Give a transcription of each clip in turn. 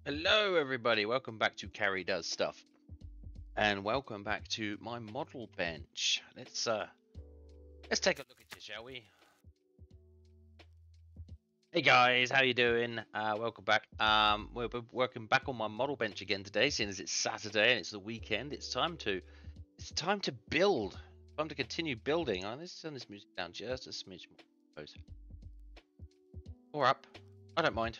Hello everybody, welcome back to Karidoesstuff. And welcome back to my model bench. Let's take a look at it, shall we? Hey guys, how you doing? Welcome back. We're working back on my model bench again today, seeing as it's Saturday and it's the weekend. It's time to build. Time to continue building. Let's turn this music down just a smidge more, I suppose. Or up. I don't mind.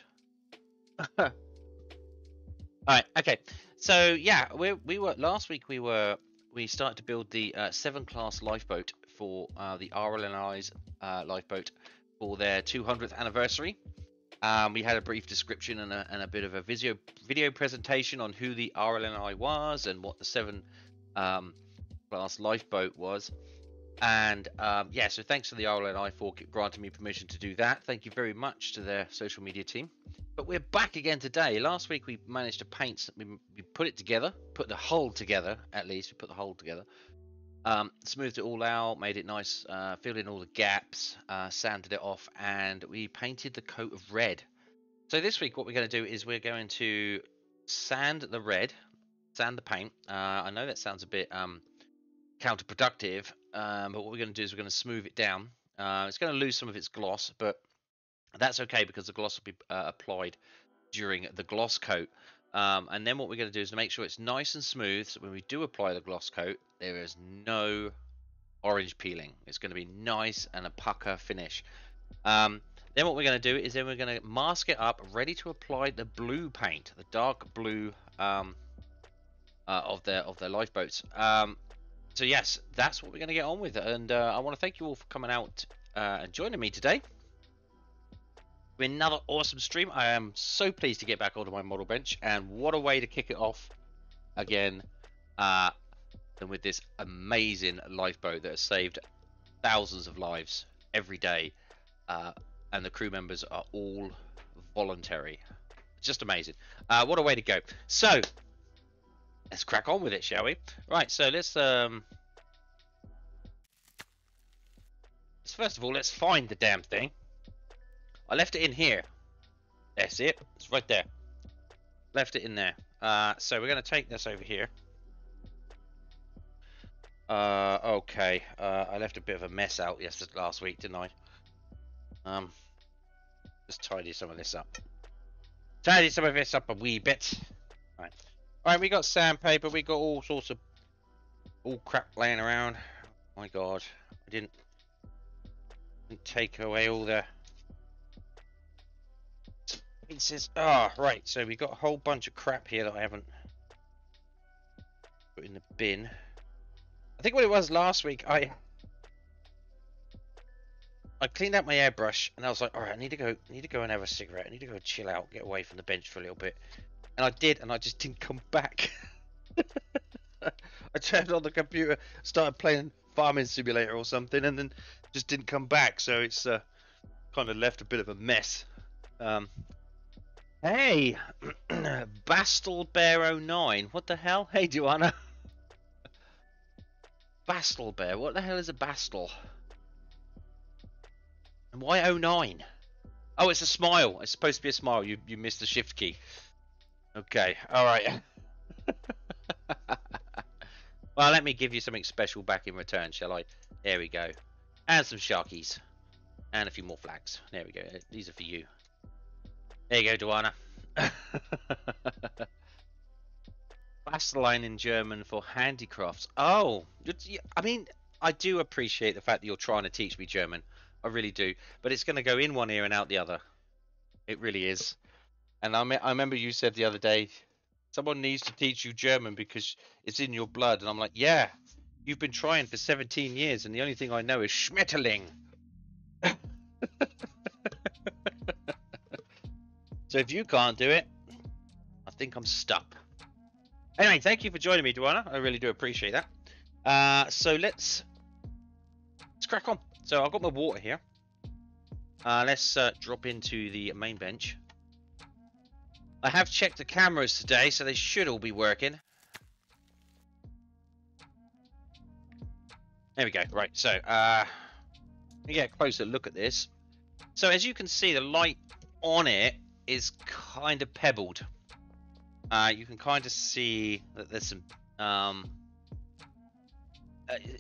Alright, okay. So yeah, we were last week we started to build the Severn Class lifeboat for the RNLI's lifeboat for their 200th anniversary. We had a brief description and a bit of a video presentation on who the RNLI was and what the Severn Class lifeboat was. And yeah, so thanks to the RNLI for granting me permission to do that. Thank you very much to their social media team. But we're back again today. Last week we managed to paint, we put it together, put the hull together, at least. We put the hull together. Smoothed it all out, made it nice, filled in all the gaps, sanded it off, and we painted the coat of red. So this week what we're going to do is we're going to sand the red, sand the paint. I know that sounds a bit counterproductive, but what we're going to do is we're going to smooth it down. It's going to lose some of its gloss, but that's okay because the gloss will be applied during the gloss coat. And then what we're going to do is to make sure it's nice and smooth, so when we do apply the gloss coat, there is no orange peeling. It's going to be nice and a pucker finish. Then what we're going to do is then we're going to mask it up, ready to apply the blue paint, the dark blue of their lifeboats. So yes, that's what we're going to get on with. And I want to thank you all for coming out and joining me today. Another awesome stream. I am so pleased to get back onto my model bench, and what a way to kick it off again than with this amazing lifeboat that has saved thousands of lives every day, and the crew members are all voluntary. It's just amazing. What a way to go. So let's crack on with it, shall we? Right, so let's first of all, let's find the damn thing. I left it in here. That's it. It's right there. Left it in there. So we're going to take this over here. Okay. I left a bit of a mess out last week, didn't I? Just tidy some of this up. Tidy some of this up a wee bit. Right. Alright, we got sandpaper. We got all sorts of crap laying around. Oh my god. I didn't take away all the pieces. Right, so we got a whole bunch of crap here that I haven't put in the bin. I think what it was last week, I cleaned out my airbrush and I was like, alright, I need to go and have a cigarette. I need to go chill out, get away from the bench for a little bit. And I did, and I just didn't come back. I turned on the computer, started playing Farming Simulator or something, and then just didn't come back, so it's kind of left a bit of a mess. Hey, Bastelbear09, what the hell? Hey, Duana. Bastelbear, what the hell is a Bastel? And why 09? Oh, it's a smile. It's supposed to be a smile. You missed the shift key. Okay, alright. Well, let me give you something special back in return, shall I? There we go. And some sharkies. And a few more flags. There we go. These are for you. There you go, Duana. Basteline in German for handicrafts. Oh, I mean, I do appreciate the fact that you're trying to teach me German. I really do. But it's going to go in one ear and out the other. It really is. And I remember you said the other day, someone needs to teach you German because it's in your blood. And I'm like, yeah, you've been trying for 17 years and the only thing I know is Schmetterling. So if you can't do it, I think I'm stuck. Anyway, thank you for joining me, Duana. I really do appreciate that. So let's crack on. So I've got my water here. Let's drop into the main bench. I have checked the cameras today, so they should all be working. There we go. Right, so let me get a closer look at this. So as you can see, the light on it is kind of pebbled. you can kind of see that there's some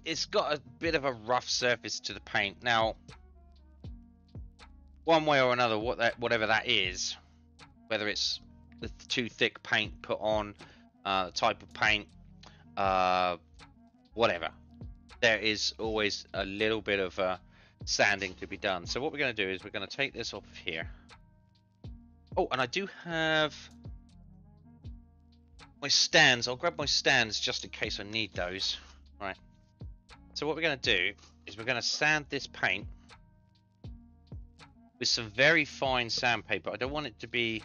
it's got a bit of a rough surface to the paint. Now, one way or another, whatever that is, whether it's the too thick paint put on, the type of paint, whatever, there is always a little bit of sanding to be done. So what we're going to do is we're going to take this off here. Oh, and I do have my stands. I'll grab my stands just in case I need those. Right. So what we're going to do is we're going to sand this paint with some very fine sandpaper. I don't want it to be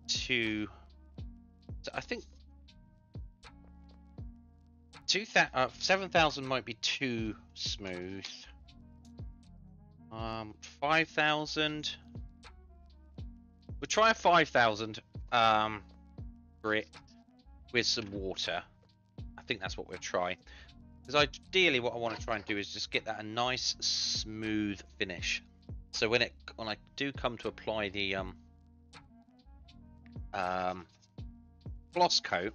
too... So I think 7,000 might be too smooth. 5,000. We'll try a 5,000 grit with some water. I think that's what we'll try. Because ideally what I want to try and do is just get that a nice smooth finish. So when I do come to apply the gloss coat,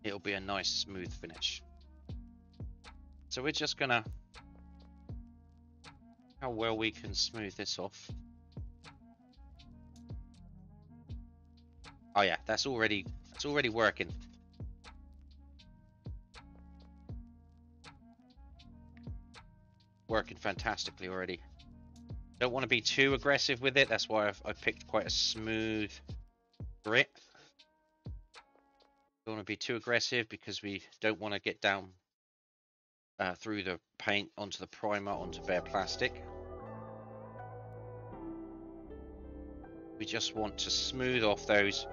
it'll be a nice smooth finish. So we're just gonna how well we can smooth this off. Oh yeah, that's already working. Working fantastically already. Don't want to be too aggressive with it. That's why I've picked quite a smooth grit. Don't want to be too aggressive because we don't want to get down through the paint onto the primer onto bare plastic. We just want to smooth off those.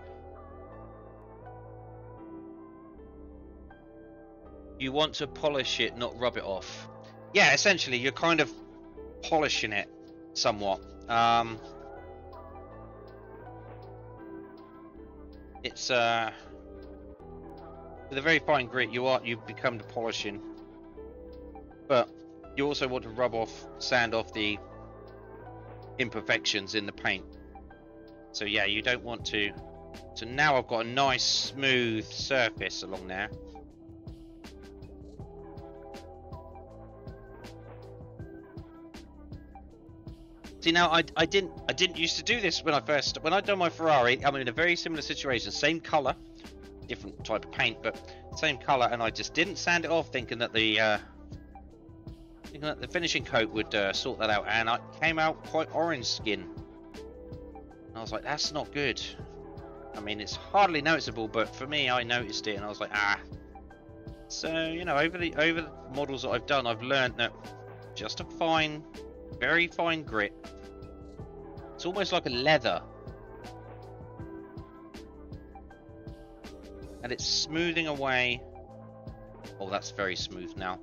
You want to polish it, not rub it off. Yeah, essentially, you're kind of polishing it somewhat. It's with a very fine grit, you become the polishing, but you also want to sand off the imperfections in the paint. So yeah, you don't want to. So now I've got a nice smooth surface along there. See, now I didn't used to do this when I'd done my Ferrari. I'm in a very similar situation, same color, different type of paint, but same color, and I just didn't sand it off, thinking that the finishing coat would sort that out, and it came out quite orange skin. And I was like, that's not good. I mean, it's hardly noticeable, but for me, I noticed it, and I was like, ah. So you know, over the models that I've done, I've learned that just a fine, very fine grit. It's almost like a leather. And it's smoothing away. Oh, that's very smooth now.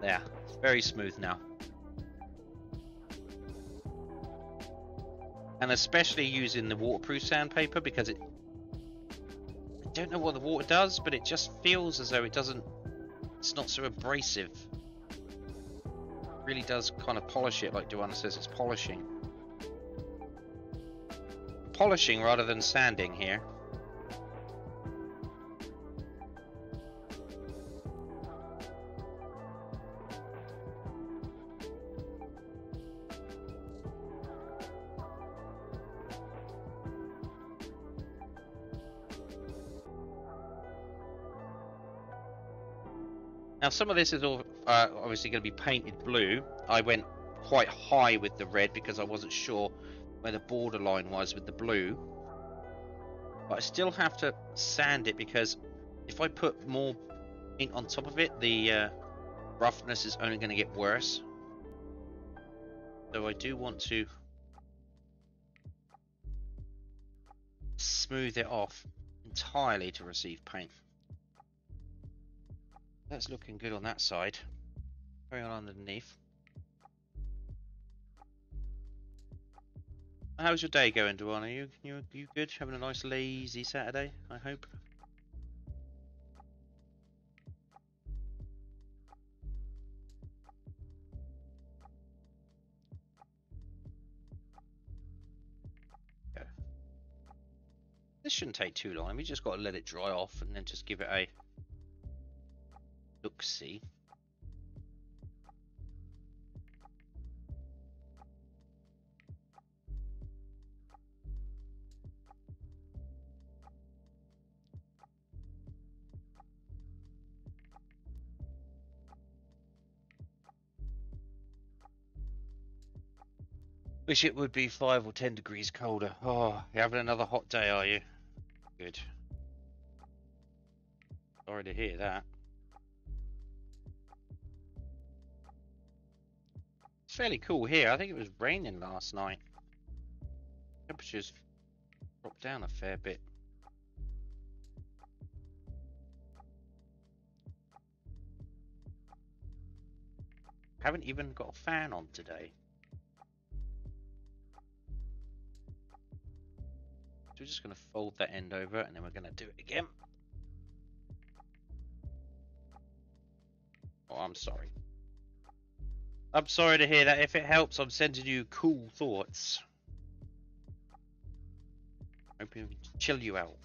There, it's very smooth now. And especially using the waterproof sandpaper, because I don't know what the water does, but it just feels as though it's not so abrasive. It really does kind of polish it, like Duana says, it's polishing. Polishing rather than sanding here. Now some of this is all obviously going to be painted blue. I went quite high with the red because I wasn't sure where the borderline was with the blue. But I still have to sand it because if I put more ink on top of it, the roughness is only going to get worse. So I do want to smooth it off entirely to receive paint. That's looking good on that side. Carry on underneath. How's your day going, Duana? You good? Having a nice lazy Saturday, I hope. shouldn't take too long. We just got to let it dry off and then just give it a look-see. Wish it would be 5 or 10 degrees colder. Oh, you're having another hot day, are you? Good. Sorry to hear that. It's fairly cool here. I think it was raining last night. Temperatures dropped down a fair bit. Haven't even got a fan on today. So we're just going to fold that end over and then we're going to do it again. Oh, I'm sorry. I'm sorry to hear that. If it helps, I'm sending you cool thoughts. Hoping to chill you out.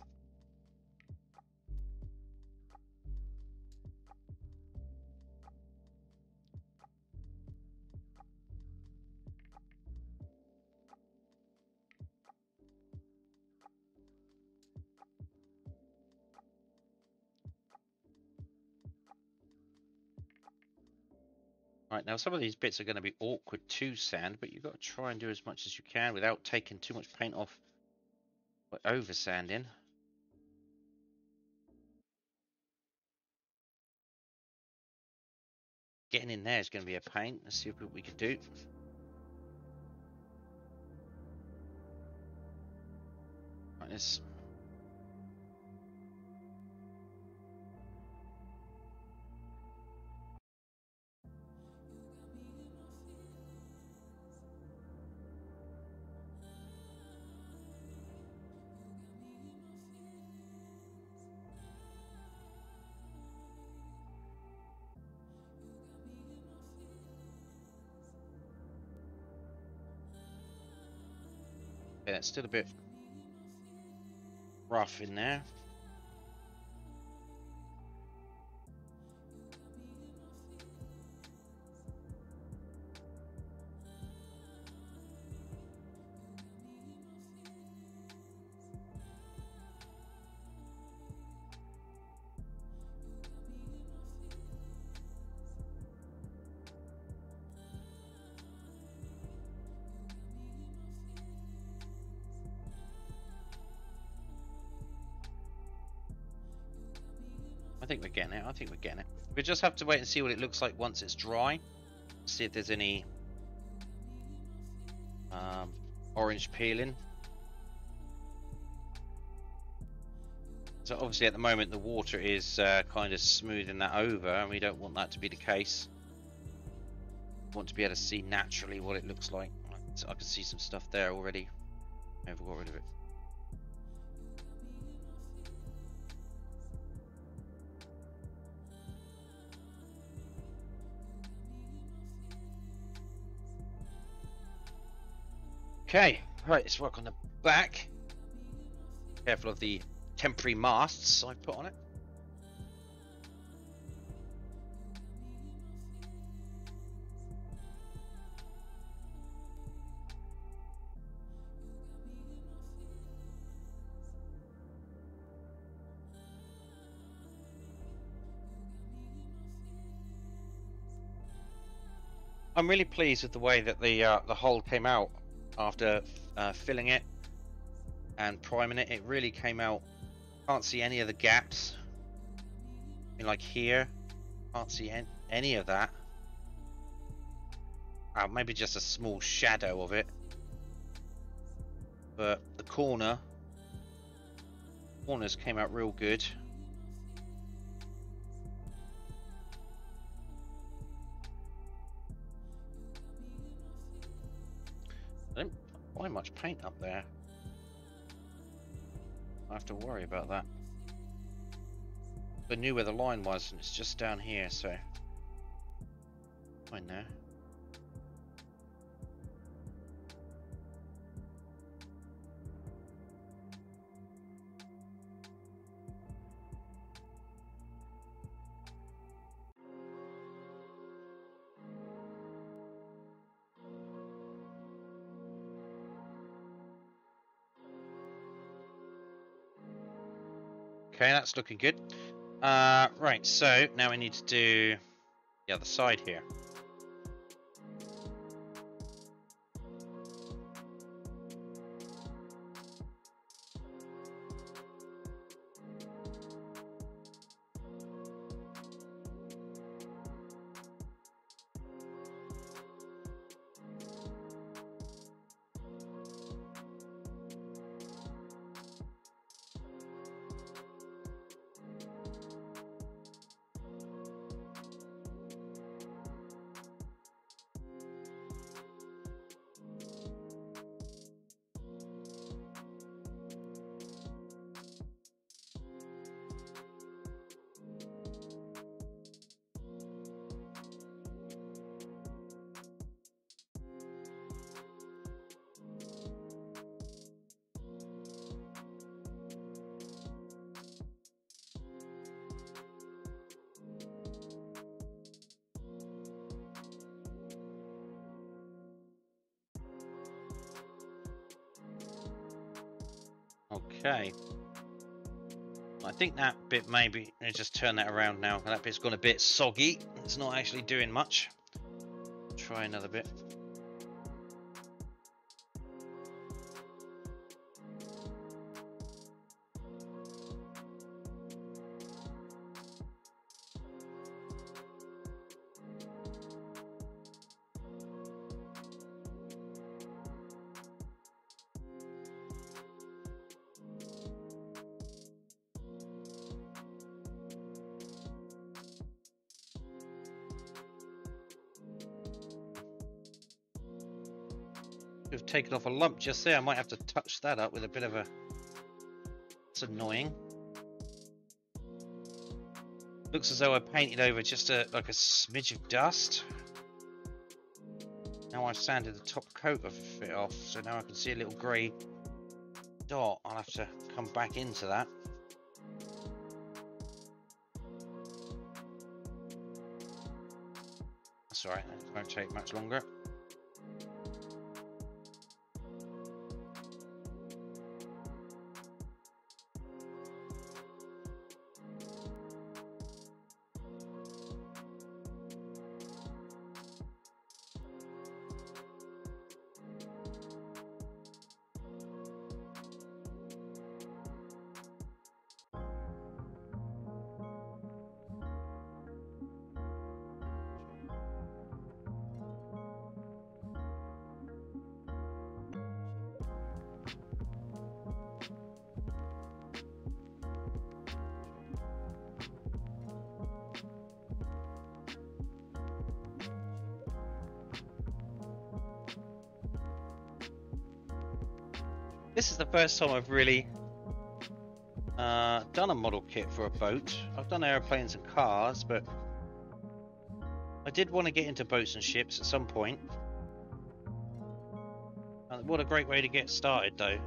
Right, now some of these bits are going to be awkward to sand, but you've got to try and do as much as you can without taking too much paint off or over sanding. Getting in there is going to be a pain. Let's see what we can do. Right, let's... Yeah, it's still a bit rough in there. I think we're getting it. I think we're getting it. We just have to wait and see what it looks like once it's dry. See if there's any orange peeling. So obviously at the moment the water is kind of smoothing that over, and we don't want that to be the case. We want to be able to see naturally what it looks like. So I can see some stuff there already. Never got rid of it. Okay, right, let's work on the back. Careful of the temporary masts I put on it. I'm really pleased with the way that the hull came out after filling it and priming it. It really came out. Can't see any of the gaps. I mean, like here, can't see any of that. Maybe just a small shadow of it. But the corners came out real good. I don't find much paint up there. I have to worry about that. I knew where the line was, and it's just down here, so fine there. Okay, that's looking good. Right, so now we need to do the other side here. Okay. I think that bit maybe, let's just turn that around now. That bit's gone a bit soggy. It's not actually doing much. Try another bit. Have taken off a lump just there. I might have to touch that up with a bit of a... It's annoying. Looks as though I painted over just like a smidge of dust. Now I've sanded the top coat of it off, so now I can see a little grey dot. I'll have to come back into that. That's alright, it won't take much longer. This is the first time I've really done a model kit for a boat. I've done airplanes and cars, but I did want to get into boats and ships at some point. What a great way to get started, though.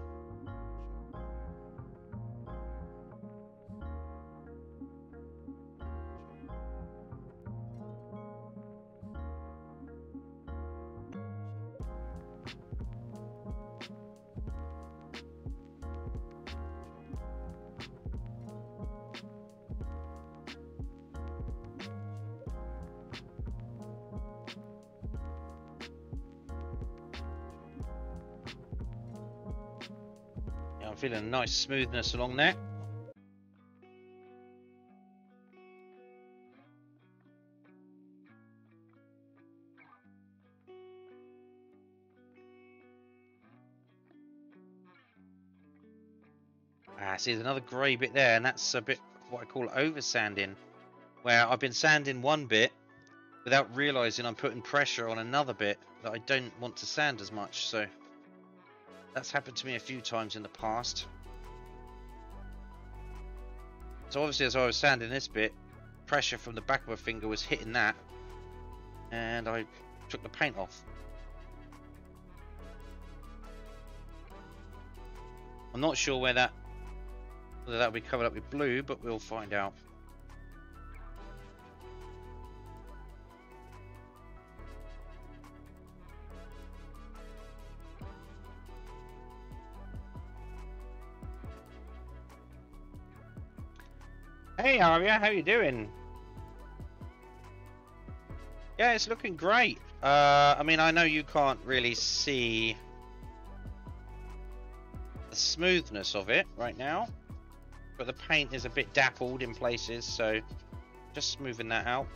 I'm feeling a nice smoothness along there. See, there's another grey bit there, and that's a bit what I call over sanding, where I've been sanding one bit without realising I'm putting pressure on another bit that I don't want to sand as much. So that's happened to me a few times in the past. So obviously, as I was sanding this bit, pressure from the back of my finger was hitting that, and I took the paint off. I'm not sure whether that'll be covered up with blue, but we'll find out. Hey Aria, how you doing? Yeah, it's looking great. I mean, I know you can't really see the smoothness of it right now, but the paint is a bit dappled in places, so just smoothing that out.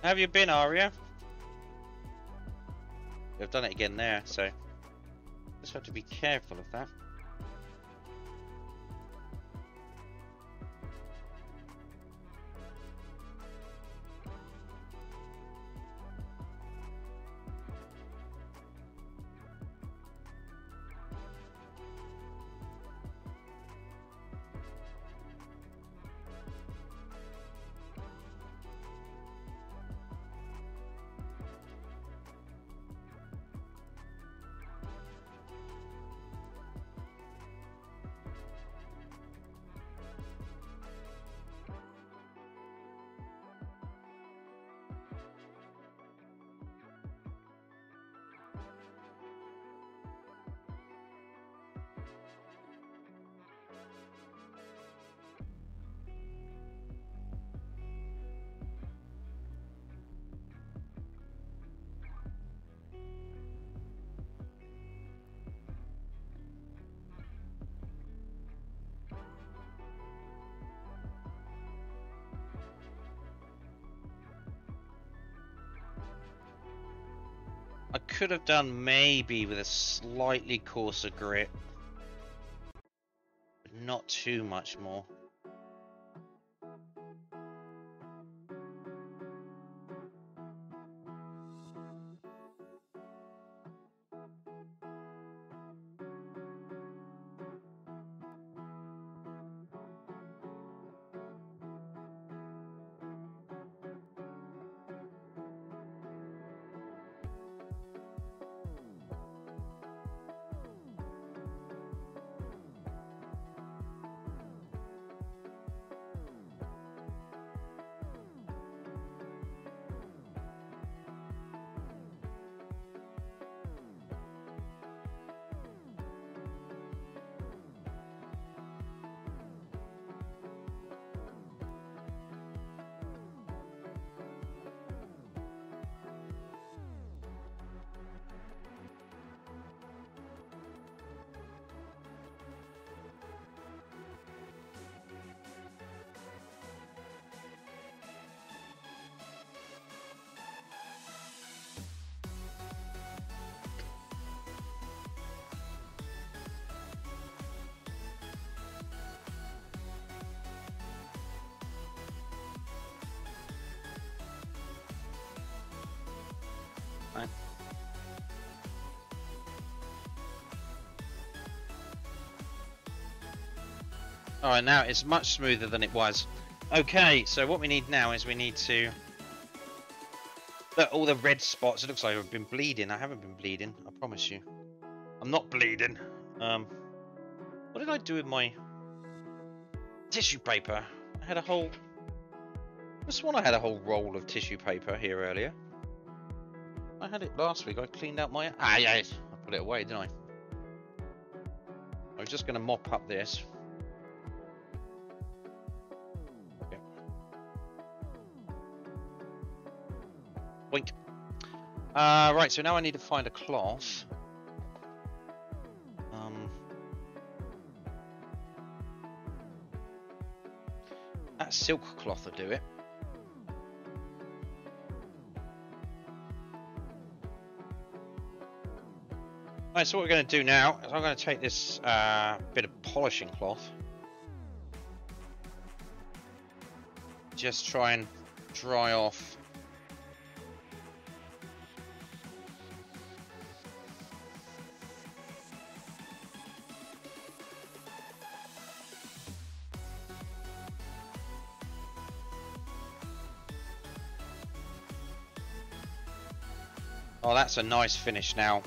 How have you been, Aria? I've done it again there, so just have to be careful of that. I could have done maybe with a slightly coarser grit, but not too much more. Fine. Alright, now it's much smoother than it was. Okay, so what we need now is we need to... Look, all the red spots, it looks like I've been bleeding. I haven't been bleeding, I promise you. I'm not bleeding. What did I do with my tissue paper? I had a whole... I sworn I had a whole roll of tissue paper here earlier. I had it last week. I cleaned out my... Ah, yeah, I put it away, didn't I? I was just going to mop up this. Okay. Boink. Right, so now I need to find a cloth. That silk cloth will do it. Right, so what we're going to do now is I'm going to take this bit of polishing cloth, just try and dry off Oh, that's a nice finish now.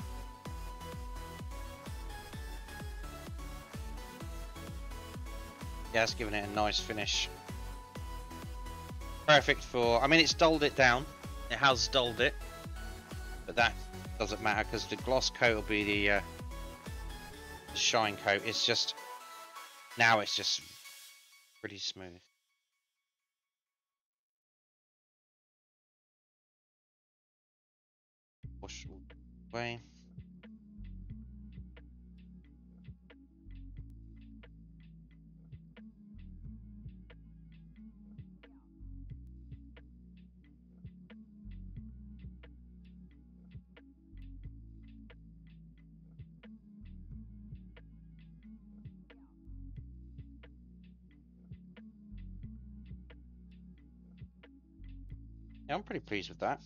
Yeah, it's giving it a nice finish. Perfect for, I mean, it's dulled it down. It has dulled it, but that doesn't matter because the gloss coat will be the shine coat. It's just, now it's just pretty smooth. Wash away. Yeah, I'm pretty pleased with that.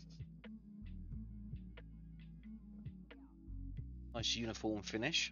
Nice uniform finish.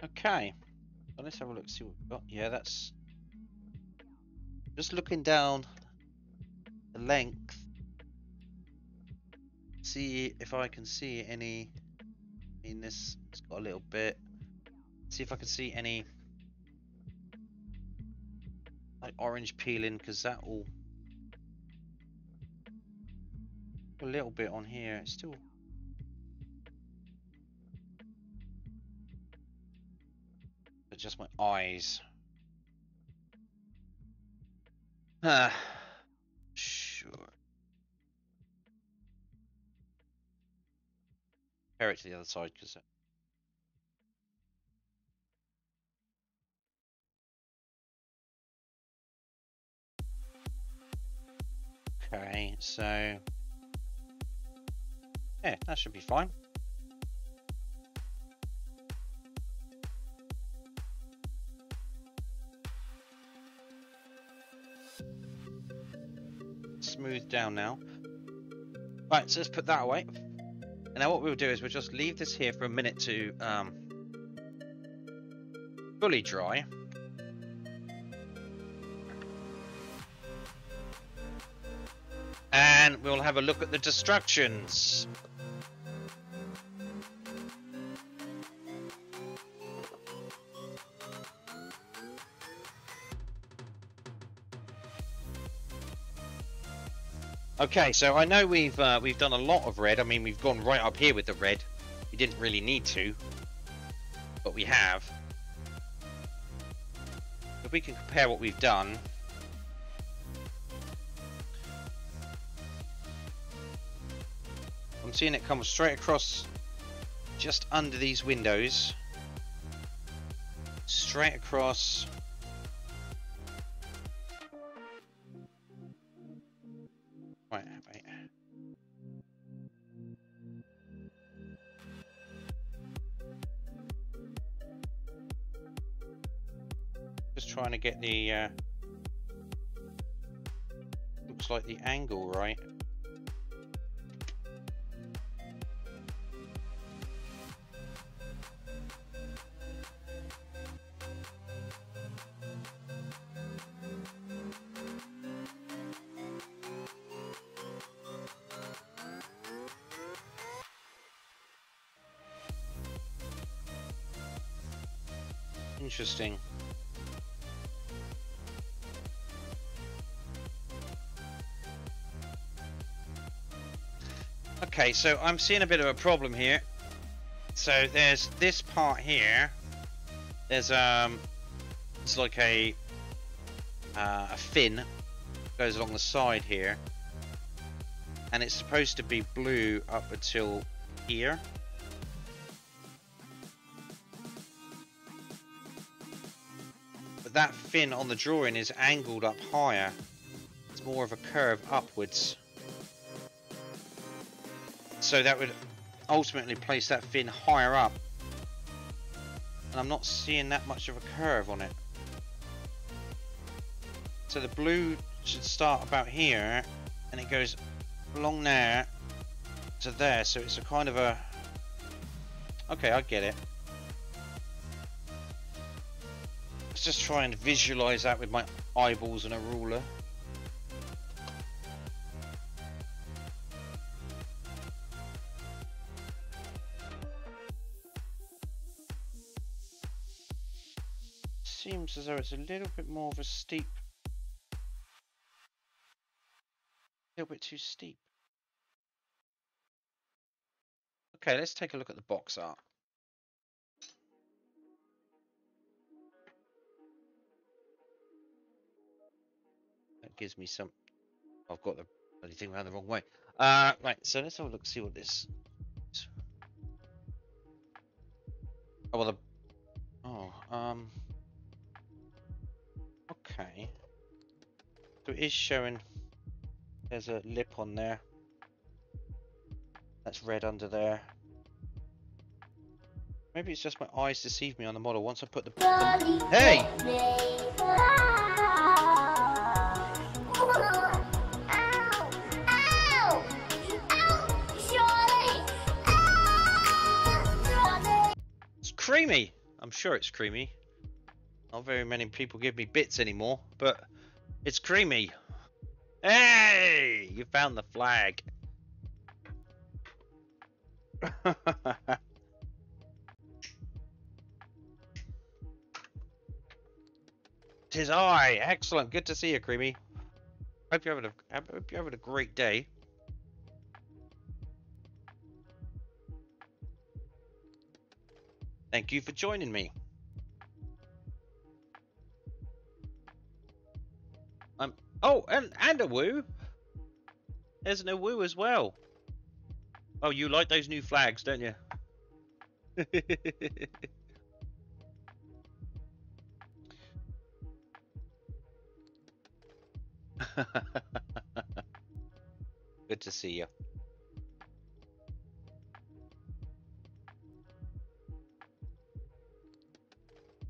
Okay, so let's have a look, see what we've got. Yeah, that's just looking down the length. See if I can see any in this. It's got a little bit. See if I can see any like orange peeling, because that will a little bit on here. It's still. Just my eyes. Sure. Compare it to the other side, because. Okay, so. Yeah, that should be fine. Smooth down now. Right, so let's put that away. And now what we'll do is we'll just leave this here for a minute to fully dry. And we'll have a look at the distractions. Okay, so I know we've done a lot of red. I mean, we've gone right up here with the red. We didn't really need to, but we have. If we can compare what we've done. I'm seeing it come straight across just under these windows. Straight across. Right, wait. Just trying to get the looks like the angle right. Interesting. Okay, Okay, so I'm seeing a bit of a problem here. So there's this part here. There's it's like a fin goes along the side here, and it's supposed to be blue up until here. But that fin on the drawing is angled up higher. It's more of a curve upwards. So that would ultimately place that fin higher up. And I'm not seeing that much of a curve on it. So the blue should start about here, and it goes along there to there. So it's a kind of a... Okay, I get it. Let's just try and visualize that with my eyeballs and a ruler. Seems as though it's a little bit more of a steep, a little bit too steep. Okay, let's take a look at the box art. That gives me some... I've got the bloody thing around the wrong way. Right, so let's have a look, see what this is. Oh, well, okay. So it is showing there's a lip on there. That's red under there. Maybe it's just my eyes deceive me on the model. Once I put the hey! It's creamy. I'm sure it's creamy. Not very many people give me bits anymore, but it's creamy. Hey! You found the flag. Tis I. Excellent. Good to see you, Creamy. Hope you're having a great day. Thank you for joining me. Oh, and a woo. There's a woo as well. Oh, you like those new flags, don't you? Good to see you.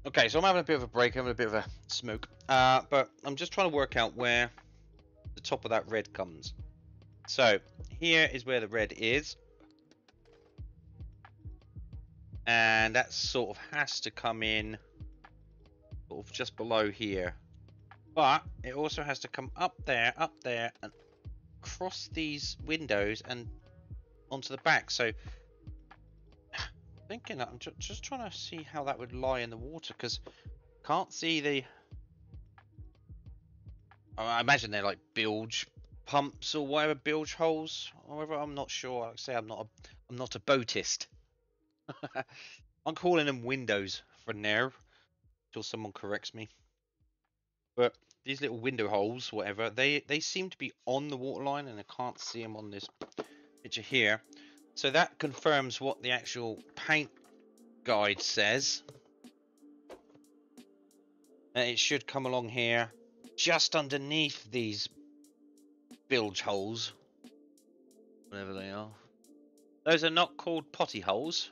Okay, so I'm having a bit of a break, having a bit of a smoke, but I'm just trying to work out where the top of that red comes. So here is where the red is, and that sort of has to come in sort of just below here, but it also has to come up there, and across these windows and onto the back. So thinking that I'm just trying to see how that would lie in the water, because can't see the... I imagine they're like bilge pumps or whatever, bilge holes or whatever. I'm not sure. Like I say, I'm not a boatist. I'm calling them windows for now until someone corrects me. But these little window holes, whatever, they seem to be on the waterline, and I can't see them on this picture here. So that confirms what the actual paint guide says. And it should come along here, just underneath these bilge holes, whatever they are. Those are not called potty holes.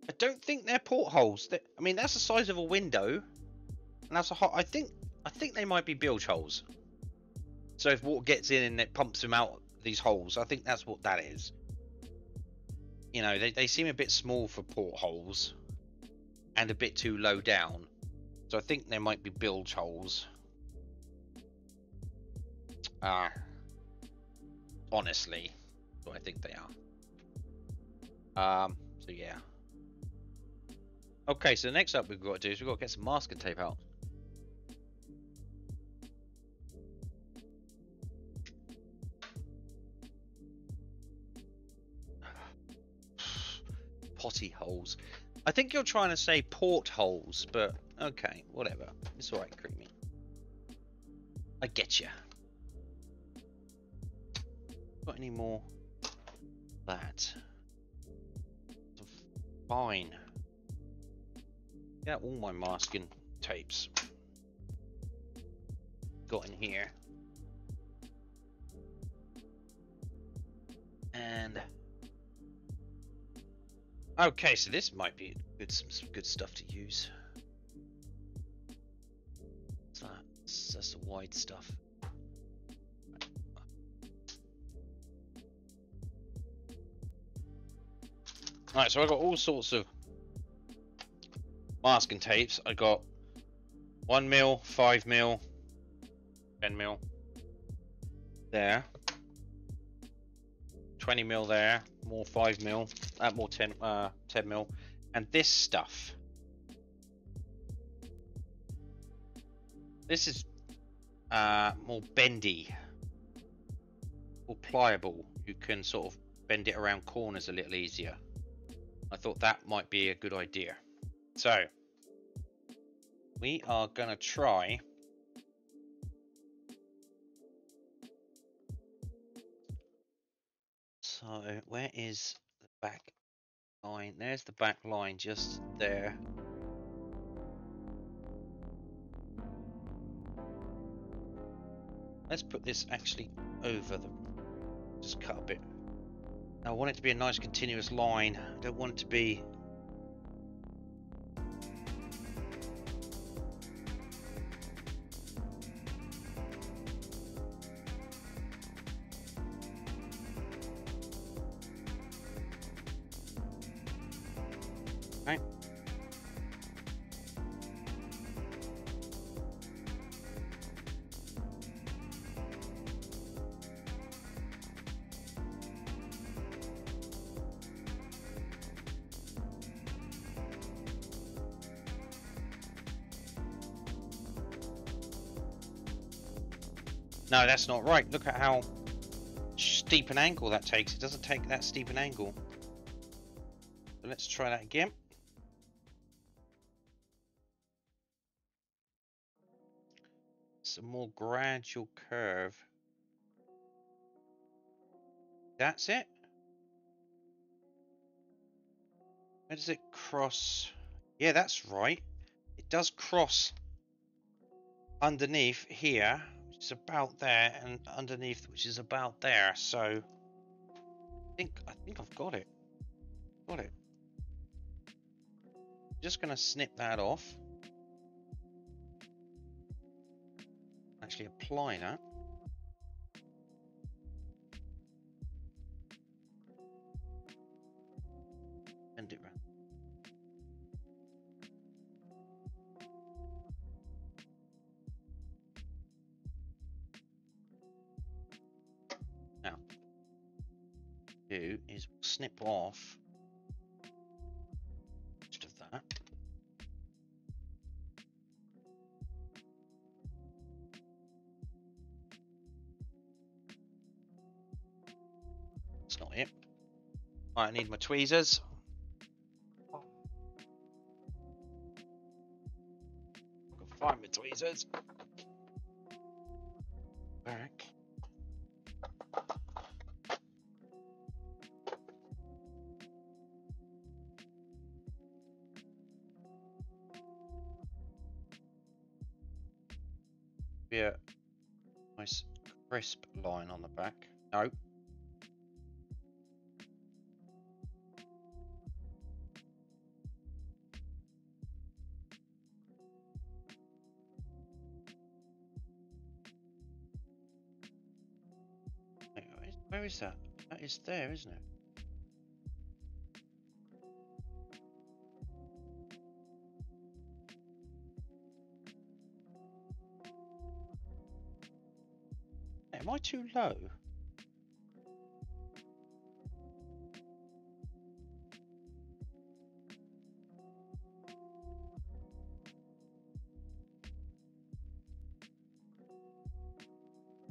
I don't think they're portholes. I mean, that's the size of a window, and that's a hot. I think they might be bilge holes. So if water gets in and it pumps them out these holes, I think that's what that is. You know, they seem a bit small for portholes and a bit too low down. So I think they might be bilge holes. Honestly, so I think they are. So yeah. Okay, so next up we've got to do is we've got to get some masking tape out. potty holes. I think you're trying to say portholes, but okay, whatever. It's all right, Creamy. I get you. Got any more? That. Fine. Yeah, all my masking tapes. Got in here. And okay, so this might be good, some good stuff to use. What's that? That's the wide stuff. Alright, so I got all sorts of masking tapes. I got 1mm, 5mm, 10mm there, 20mm there, more 5mm, more 10mm, and this stuff. This is more bendy, more pliable. You can sort of bend it around corners a little easier. I thought that might be a good idea. So we are gonna try so where is the back line? There's the back line just there. Let's put this actually over the, just cut a bit. I want it to be a nice continuous line. I don't want it to be right. No, that's not right. Look at how steep an angle that takes. It doesn't take that steep an angle. So let's try that again. It's a more gradual curve. That's it. Where does it cross? Yeah, that's right. It does cross underneath here, which is about there, and underneath, which is about there. So I think I've got it. Got it. Just gonna snip that off. Actually apply that. Bend it round. Now, do is snip off most of that. That's not it. Right, I need my tweezers. Find my tweezers. Back. Be a nice crisp line on the back. No. Where is that? That is there, isn't it? Am I too low?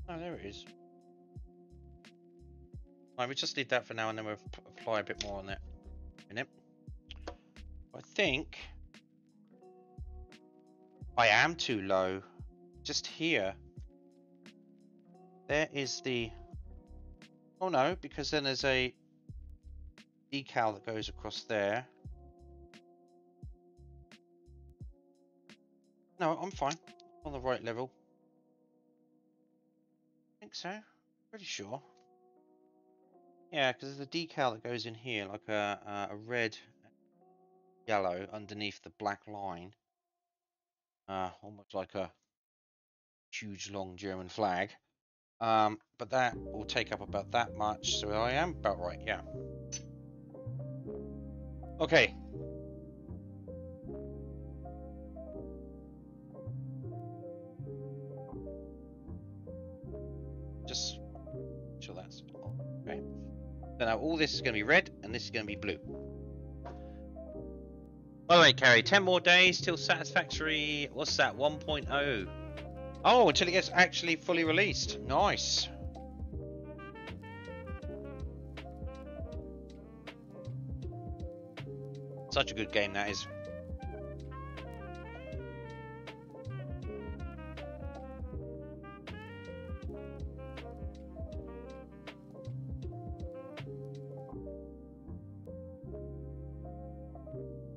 Oh, there it is. Right, we just need that for now, and then we'll apply a bit more on that in a minute. think I am too low. Just here. There is the... Oh no, because then there's a decal that goes across there. No, I'm fine. On the right level. I think so. Pretty sure. Yeah, because there's a decal that goes in here, like a red, yellow underneath the black line. Almost like a huge long German flag. But that will take up about that much, so I am about right, yeah. Okay. Just make sure that's okay. So now all this is going to be red, and this is going to be blue. By the way, Carrie, 10 more days till Satisfactory, what's that, 1.0? Oh, until it gets actually fully released. Nice. Such a good game that is.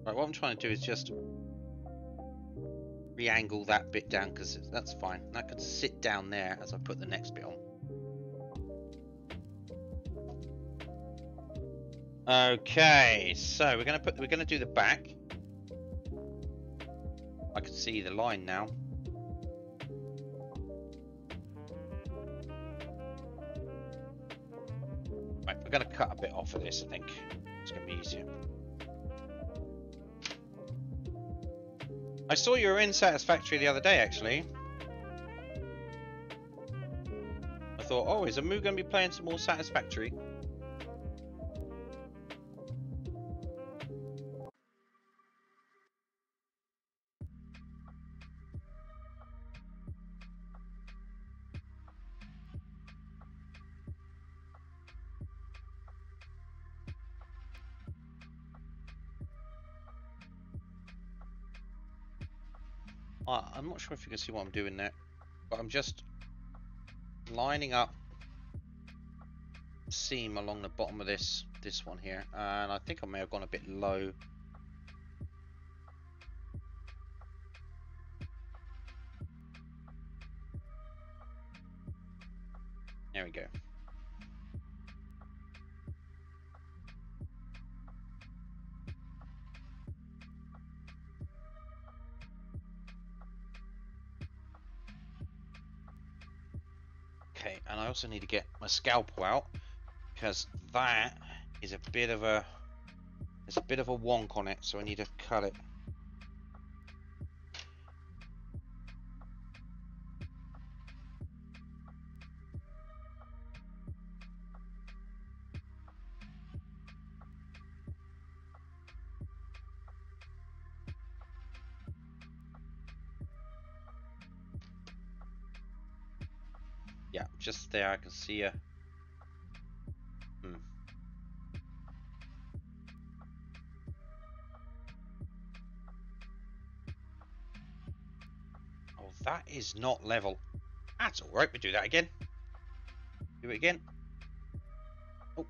Right, what I'm trying to do is just re-angle that bit down, because that's fine. That could sit down there as I put the next bit on. Okay, so we're gonna do the back. I can see the line now. Right, we're gonna cut a bit off of this, I think. It's gonna be easier. I saw you were in Satisfactory the other day, actually. I thought, oh, is Amu gonna be playing some more Satisfactory? I'm not sure if you can see what I'm doing there, but I'm just lining up seam along the bottom of this one here, and I think I may have gone a bit low. There we go. Okay, and I also need to get my scalpel out, because that is a bit of a, there's a bit of a wonk on it, so I need to cut it. Yeah, just there I can see a... Oh, that is not level. That's alright, we do that again. Do it again. Oh.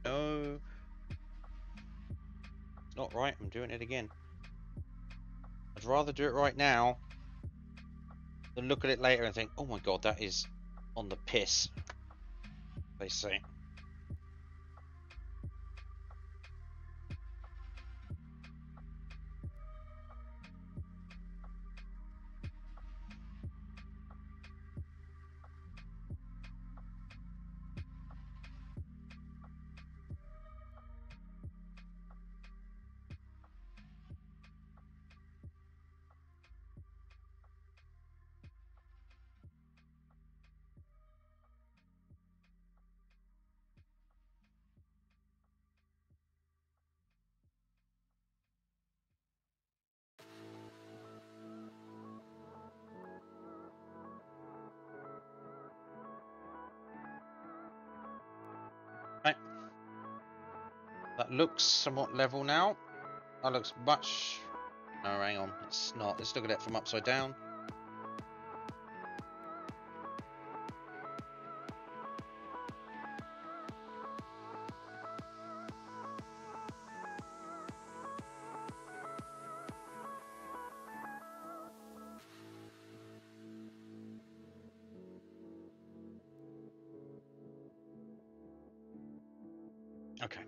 No. It's not right, I'm doing it again. I'd rather do it right now than look at it later and think, oh my god, that is on the piss, they say. Right. That looks somewhat level now. That looks much... No, hang on. It's not. Let's look at it from upside down. Okay.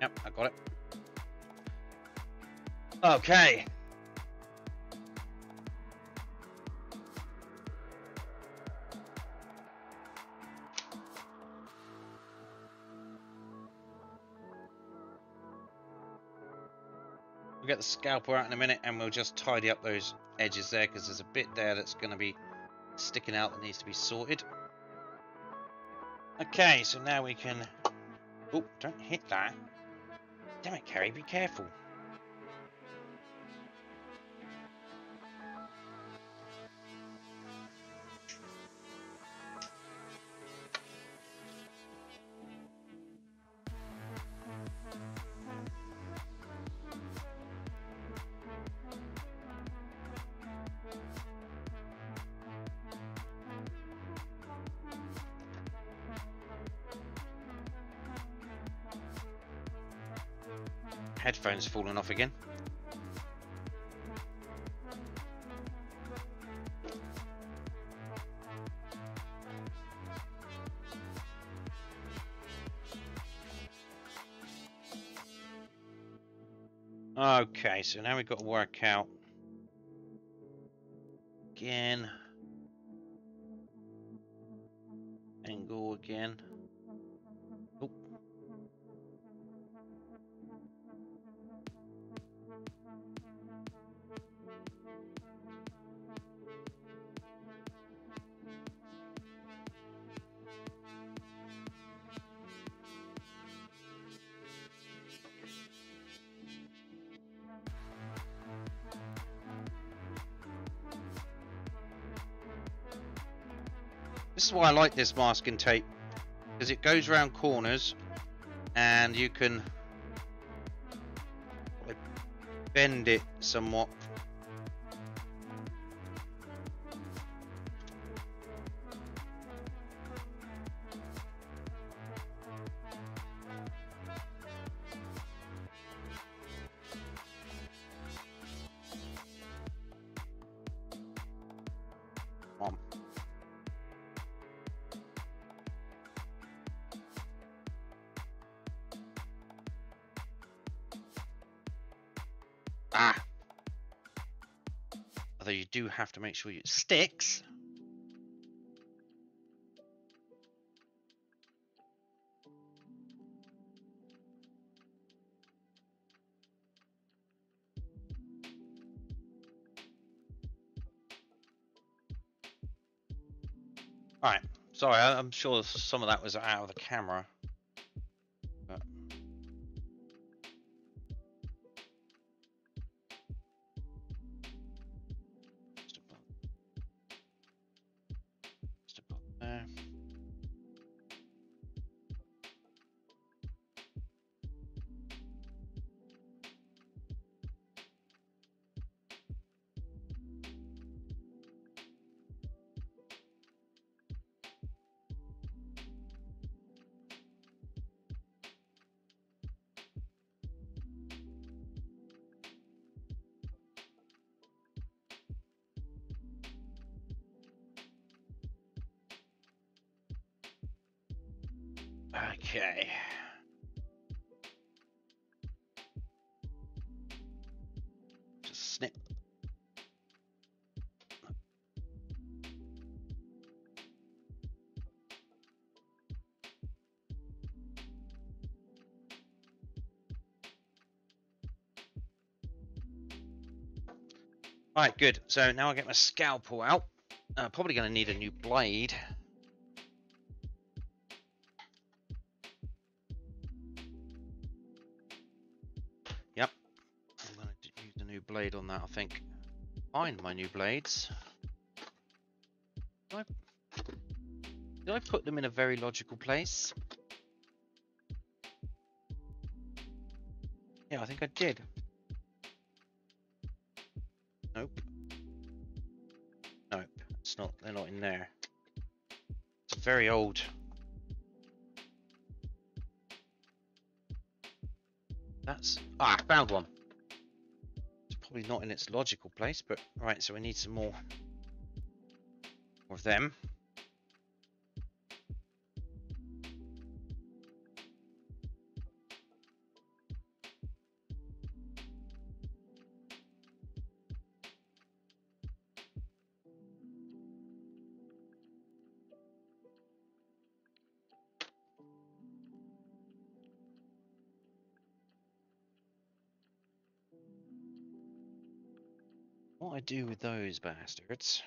Yep, I got it. Okay. We'll get the scalpel out in a minute and we'll just tidy up those edges there because there's a bit there that's going to be sticking out that needs to be sorted. Okay, so now we can... Oh, don't hit that. Damn it, Carrie, be careful. Headphones falling off again. Okay, so now we've got to work out again. Angle again. Oh. This is why I like this masking tape, because it goes around corners and you can bend it somewhat. Although you do have to make sure it sticks. Alright, sorry, I'm sure some of that was out of the camera. But... Okay. Just snip. Alright, good. So now I get my scalpel out. Probably going to need a new blade. Yep. I'm going to use a new blade on that, I think. Find my new blades. Did I put them in a very logical place? Yeah, I think I did. Nope. Nope. It's not. They're not in there. It's very old. That's... Ah, I found one. It's probably not in its logical place, but... Right, so we need some more of them. What I do with those bastards?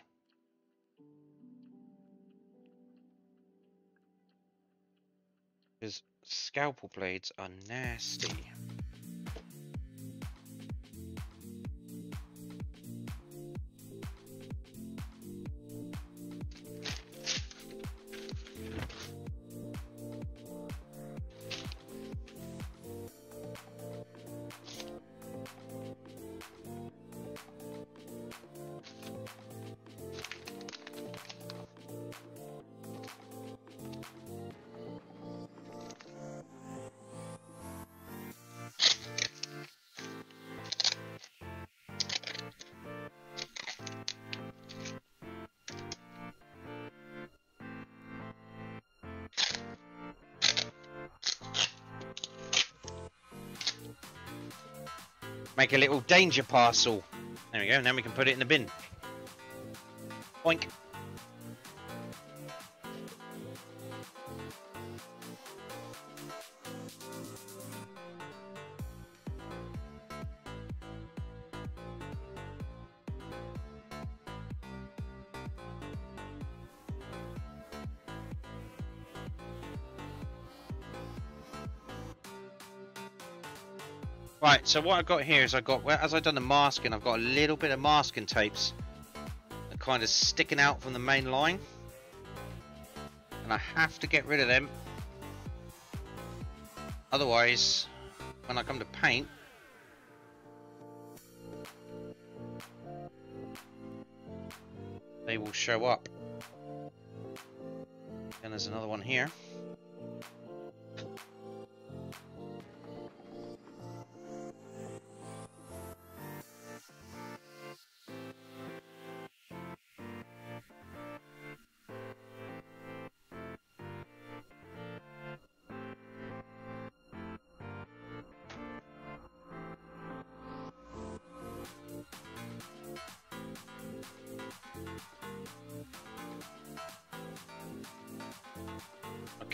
Because scalpel blades are nasty. Make a little danger parcel. There we go, now we can put it in the bin. Boink. Right, so what I've got here is as I've done the masking, I've got a little bit of masking tapes that kind of sticking out from the main line. And I have to get rid of them. Otherwise, when I come to paint, they will show up. And there's another one here.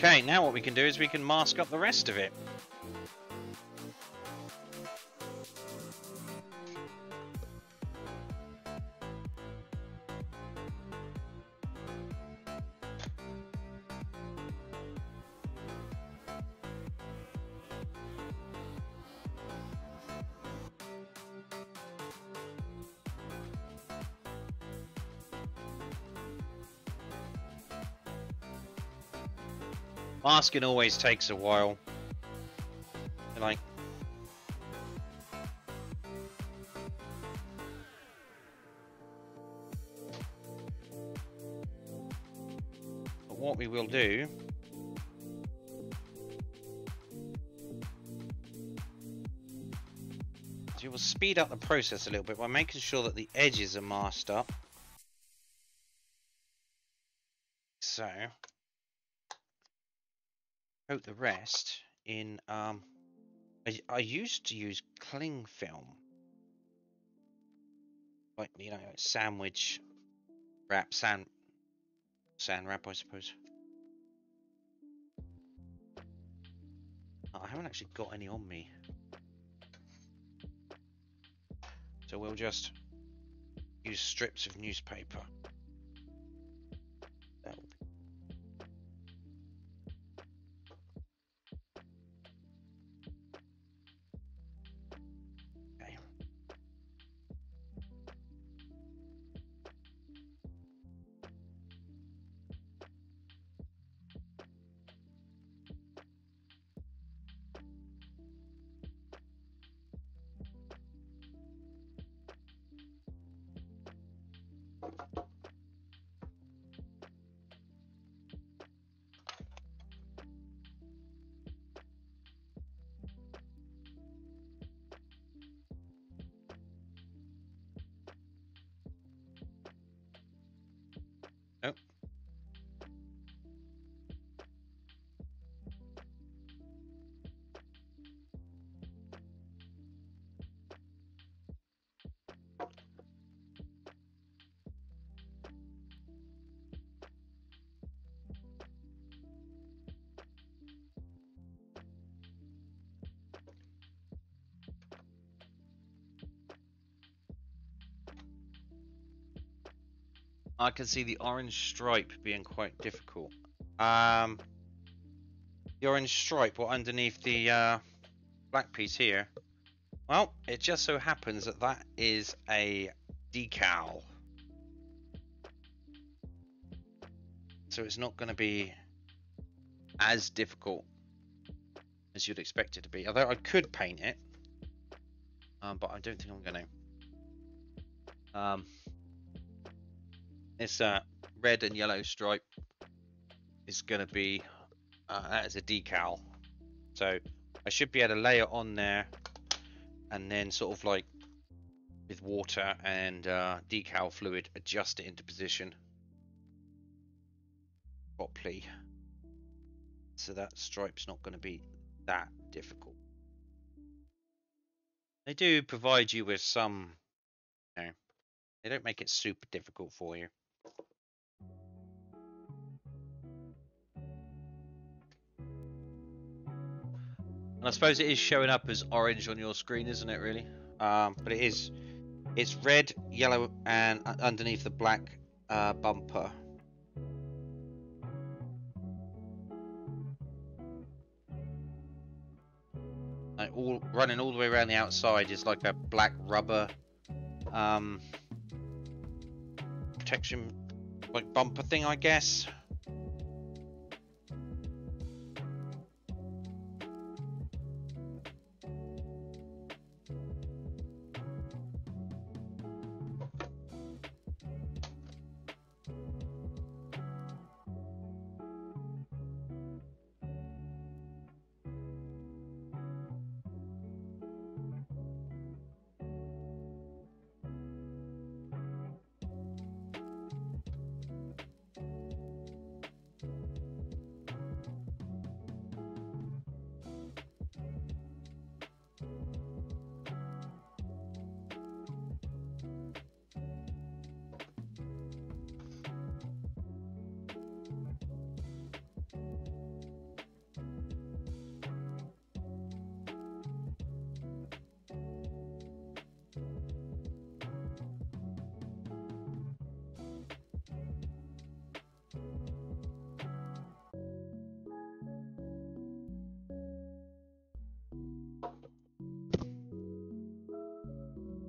Okay, now what we can do is we can mask up the rest of it. Masking always takes a while. Like, but what we will do is you will speed up the process a little bit by making sure that the edges are masked up. So coat the rest in I used to use cling film, like sandwich wrap, sand wrap, I suppose. I haven't actually got any on me, so we'll just use strips of newspaper. That'll be... Okay. Oh. I can see the orange stripe being quite difficult. The orange stripe, what underneath the black piece here? Well, it just so happens that that is a decal. So it's not going to be as difficult as you'd expect it to be. Although I could paint it, but I don't think I'm going to. This red and yellow stripe is going to be that is a decal. So I should be able to lay it on there and then sort of like with water and decal fluid adjust it into position properly, so that stripe's not going to be that difficult. They do provide you with some, they don't make it super difficult for you. And I suppose it is showing up as orange on your screen, isn't it, really? But it's red, yellow, and underneath the black bumper. And running all the way around the outside is like a black rubber protection, like bumper thing, I guess.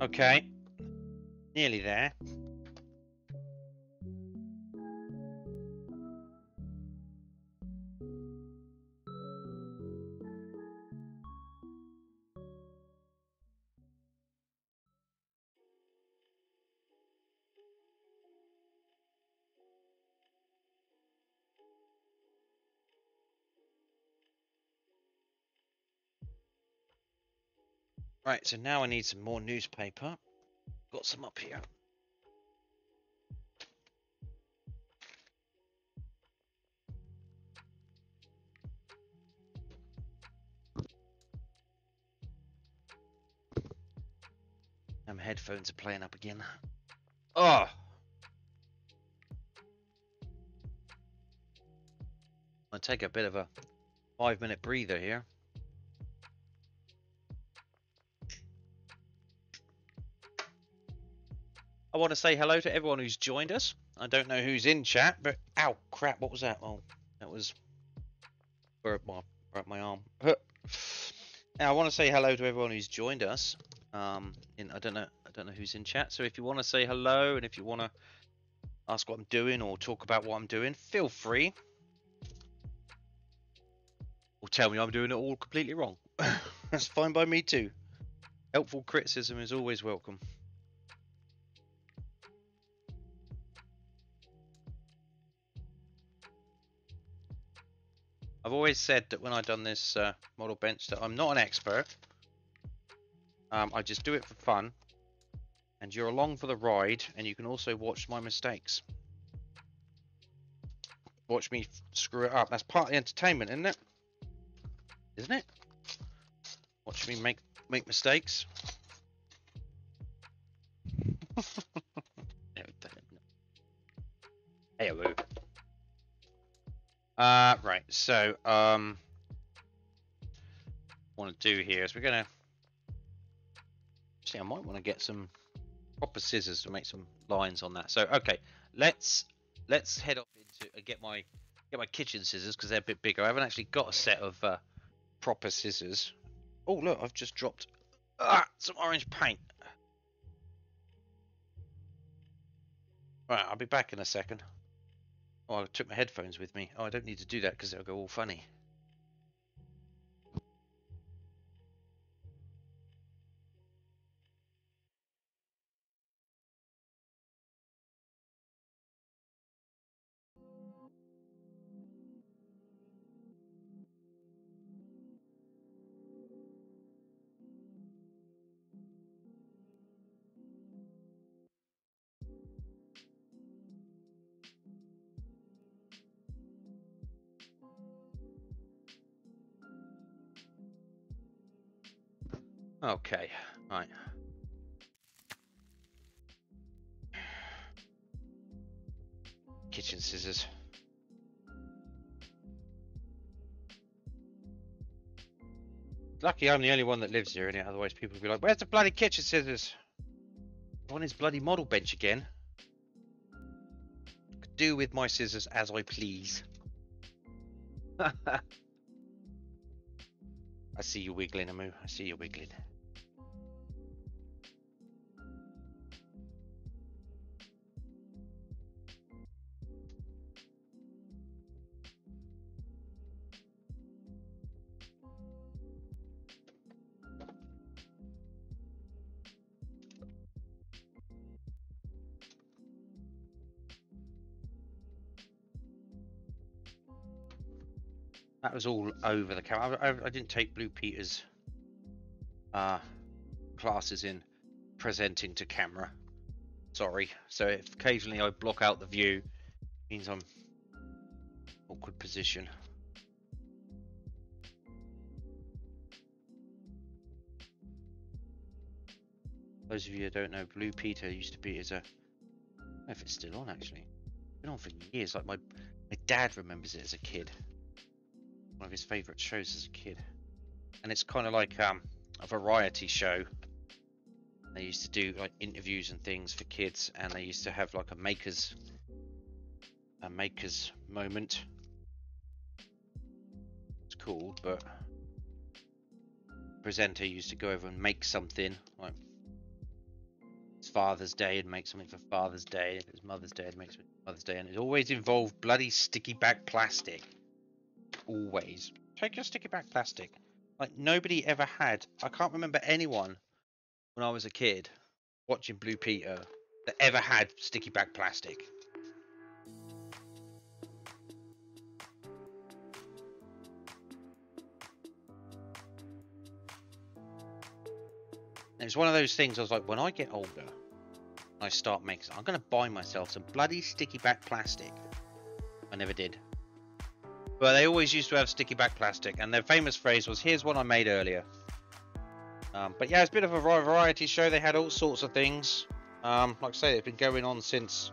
Okay, nearly there. Right, so now I need some more newspaper. Got some up here. And my headphones are playing up again. Oh! I'll take a bit of a 5-minute breather here. I want to say hello to everyone who's joined us. I don't know who's in chat, but ow, crap, what was that? Oh, that was broke my arm. Now, I want to say hello to everyone who's joined us. I don't know who's in chat. So if you want to say hello and if you want to ask what I'm doing or talk about what I'm doing, feel free. Or tell me I'm doing it all completely wrong. That's fine by me too. Helpful criticism is always welcome. I've always said that when I've done this model bench that I'm not an expert. I just do it for fun. And you're along for the ride, and you can also watch my mistakes. Watch me screw it up. That's part of the entertainment, isn't it? Isn't it? Watch me make mistakes. Hey, right, so what I want to do here is we're gonna I might want to get some proper scissors to make some lines on that. So okay, let's head off into get my kitchen scissors because they're a bit bigger. I haven't actually got a set of proper scissors. Oh look, I've just dropped some orange paint. Right, I'll be back in a second. Oh, I took my headphones with me. Oh, I don't need to do that because they'll go all funny. Okay, right. Kitchen scissors. Lucky I'm the only one that lives here, innit? Otherwise people would be like, where's the bloody kitchen scissors? On his bloody model bench again. I could do with my scissors as I please. I see you wiggling, Amu. I see you wiggling. That was all over the camera. I didn't take Blue Peter's classes in presenting to camera. Sorry. So if occasionally I block out the view, it means I'm awkward position. Those of you who don't know, Blue Peter used to be as a, I don't know if it's still on actually. It's been on for years. Like my dad remembers it as a kid. One of his favourite shows as a kid, and it's kind of like a variety show. They used to do like interviews and things for kids, and they used to have like a makers moment. It's called, but the presenter used to go over and make something. Like it's Father's Day, and make something for Father's Day. If it's Mother's Day, and make something for Mother's Day, and it always involved bloody sticky back plastic. Always take your sticky back plastic. Like nobody ever had. I can't remember anyone when I was a kid watching Blue Peter that ever had sticky back plastic. And it's one of those things I was like, when I get older, I start making, I'm going to buy myself some bloody sticky back plastic. I never did. But they always used to have sticky back plastic, and their famous phrase was, here's one I made earlier. But yeah, it's a bit of a variety show. They had all sorts of things. Like I say, it's been going on since,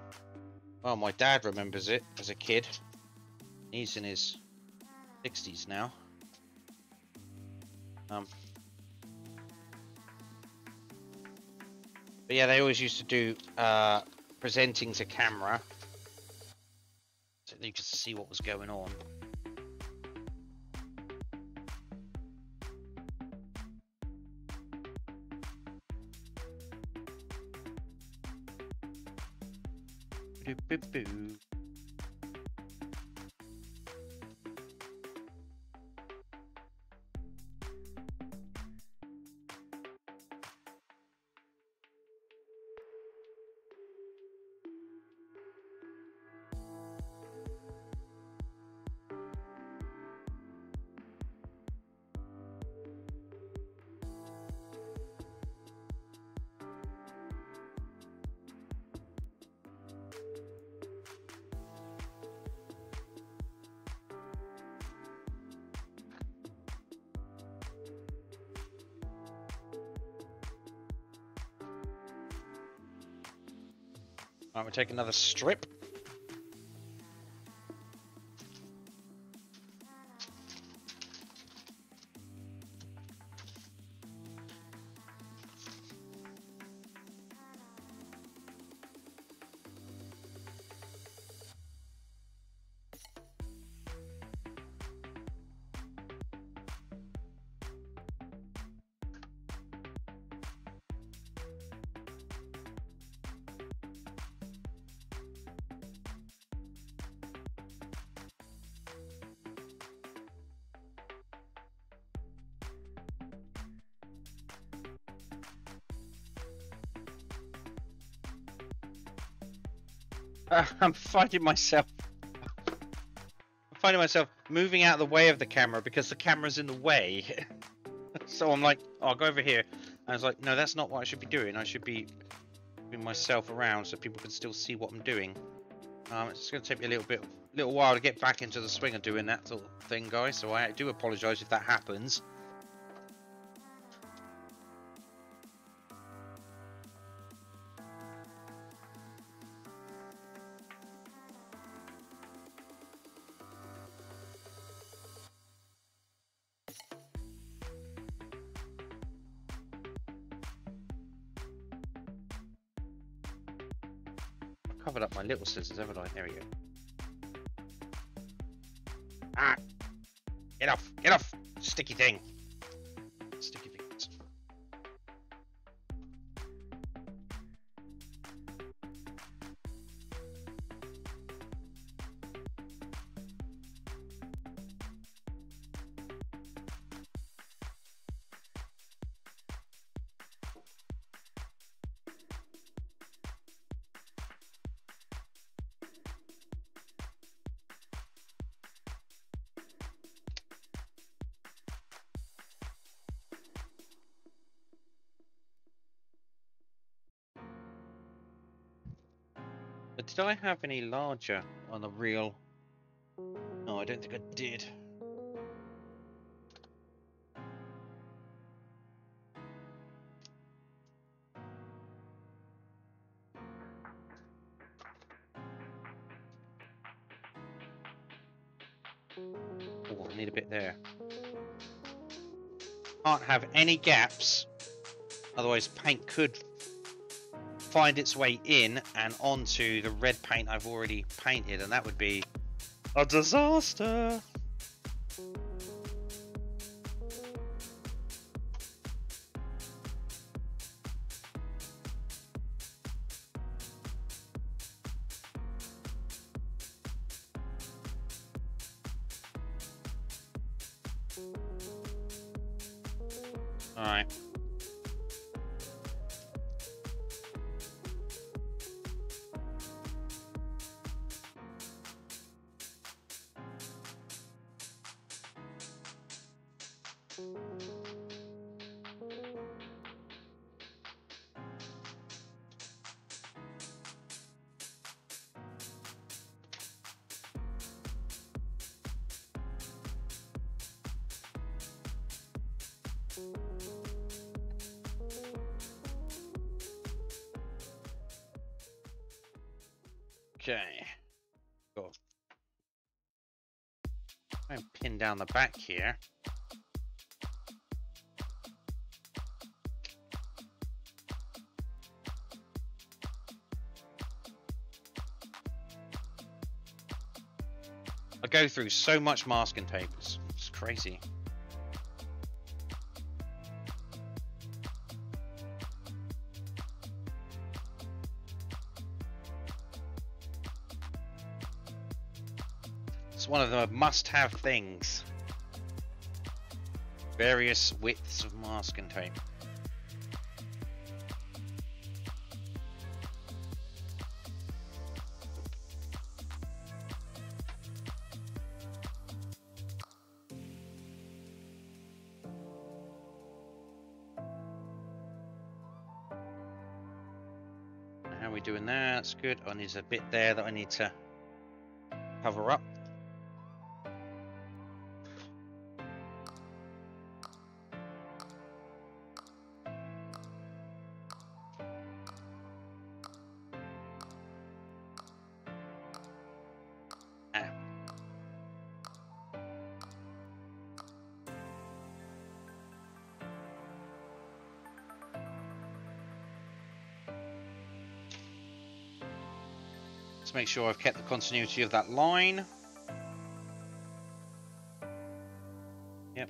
well, my dad remembers it as a kid. He's in his 60s now. But yeah, they always used to do presenting to camera, so you could see what was going on. Boo-boo-boo. Right, we'll take another strip. I'm finding myself moving out of the way of the camera because the camera's in the way. So I'm like, oh, I'll go over here. And I was like, no, that's not what I should be doing. I should be moving myself around so people can still see what I'm doing. It's going to take me a little while to get back into the swing of doing that sort of thing, guys. So I do apologise if that happens. Covered up my little scissors, haven't I? There we go. Ah! Get off! Sticky thing! Sticky fingers. But did I have any larger on the reel? No, I don't think I did. Oh, I need a bit there. Can't have any gaps, otherwise paint could find its way in and onto the red paint I've already painted, and that would be a disaster. All right. Okay. Got try and pin down the back here. I go through so much masking tape, it's crazy. It's one of the must-have things. Various widths of masking tape. How are we doing there? That's good. Oh, there's a bit there that I need to cover up. Let's make sure I've kept the continuity of that line. Yep.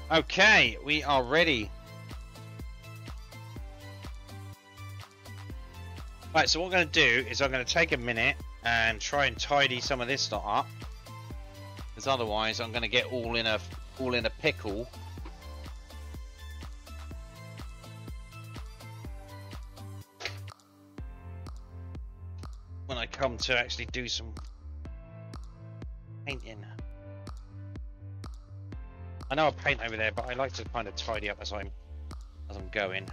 Okay, we are ready. Right, so what I'm going to do is I'm going to take a minute and try and tidy some of this stuff up, because otherwise I'm going to get all in a pickle. When I come to actually do some painting. I know I paint over there, but I like to kind of tidy up as I'm going.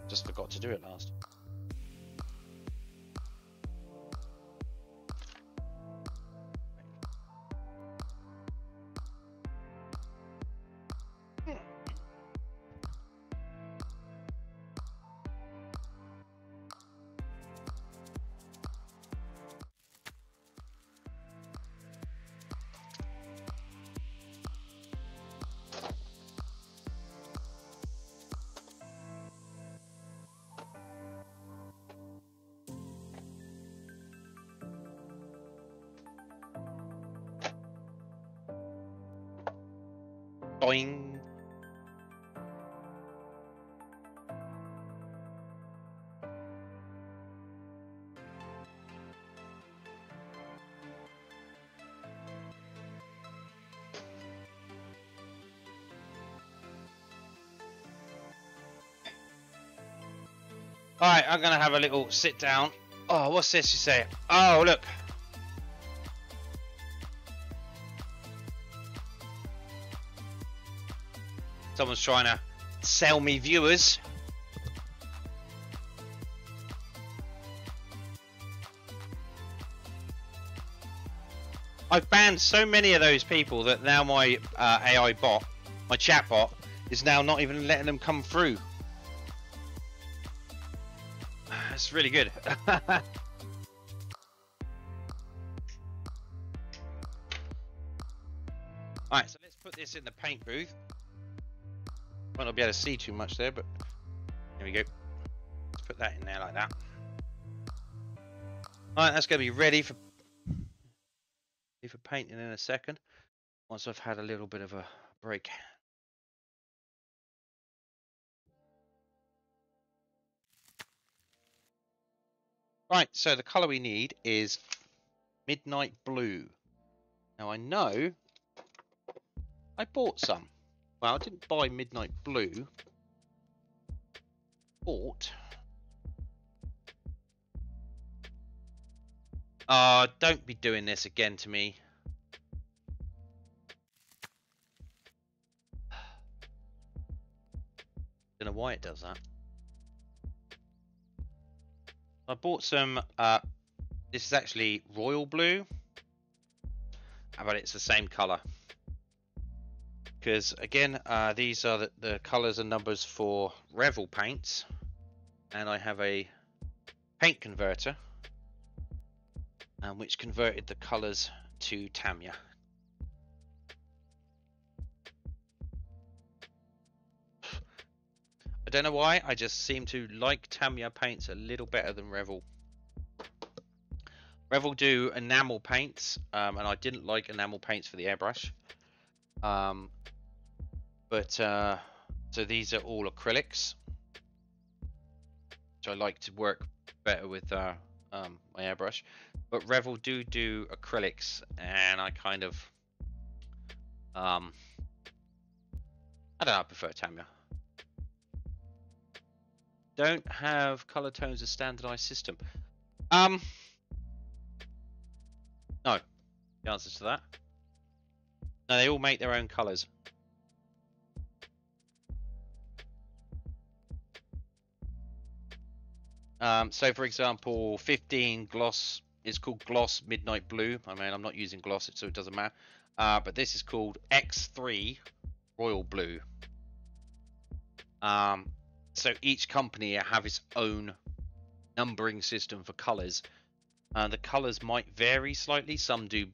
Just forgot to do it last. Boing. Alright, I'm going to have a little sit down. Oh, what's this you say? Oh, look. Someone's trying to sell me viewers. I've banned so many of those people that now my AI bot, my chat bot, is now not even letting them come through. It's really good. Alright, so let's put this in the paint booth. Might not be able to see too much there, but there we go. Let's put that in there like that. Alright, that's going to be ready for painting in a second, once I've had a little bit of a break. Right, so the colour we need is Midnight Blue. Now I know I bought some. Well, I didn't buy Midnight Blue. Bought. Don't be doing this again to me. Don't know why it does that. I bought some. This is actually royal blue, but it's the same color. Because again, these are the colors and numbers for Revel paints, and I have a paint converter, which converted the colors to Tamiya. I don't know why, I just seem to like Tamiya paints a little better than Revel. Revel do enamel paints, and I didn't like enamel paints for the airbrush. So these are all acrylics, which I like to work better with my airbrush. But Revel do acrylics, and I kind of I don't know, I prefer Tamiya. Don't have color tones as standardized system. No. The answer to that. No, they all make their own colors. So for example, 15 gloss is called gloss midnight blue. I mean, I'm not using gloss, so it doesn't matter. But this is called X3 royal blue. So each company have its own numbering system for colors. The colors might vary slightly. Some do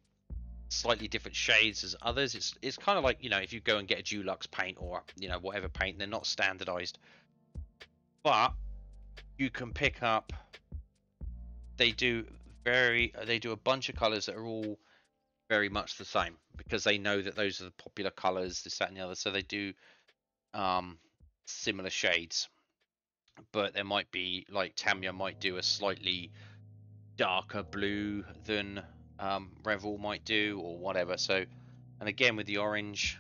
slightly different shades as others. It's kind of like, you know, if you go and get a Dulux paint or, you know, whatever paint, they're not standardized. But you can pick up, they do a bunch of colors that are all very much the same, because they know that those are the popular colors, this, that, and the other. So they do similar shades, but there might be, like, Tamiya might do a slightly darker blue than Revel might do, or whatever. So, and again with the orange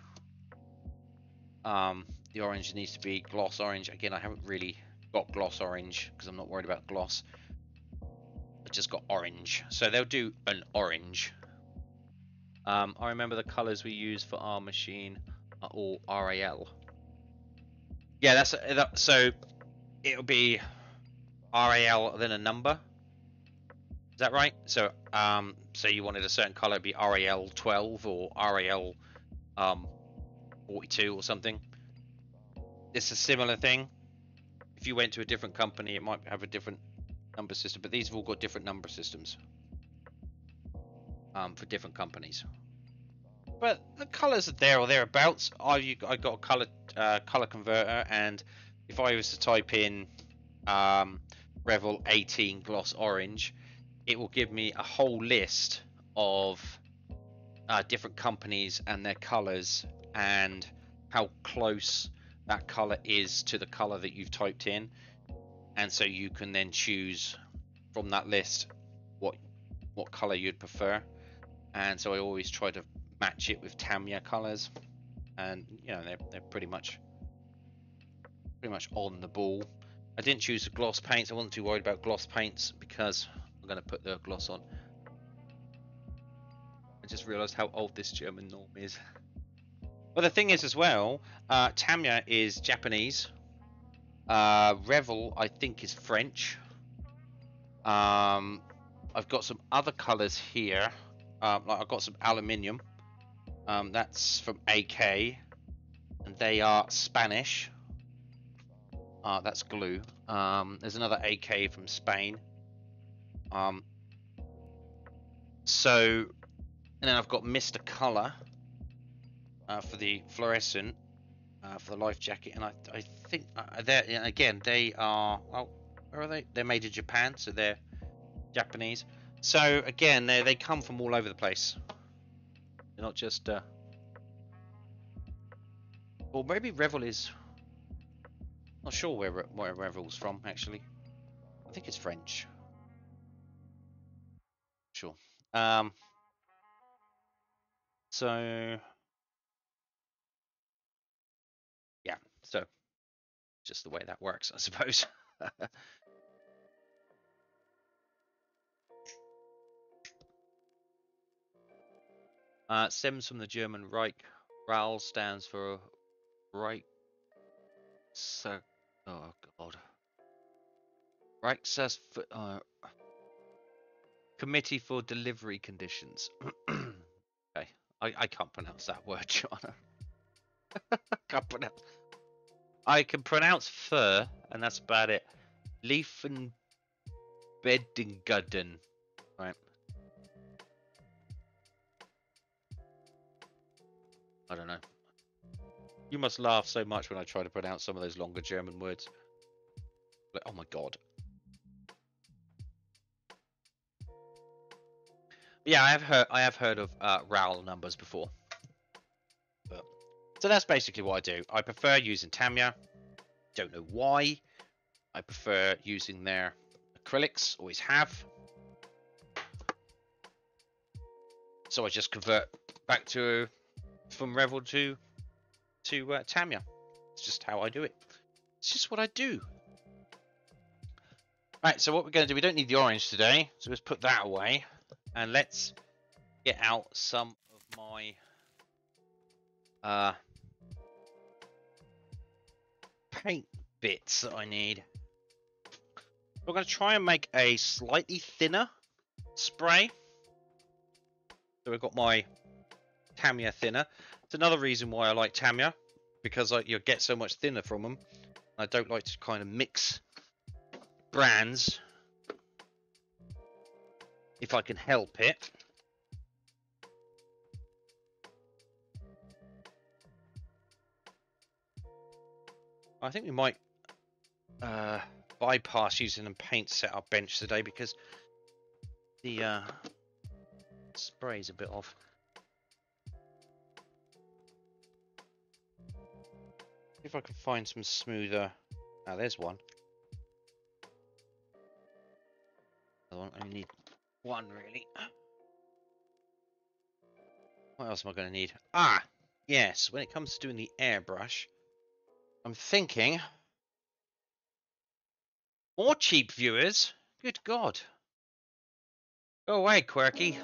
needs to be gloss orange. Again, I haven't really got gloss orange because I'm not worried about gloss. I just got orange, so they'll do an orange. I remember the colors we use for our machine are all RAL. Yeah, so it'll be RAL then a number. Is that right? So so you wanted a certain color, it'd be RAL 12 or RAL 42 or something. It's a similar thing. If you went to a different company, it might have a different number system, but these have all got different number systems for different companies. But the colors are there or thereabouts. I got a color converter, and if I was to type in Revel 18 gloss orange, it will give me a whole list of different companies and their colors and how close that color is to the color that you've typed in, and so you can then choose from that list what color you'd prefer. And so I always try to match it with Tamiya colors, and you know, they're pretty much on the ball. I didn't choose the gloss paints. I wasn't too worried about gloss paints because I'm going to put the gloss on. I just realized how old this German norm is. But the thing is as well, Tamiya is Japanese. Revel, I think, is French. I've got some other colors here. Like I've got some aluminium. That's from AK, and they are Spanish. That's glue. There's another AK from Spain. So, and then I've got Mr. Color for the fluorescent, for the life jacket, and I think again they are, well, where are they? They're made in Japan, so they're Japanese. So again, they come from all over the place. They're not just or maybe Revel is. Not sure where Revel's from, actually. I think it's French. Sure. So yeah, so just the way that works, I suppose. Stems from the German Reich. RAL stands for Reich Oh God. Right, says Committee for Delivery Conditions. Okay, I can't pronounce that word, John. I can pronounce fur, and that's about it. Liefen Bedingudden. Right. I don't know. You must laugh so much when I try to pronounce some of those longer German words. Like, oh my God. Yeah, I have heard of RAL numbers before. But, so that's basically what I do. I prefer using Tamiya. Don't know why. I prefer using their acrylics. Always have. So I just convert back to from Revel to Tamiya. It's just how I do it. It's just what I do. Right, so what we're going to do, we don't need the orange today, so let's put that away. And let's get out some of my paint bits that I need. We're going to try and make a slightly thinner spray. So we've got my Tamiya thinner. It's another reason why I like Tamiya, because you get so much thinner from them. I don't like to kind of mix brands if I can help it. I think we might bypass using a paint set our bench today because the spray's a bit off. If I can find some smoother. Ah, there's one. I only need one really. What else am I going to need? Ah, yes. When it comes to doing the airbrush, I'm thinking more cheap viewers. Good God. Go away, Quirky.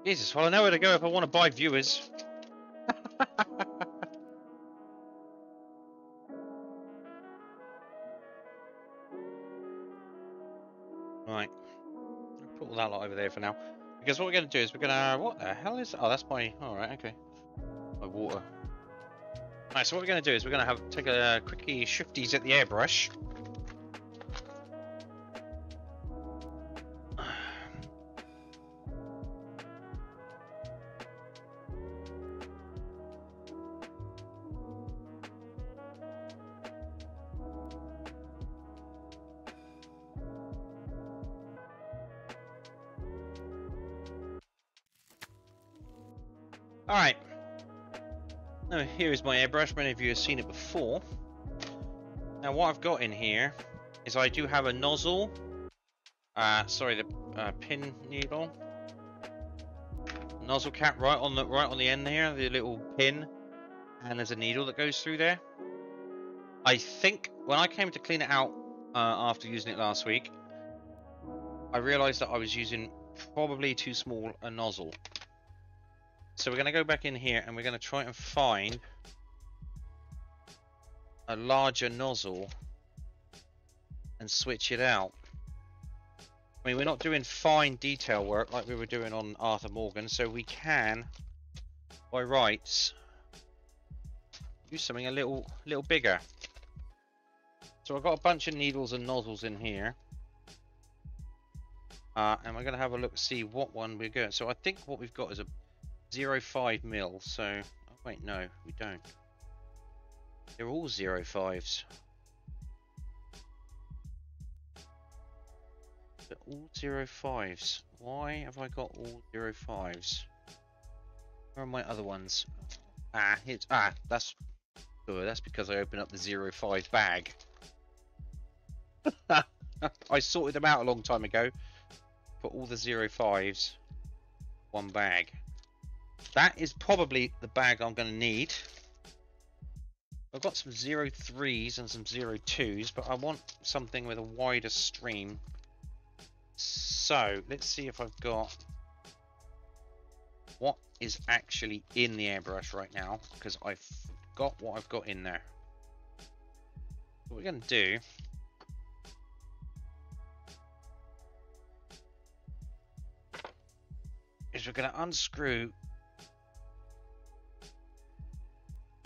Jesus, well I know where to go if I want to buy viewers. Right. I'll put all that lot over there for now. Because what we're going to do is we're going to... What the hell is... Oh, that's my... Alright, okay. My water. Alright, so what we're going to do is we're going to take a quickie shifties at the airbrush. Alright. Now here is my airbrush. Many of you have seen it before. Now what I've got in here is I do have a nozzle. Sorry, the pin needle. Nozzle cap right on the end here, the little pin, and there's a needle that goes through there. I think when I came to clean it out after using it last week, I realised that I was using probably too small a nozzle. So we're going to go back in here and we're going to try and find a larger nozzle and switch it out. I mean, we're not doing fine detail work like we were doing on Arthur Morgan, so we can, by rights, do something a little bigger. So I've got a bunch of needles and nozzles in here. And we're going to have a look, see what one we're going. So I think what we've got is a 0.5 mil. So, oh wait, no, we don't. They're all 0.5s. They're all 0.5s. Why have I got all 0.5s? Where are my other ones? That's good. That's because I opened up the 0.5 bag. I sorted them out a long time ago. Put all the 0.5s one bag. That is probably the bag I'm going to need. I've got some 0.3s and some 0.2s, but I want something with a wider stream. So let's see if I've got... What is actually in the airbrush right now because I've got what I've got in there. What we're going to do is we're going to unscrew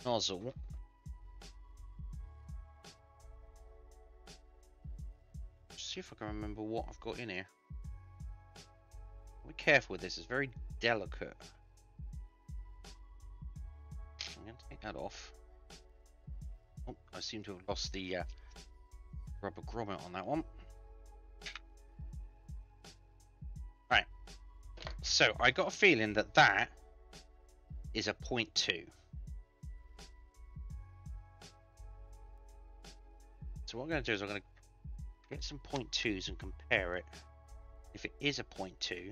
nozzle. See if I can remember what I've got in here. Be careful with this, it's very delicate. I'm going to take that off. Oh, I seem to have lost the rubber grommet on that one. Right, so I got a feeling that that is a 0.2. So what I'm going to do is I'm going to get some 0.2s and compare it. If it is a 0.2,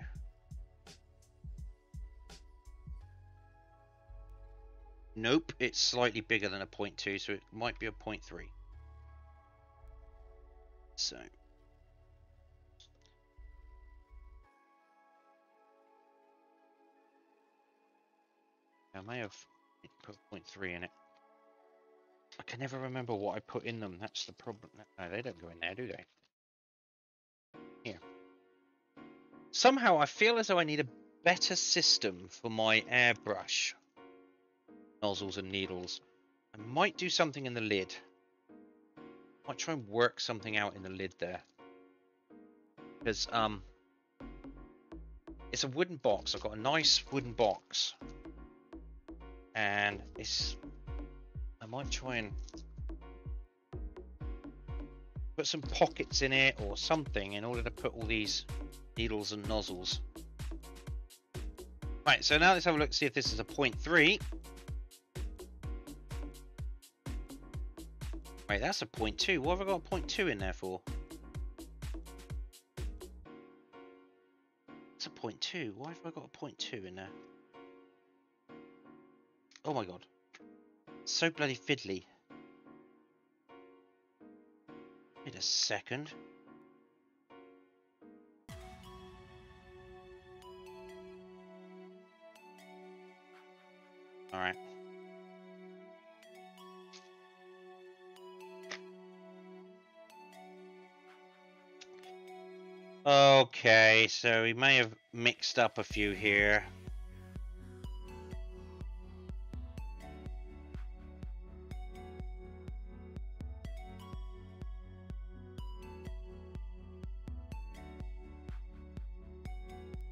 nope, it's slightly bigger than a 0.2, so it might be a 0.3. So I may have put 0.3 in it. I can never remember what I put in them. That's the problem. No, they don't go in there, do they? Here. Somehow I feel as though I need a better system for my airbrush nozzles and needles. I might do something in the lid. I might try and work something out in the lid there. Because it's a wooden box. I've got a nice wooden box. And it's... I might try and put some pockets in it or something in order to put all these needles and nozzles. Right, so now let's have a look, see if this is a 0.3. Right, that's a 0.2. What have I got a 0.2 in there for? It's a 0.2. Why have I got a 0.2 in there? Oh my god. So bloody fiddly. Wait a second. Alright. Okay, so we may have mixed up a few here.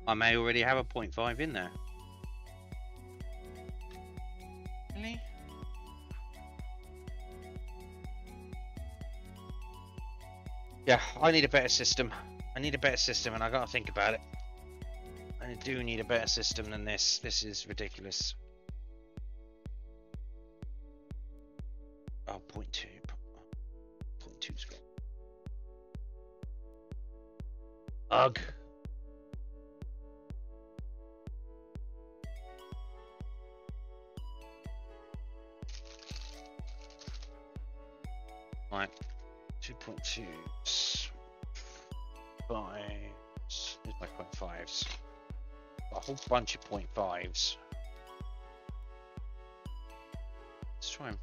I may already have a 0.5 in there. Really? Yeah, I need a better system. I need a better system, and I gotta think about it. I do need a better system than this. This is ridiculous. Oh, 0.2. 0.2's great. Ugh. Right, 2.2s, 5s, here's my 0.5s, a whole bunch of 0.5s. Let's try them.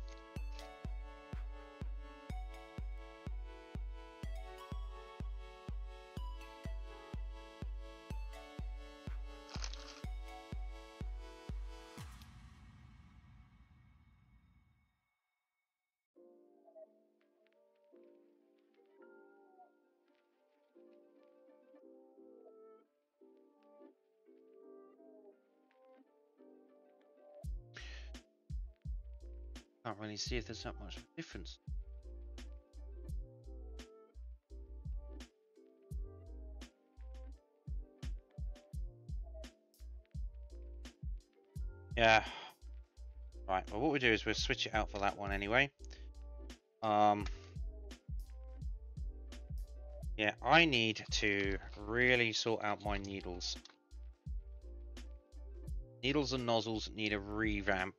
Can't really see if there's that much difference. Yeah. Right, well what we do is we'll switch it out for that one anyway. Yeah, I need to really sort out my needles. Needles and nozzles need a revamp.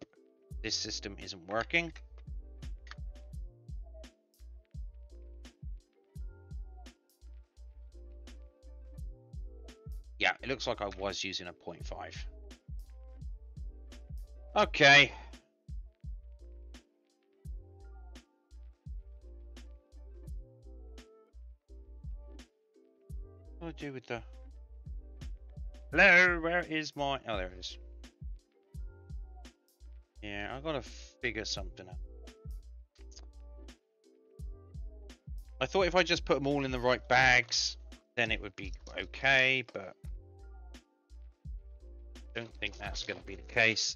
This system isn't working. Yeah, it looks like I was using a 0.5. Okay. What do I do with the... Hello, where is my... Oh, there it is. Yeah, I've got to figure something out. I thought if I just put them all in the right bags, then it would be okay, but I don't think that's going to be the case.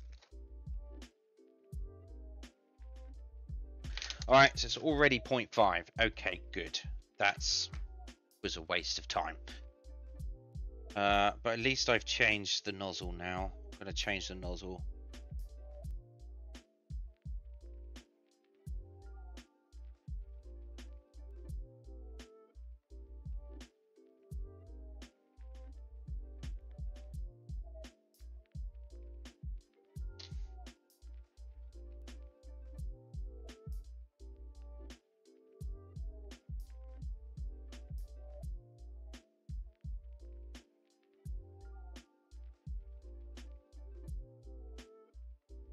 Alright, so it's already 0.5. Okay, good. That was a waste of time. But at least I've changed the nozzle now. I'm going to change the nozzle.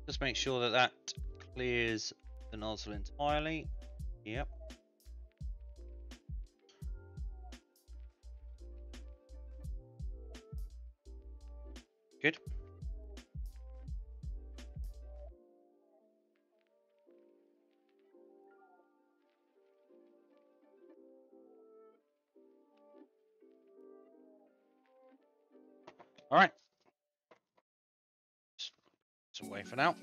Just make sure that that clears the nozzle entirely. Yep. Good. All right. It's away for now.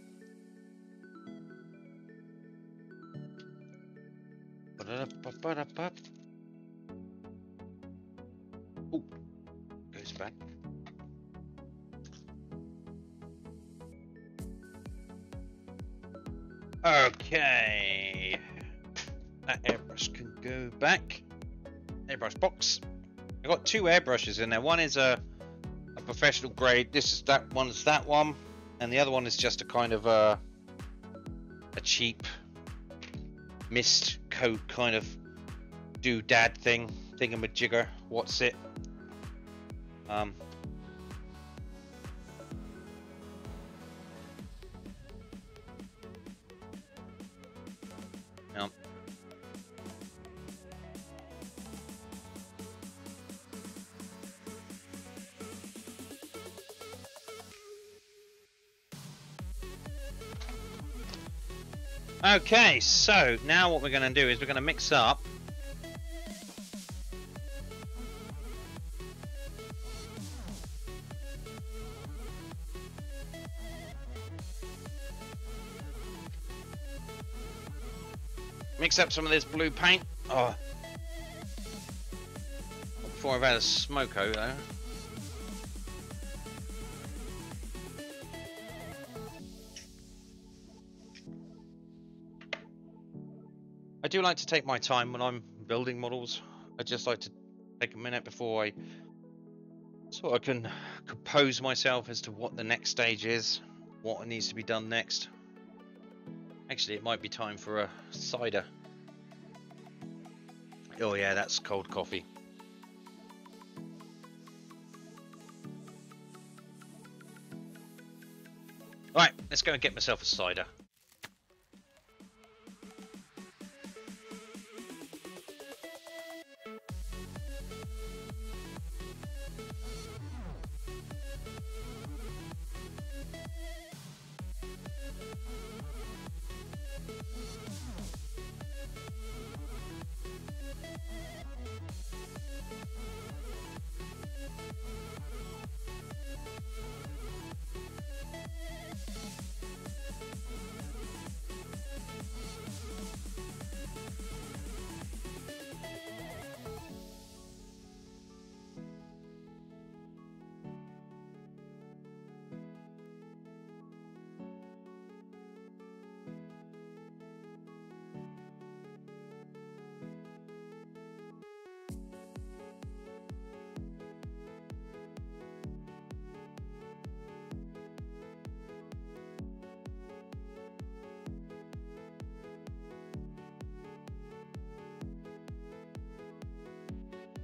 Oh, goes back. Okay. That airbrush can go back. Airbrush box. I got two airbrushes in there. One is a professional grade. This is that one's that one, and the other one is just a kind of a cheap mist coat kind of doodad thingamajigger. What's it? No. Okay, so now what we're going to do is we're going to mix up some of this blue paint. Oh, before I've had a smoke over there. I do like to take my time when I'm building models. I just like to take a minute before so I can compose myself as to what the next stage is, what needs to be done next. Actually, it might be time for a cider. Oh yeah, that's cold coffee. Right, let's go and get myself a cider.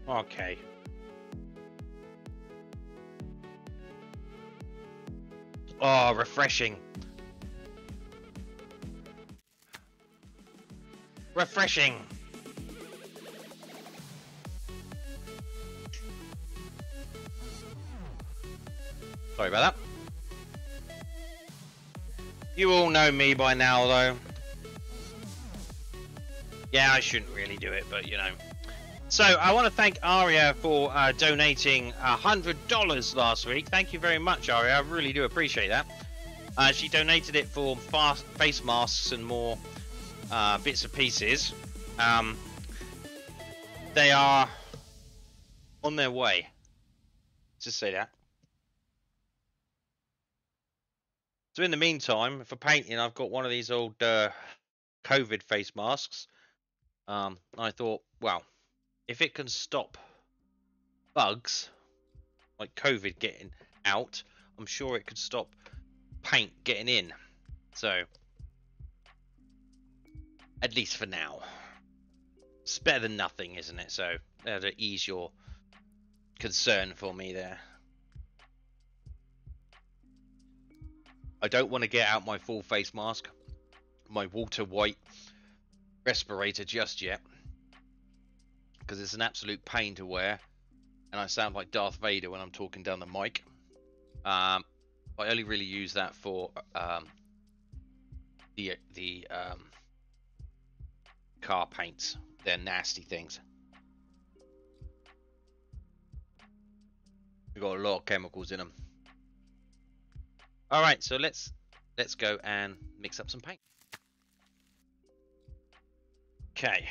Okay. Oh, refreshing. Refreshing. Sorry about that. You all know me by now, though. Yeah, I shouldn't really do it, but you know. So I want to thank Aria for donating $100 last week. Thank you very much, Aria. I really do appreciate that. She donated it for face masks and more bits and pieces. They are on their way. Just say that. So in the meantime, for painting, I've got one of these old COVID face masks. I thought, well, if it can stop bugs like COVID getting out, I'm sure it could stop paint getting in. So, at least for now. It's better than nothing, isn't it? So, that'll ease your concern for me there. I don't want to get out my full face mask, my water white respirator just yet, because it's an absolute pain to wear, and I sound like Darth Vader when I'm talking down the mic. I only really use that for the car paints. They're nasty things. They've got a lot of chemicals in them. All right, so let's go and mix up some paint. Okay,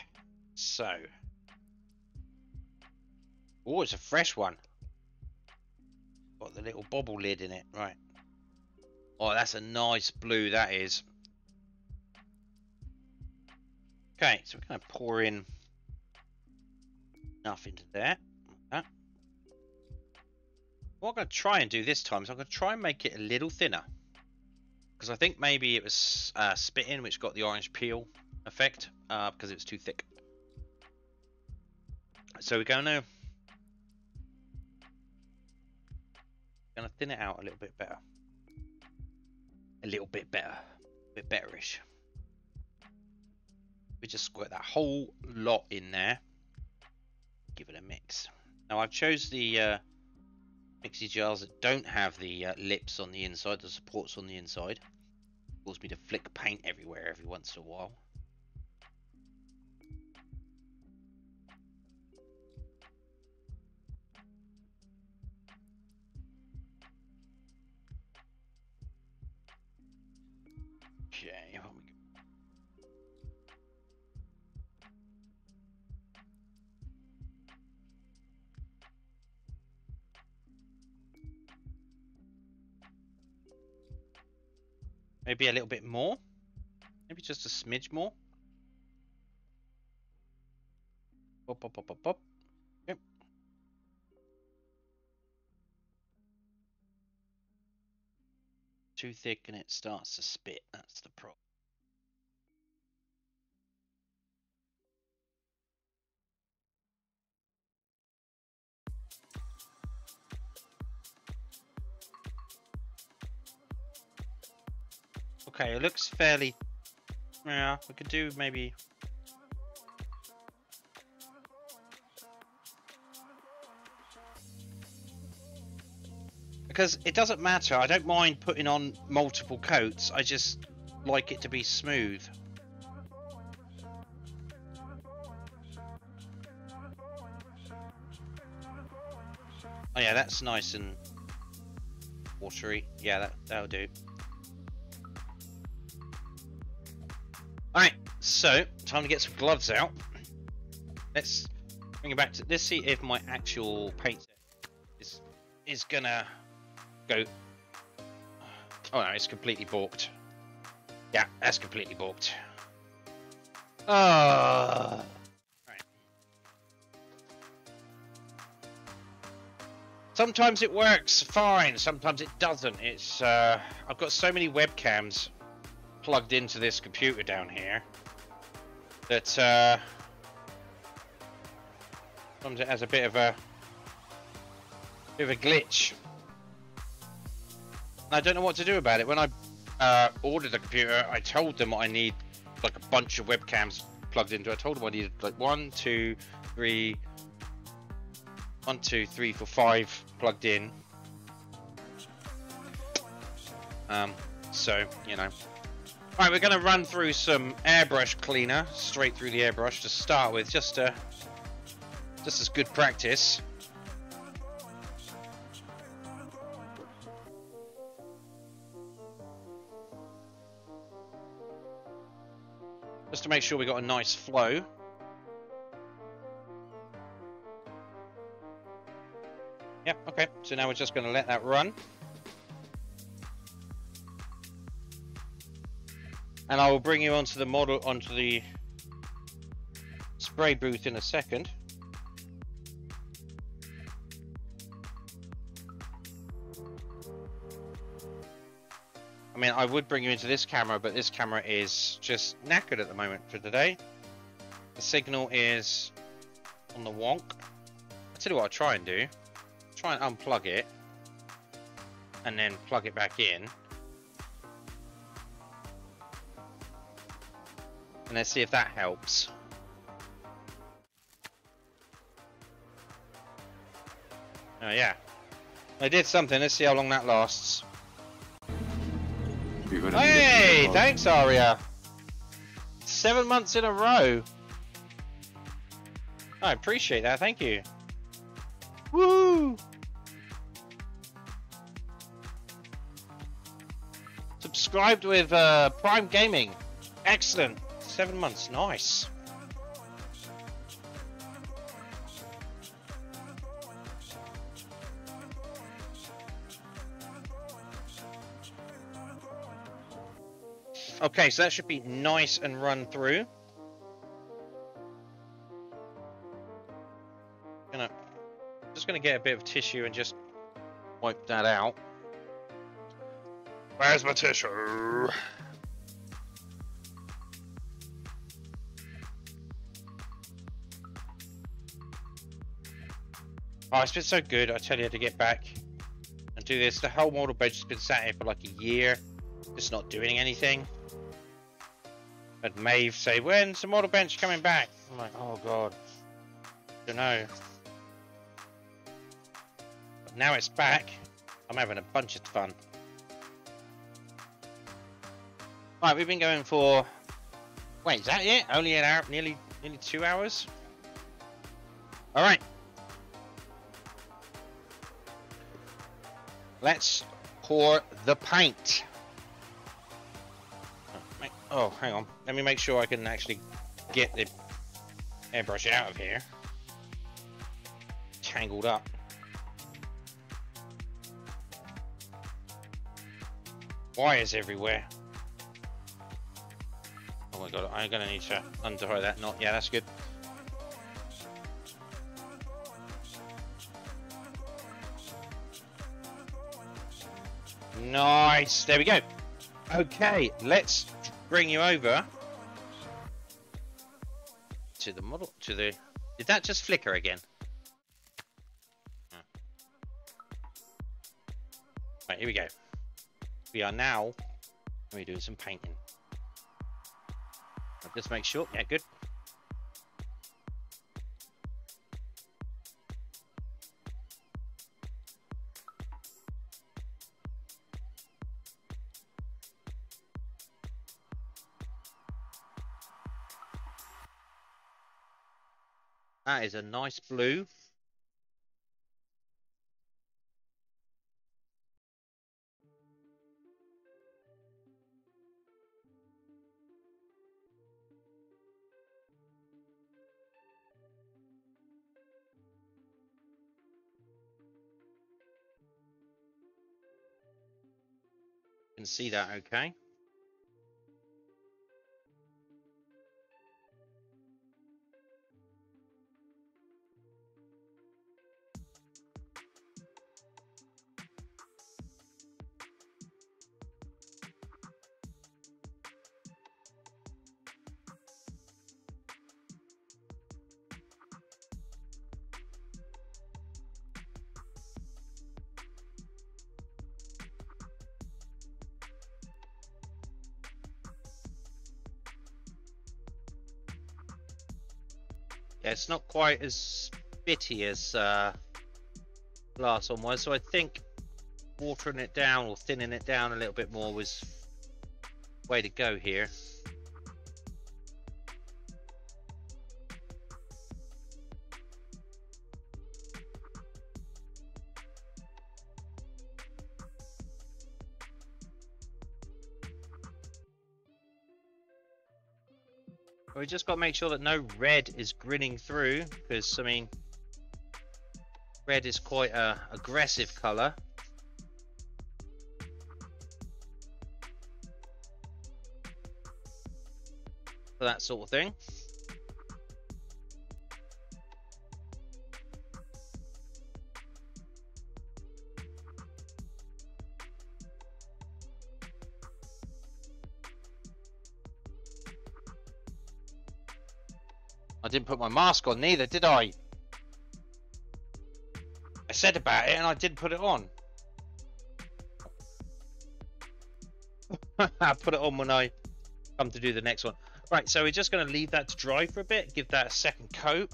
so. Oh, it's a fresh one. Got the little bobble lid in it, right. Oh, that's a nice blue, that is. Okay, so we're going to pour in enough into there. Like that. What I'm going to try and do this time is I'm going to try and make it a little thinner. Because I think maybe it was spitting, which got the orange peel effect, because it was too thick. So we're going to thin it out a little bit better. A little bit better. A bit betterish. We just squirt that whole lot in there. Give it a mix. Now I've chose the mixie jars that don't have the lips on the inside, the supports on the inside. Causes me to flick paint everywhere every once in a while. Okay, what we go. Maybe a little bit more. Maybe just a smidge more. Pop, pop, pop, pop, pop. Okay. Too thick and it starts to spit. That's the problem. Okay, it looks fairly. Yeah, we could do maybe. Because it doesn't matter, I don't mind putting on multiple coats, I just like it to be smooth. Oh yeah, that's nice and watery. Yeah, that'll do. Alright, so time to get some gloves out. Let's bring it back to. Let's see if my actual paint is gonna go. Oh no, it's completely balked. Yeah, that's completely balked. Right. Sometimes it works fine, sometimes it doesn't. It's I've got so many webcams plugged into this computer down here that sometimes it has a bit of a glitch. I don't know what to do about it. When I ordered the computer, I told them I need like a bunch of webcams plugged into it. I told them I needed like 1, 2, 3, 4, 5 plugged in. So, you know. Right, we're going to run through some airbrush cleaner straight through the airbrush to start with, just as good practice. Just to make sure we got a nice flow. Yep, okay, so now we're just going to let that run. And I will bring you onto the spray booth in a second. I mean, I would bring you into this camera, but this camera is just knackered at the moment for today. The signal is on the wonk. I'll tell you what I'll try and do. Try and unplug it and then plug it back in. And let's see if that helps. Oh yeah, I did something. Let's see how long that lasts. Hey, thanks Aria. 7 months in a row. I appreciate that, thank you. Woo! Subscribed with Prime Gaming. Excellent. 7 months, nice. Okay, so that should be nice and run through. Just gonna get a bit of tissue and just wipe that out. Where's my tissue? Oh, it's been so good. I tell you, to get back and do this. The whole model bench has been sat here for like a year, just not doing anything. But Maeve say, when's the model bench coming back? I'm like, oh god, don't know. But now it's back. I'm having a bunch of fun. Right, we've been going for. Wait, is that it? Only an hour, nearly 2 hours. All right. Let's pour the paint. Oh, hang on. Let me make sure I can actually get the airbrush out of here. Tangled up. Wires everywhere. Oh my god, I'm gonna need to untie that knot. Yeah, that's good. Nice, there we go. Okay, let's bring you over to the model, to the, did that just flicker again? Right, here we go. We are now going to be doing some painting. I'll just make sure, yeah, good. That is a nice blue. You can see that okay. Yeah, it's not quite as bitty as last one was, so I think watering it down or thinning it down a little bit more was the way to go here. We just got to make sure that no red is grinning through, because I mean, red is quite a aggressive colour for that sort of thing. I didn't put my mask on neither, did I? I said about it and I didn't put it on. I'll put it on when I come to do the next one. Right, so we're just going to leave that to dry for a bit, give that a second coat.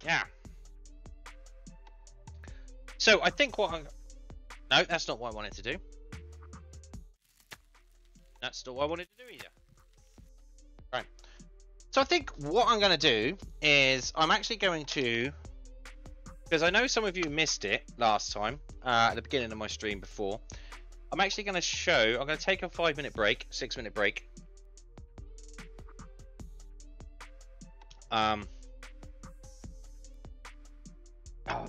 Yeah. So I think what I'm... No, that's not what I wanted to do. That's not what I wanted to do either. Right. So I think what I'm going to do is I'm actually going to, because I know some of you missed it last time at the beginning of my stream before. I'm actually going to show, I'm going to take a 5-minute break, 6-minute break. Oh,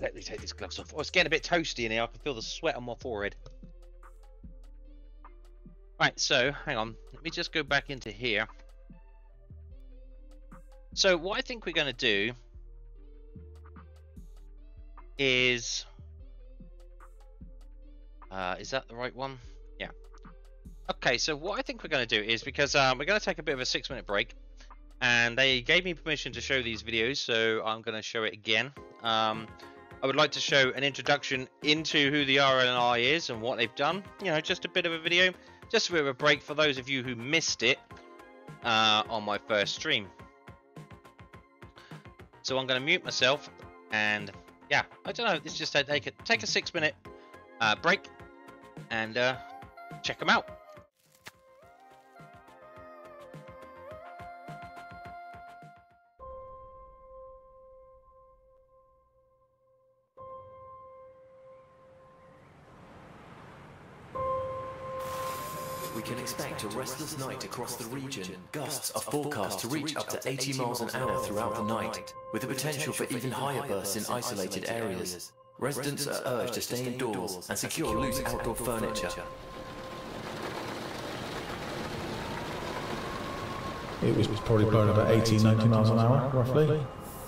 let me take these gloves off. Oh, it's getting a bit toasty in here. I can feel the sweat on my forehead. Right, so hang on, let me just go back into here. So what I think we're going to do is that the right one? Yeah. Okay, so what I think we're going to do is, because we're going to take a bit of a 6-minute break, and they gave me permission to show these videos, so I'm going to show it again. I would like to show an introduction into who the RNLI is and what they've done. You know, just a bit of a video. Just a bit of a break for those of you who missed it on my first stream. So I'm going to mute myself, and yeah, I don't know. It's just take a 6-minute break and check them out. We can expect a restless night across the region. Gusts are forecast to reach up to 80 miles an hour throughout the night, with the potential for even higher bursts in isolated areas. Residents are urged to stay indoors and secure loose outdoor furniture. It was probably blowing about 80, 90 miles an hour, roughly.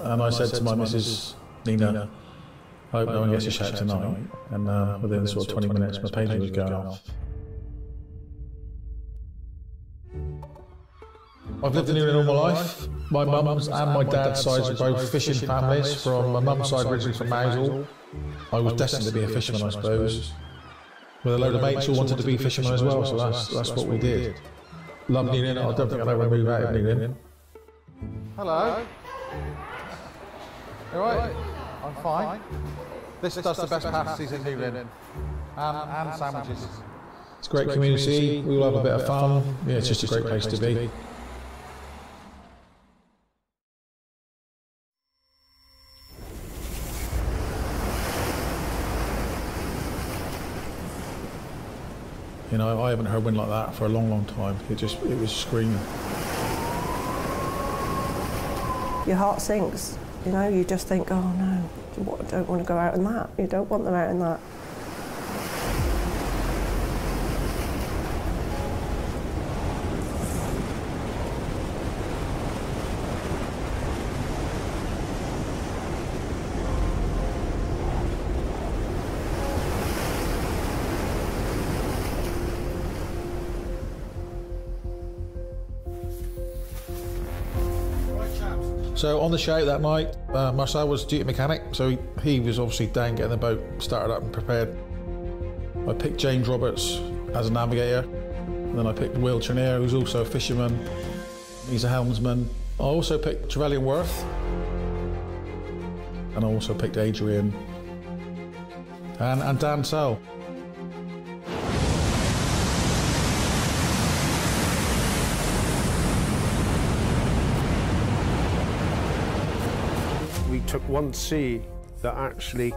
And I said to my missus, Nina, I hope no one gets a shout tonight. And within sort of 20 minutes, my pager was going off. I've lived in England all my life. My mum's and my dad's sides are both fishing families. From my mum's side, originally from Mousehole. I was destined to be a fisherman, I suppose. With a load of mates who wanted to be fishermen as well, so that's what we did. Love Newlyn. I don't think I'll ever move out of Newlyn. Hello. You alright? I'm fine. This does the best pasties in Newlyn. And sandwiches. It's a great community. We all have a bit of fun. Yeah, it's just a great place to be. You know, I haven't heard wind like that for a long, long time. It was screaming. Your heart sinks, you know, you just think, oh no, I don't want to go out in that. You don't want them out in that. So on the shout that night, Marcel was duty mechanic, so he was obviously getting the boat started up and prepared. I picked James Roberts as a navigator. And then I picked Will Trenier, who's also a fisherman. He's a helmsman. I also picked Trevelyan Worth. And I also picked Adrian. And Dan Sell. We took one sea that actually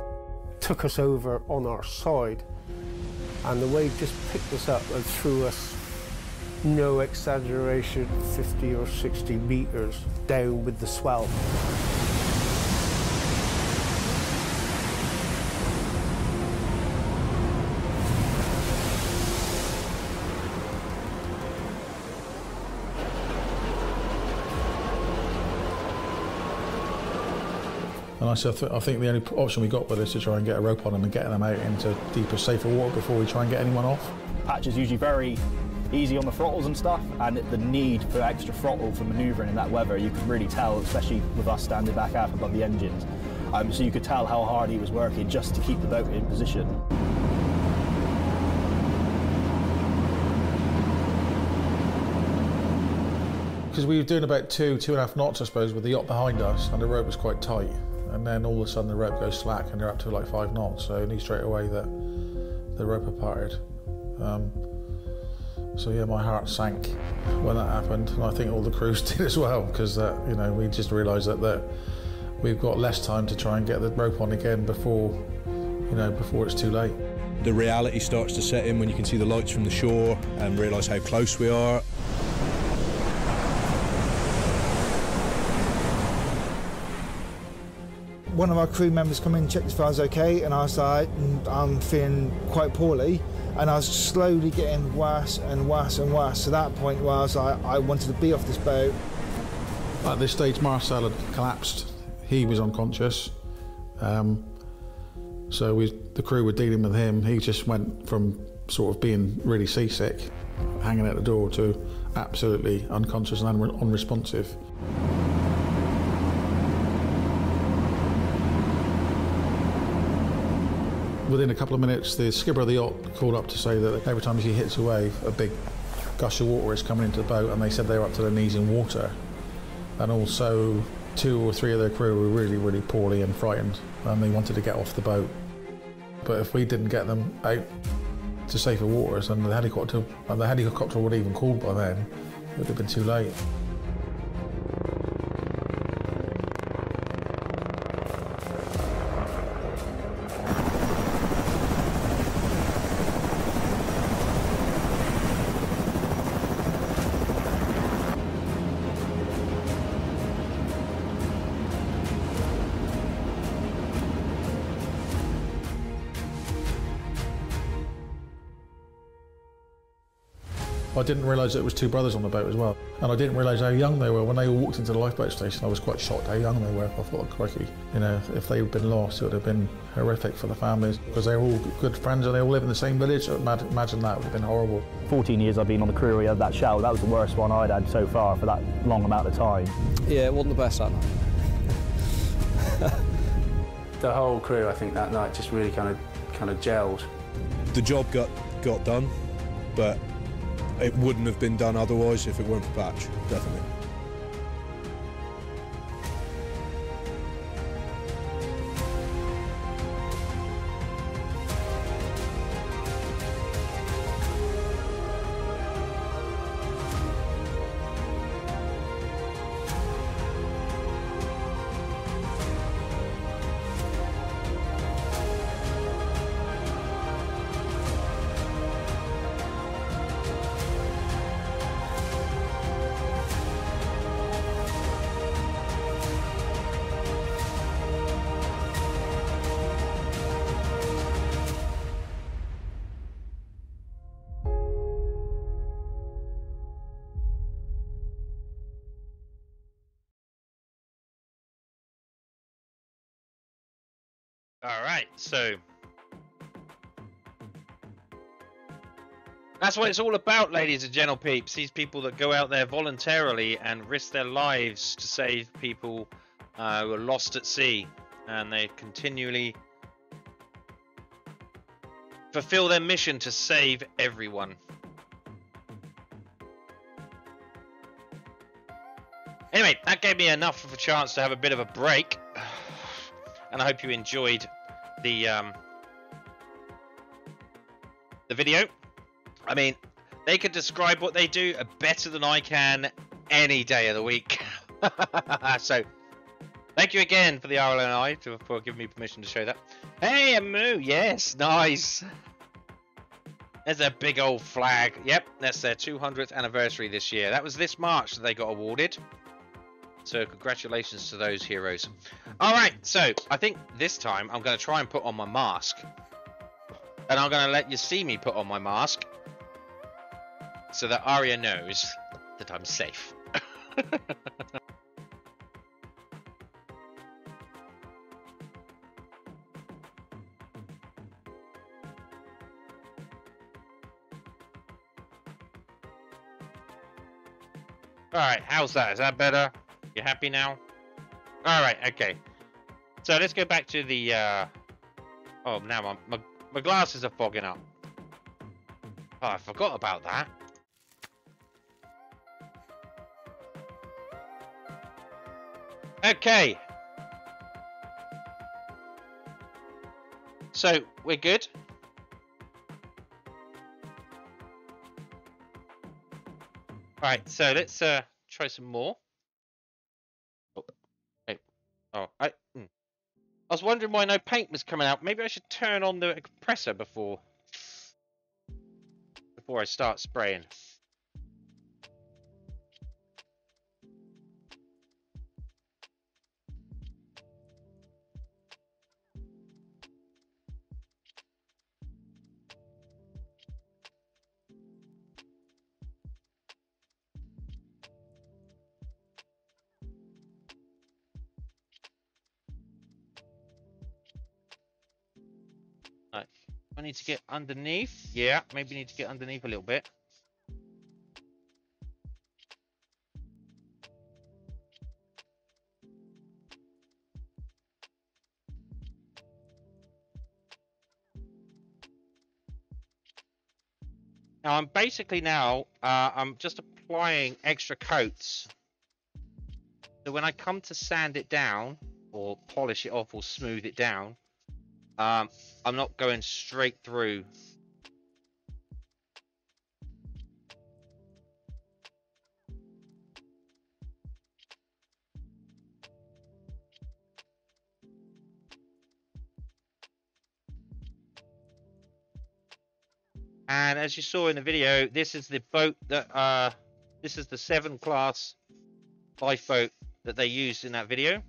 took us over on our side, and the wave just picked us up and threw us, no exaggeration, 50 or 60 metres down with the swell. And I said, I think the only option we got with is to try and get a rope on them and get them out into deeper, safer water before we try and get anyone off. Patch is usually very easy on the throttles and stuff, and the need for extra throttle for manoeuvring in that weather, you could really tell, especially with us standing back out above the engines. So you could tell how hard he was working just to keep the boat in position. Because we were doing about 2.5 knots, I suppose, with the yacht behind us, and the rope was quite tight. And then all of a sudden the rope goes slack and they're up to like 5 knots, so I knew straight away that the rope had parted. So yeah, my heart sank when that happened, and I think all the crews did as well, because you know, we just realised that we've got less time to try and get the rope on again before, you know, before it's too late. The reality starts to set in when you can see the lights from the shore and realise how close we are. One of our crew members come in and checked if I was okay, and I was like, I'm feeling quite poorly, and I was slowly getting worse and worse and worse to that point where I was like, I wanted to be off this boat. At this stage, Marcel had collapsed. He was unconscious. So the crew were dealing with him. He just went from sort of being really seasick, hanging out the door, to absolutely unconscious and unresponsive. Within a couple of minutes, the skipper of the yacht called up to say that every time he hits a wave, a big gush of water is coming into the boat, and they said they were up to their knees in water. And also, 2 or 3 of their crew were really, really poorly and frightened, and they wanted to get off the boat. But if we didn't get them out to safer waters, and the helicopter would have even called by then, it would have been too late. I didn't realise it was 2 brothers on the boat as well, and I didn't realise how young they were. When they all walked into the lifeboat station, I was quite shocked how young they were. I thought, crikey, you know, if they'd been lost, it would have been horrific for the families, because they were all good friends and they all live in the same village. So imagine that would have been horrible. 14 years I've been on the crew, we had that shower. That was the worst one I'd had so far for that long amount of time. Yeah, it wasn't the best that night. The whole crew, I think, that night just really kind of gelled. The job got done, but it wouldn't have been done otherwise if it weren't for Patch, definitely. All right, so that's what it's all about, ladies and gentle peeps. These people that go out there voluntarily and risk their lives to save people who are lost at sea, and they continually fulfill their mission to save everyone. Anyway, that gave me enough of a chance to have a bit of a break, and I hope you enjoyed the video. I mean, they could describe what they do better than I can any day of the week. So, thank you again for the RNLI for giving me permission to show that. Hey, a moo, yes, nice. There's a big old flag. Yep, that's their 200th anniversary this year. That was this March that they got awarded. So congratulations to those heroes. Alright, so I think this time I'm going to try and put on my mask. And I'm going to let you see me put on my mask. So that Arya knows that I'm safe. Alright, how's that? Is that better? You happy now? Alright, okay. So let's go back to the oh, now my glasses are fogging up. Oh, I forgot about that. Okay. So we're good. Right, so let's try some more. Oh, hey. Oh, I was wondering why no paint was coming out. Maybe I should turn on the compressor before I start spraying. Right. I need to get underneath. Yeah, maybe need to get underneath a little bit. Now I'm basically I'm just applying extra coats. So when I come to sand it down or polish it off or smooth it down, I'm not going straight through. And as you saw in the video, this is the boat that this is the Severn Class lifeboat that they used in that video.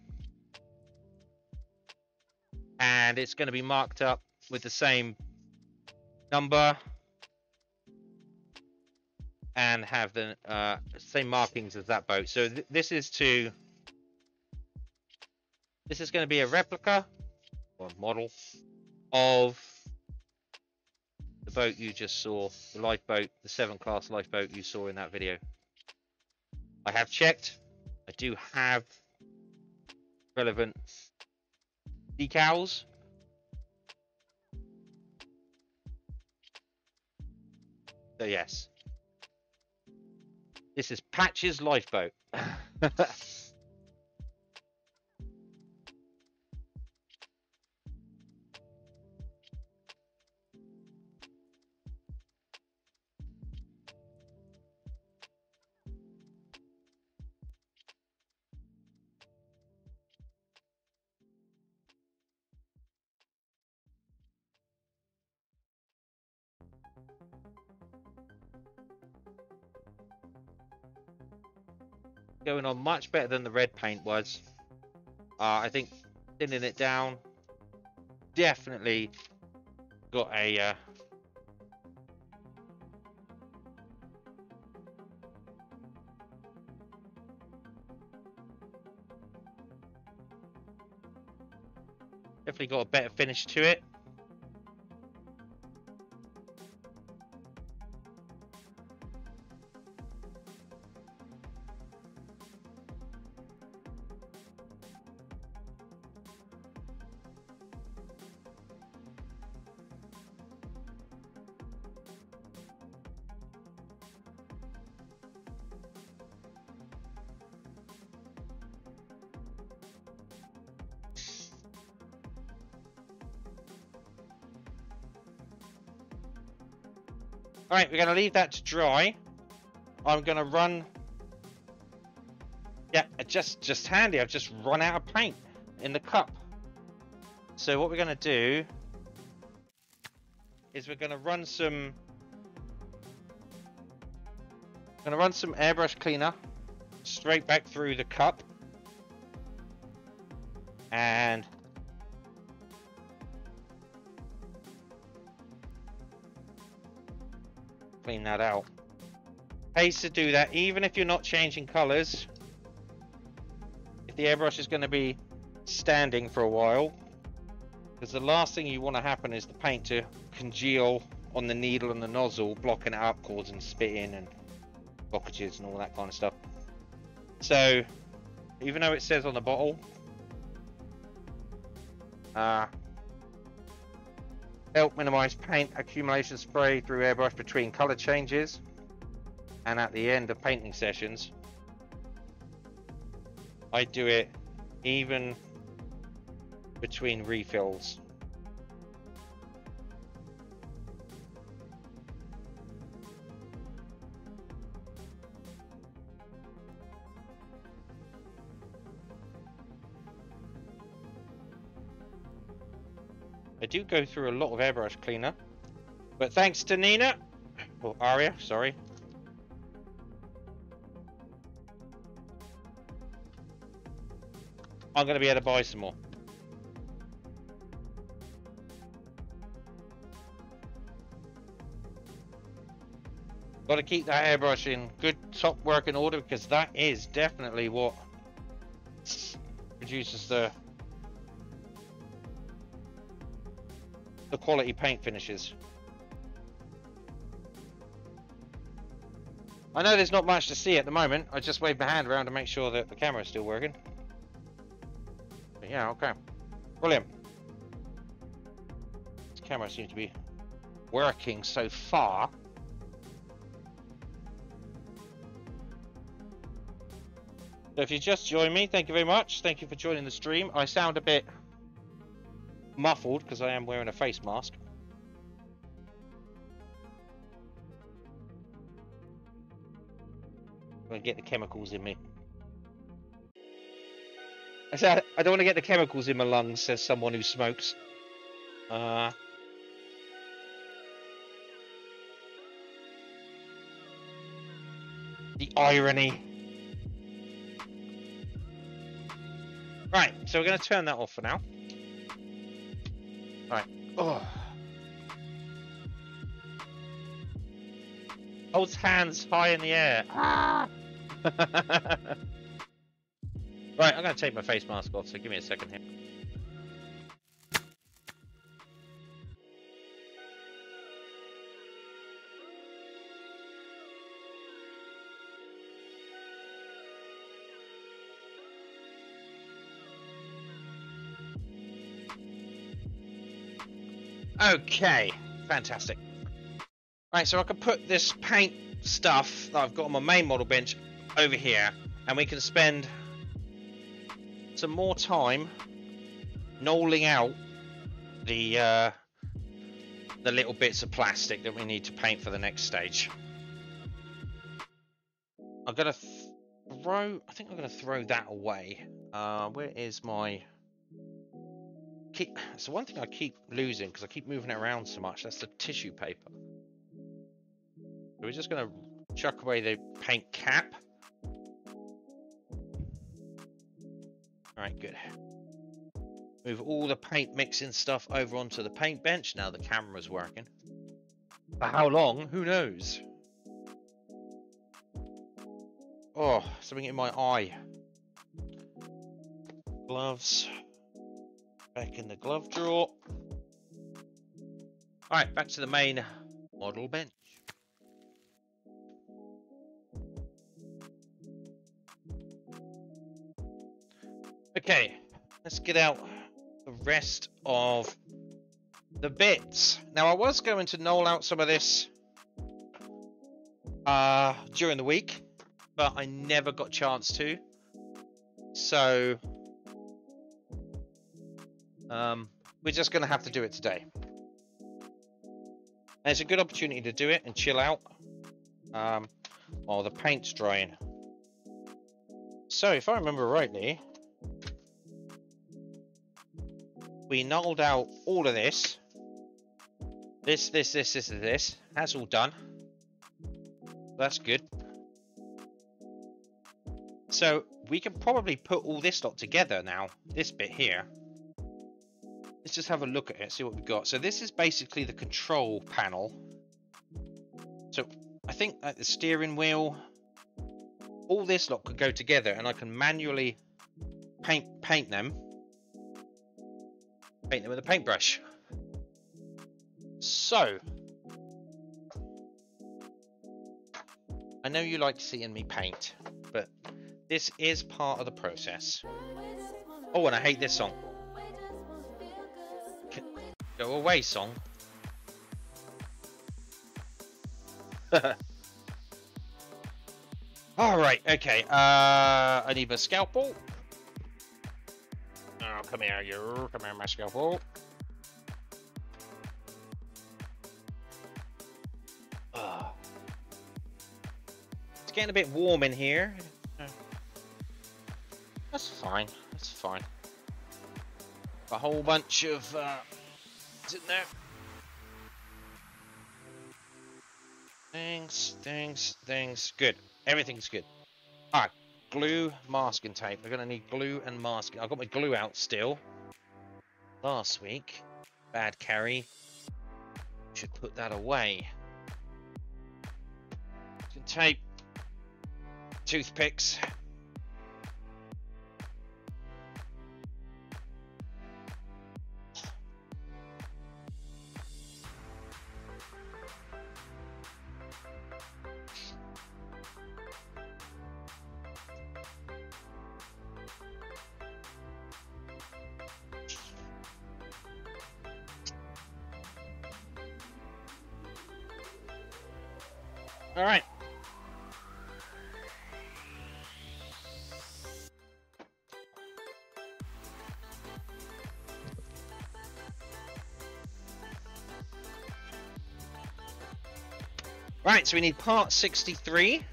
And it's going to be marked up with the same number and have the same markings as that boat. So this is going to be a replica or model of the boat you just saw, the lifeboat, the Severn Class lifeboat you saw in that video. I have checked. I do have relevant decals. So yes, this is Patch's lifeboat. Going on much better than the red paint was. I think thinning it down definitely got a definitely got a better finish to it. Alright, we're going to leave that to dry. I'm going to run... Yeah, just handy. I've just run out of paint in the cup. So what we're going to do is we're going to run some... airbrush cleaner straight back through the cup. And... clean that out. Pays to do that even if you're not changing colors. If the airbrush is going to be standing for a while, because the last thing you want to happen is the paint to congeal on the needle and the nozzle, blocking it up, causing spitting and blockages and all that kind of stuff. So even though it says on the bottle help minimize paint accumulation, spray through airbrush between color changes and at the end of painting sessions, I do it even between refills. I do go through a lot of airbrush cleaner, but thanks to Nina, or Aria, sorry. I'm going to be able to buy some more. Got to keep that airbrush in good top working order, because that is definitely what produces the quality paint finishes. I know there's not much to see at the moment. I just waved my hand around to make sure that the camera is still working. But yeah, okay. Brilliant. This camera seems to be working so far. So if you just joined me, thank you very much. Thank you for joining the stream. I sound a bit muffled because I am wearing a face mask. I'm gonna get the chemicals in me. I said I don't want to get the chemicals in my lungs, says someone who smokes. The irony. Right, so we're going to turn that off for now. Right. Oh. Holds hands high in the air. Ah! Right, I'm going to take my face mask off, so give me a second here. Okay, fantastic. Right, so I can put this paint stuff that I've got on my main model bench over here, and we can spend some more time knolling out the little bits of plastic that we need to paint for the next stage. I'm gonna throw. I think I'm gonna throw that away. Where is my? It's the one thing I keep losing because I keep moving it around so much. That's the tissue paper. So we're just going to chuck away the paint cap. Alright, good. Move all the paint mixing stuff over onto the paint bench. Now the camera's working. For how long? Who knows? Oh, something in my eye. Gloves. Back in the glove drawer. Alright, back to the main model bench. Okay, let's get out the rest of the bits. Now, I was going to knoll out some of this during the week, but I never got a chance to. So we're just going to have to do it today. And it's a good opportunity to do it and chill out while the paint's drying. So, if I remember rightly, we nulled out all of this. This. That's all done. That's good. So we can probably put all this lot together now. This bit here. Let's just have a look at it, see what we've got. So this is basically the control panel. So I think the steering wheel, all this lot could go together, and I can manually paint them with a paintbrush. So I know you like seeing me paint, but this is part of the process. Oh, and I hate this song. Go away, song. Alright, okay. I need my scalpel. Oh, come here, you. Come here, my scalpel. It's getting a bit warm in here. That's fine. That's fine. A whole bunch of is it there? Things. Good. Everything's good. Alright. Glue, masking tape. We're gonna need glue and masking. I've got my glue out still. Last week. Bad carry. Should put that away. Masking tape. Toothpicks. All right. Right, so we need part 63.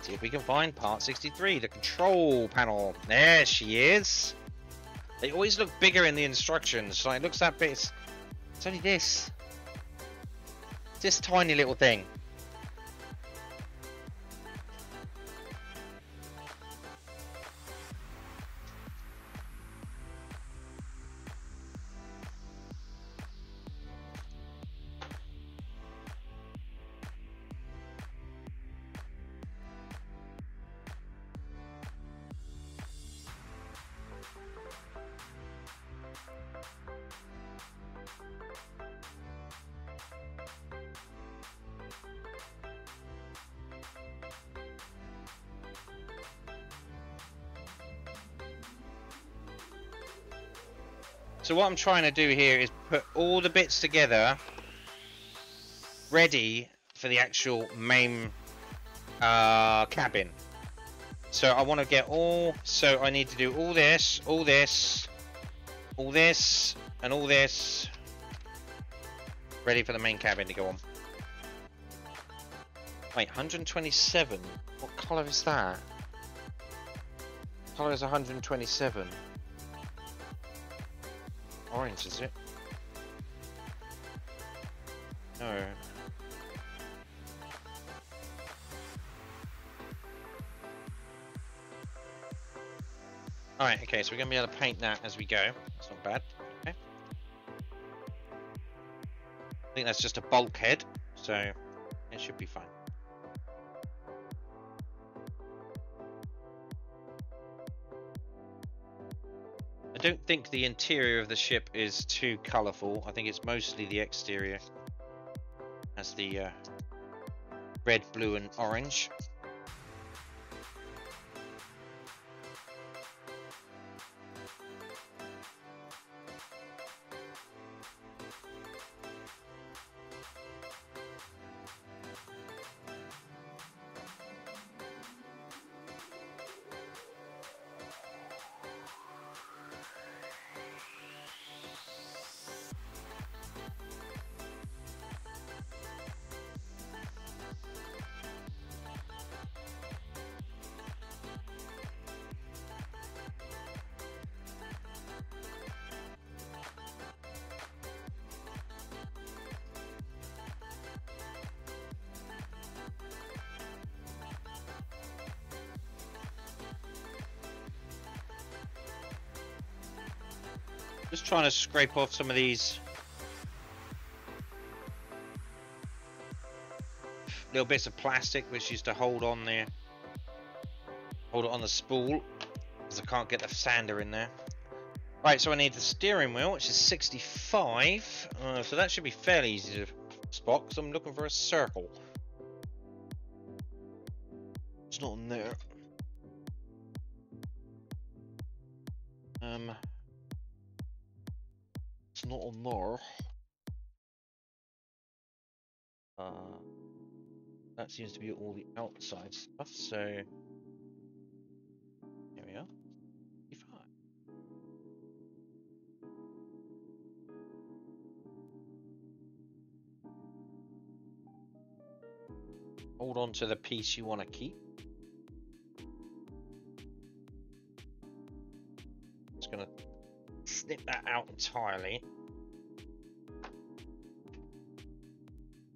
See if we can find part 63, the control panel. There she is. They always look bigger in the instructions. Like, it looks that bit. It's only this. This tiny little thing. So what I'm trying to do here is put all the bits together, ready for the actual main cabin. So I want to get all, so I need to do all this, all this, all this, and all this, ready for the main cabin to go on. Wait, 127? What colour is that? Colour is 127. Orange, is it? No. Alright, okay, so we're going to be able to paint that as we go. That's not bad. Okay. I think that's just a bulkhead, so it should be fine. I don't think the interior of the ship is too colourful. I think it's mostly the exterior. As the red, blue and orange. Just trying to scrape off some of these little bits of plastic which used to hold on there. Hold it on the spool, because I can't get the sander in there. Right, so I need the steering wheel, which is 65. So that should be fairly easy to spot, because I'm looking for a circle. It's not in there. It's not on there. That seems to be all the outside stuff, so here we are. 55. Hold on to the piece you want to keep. Just gonna snip that out entirely.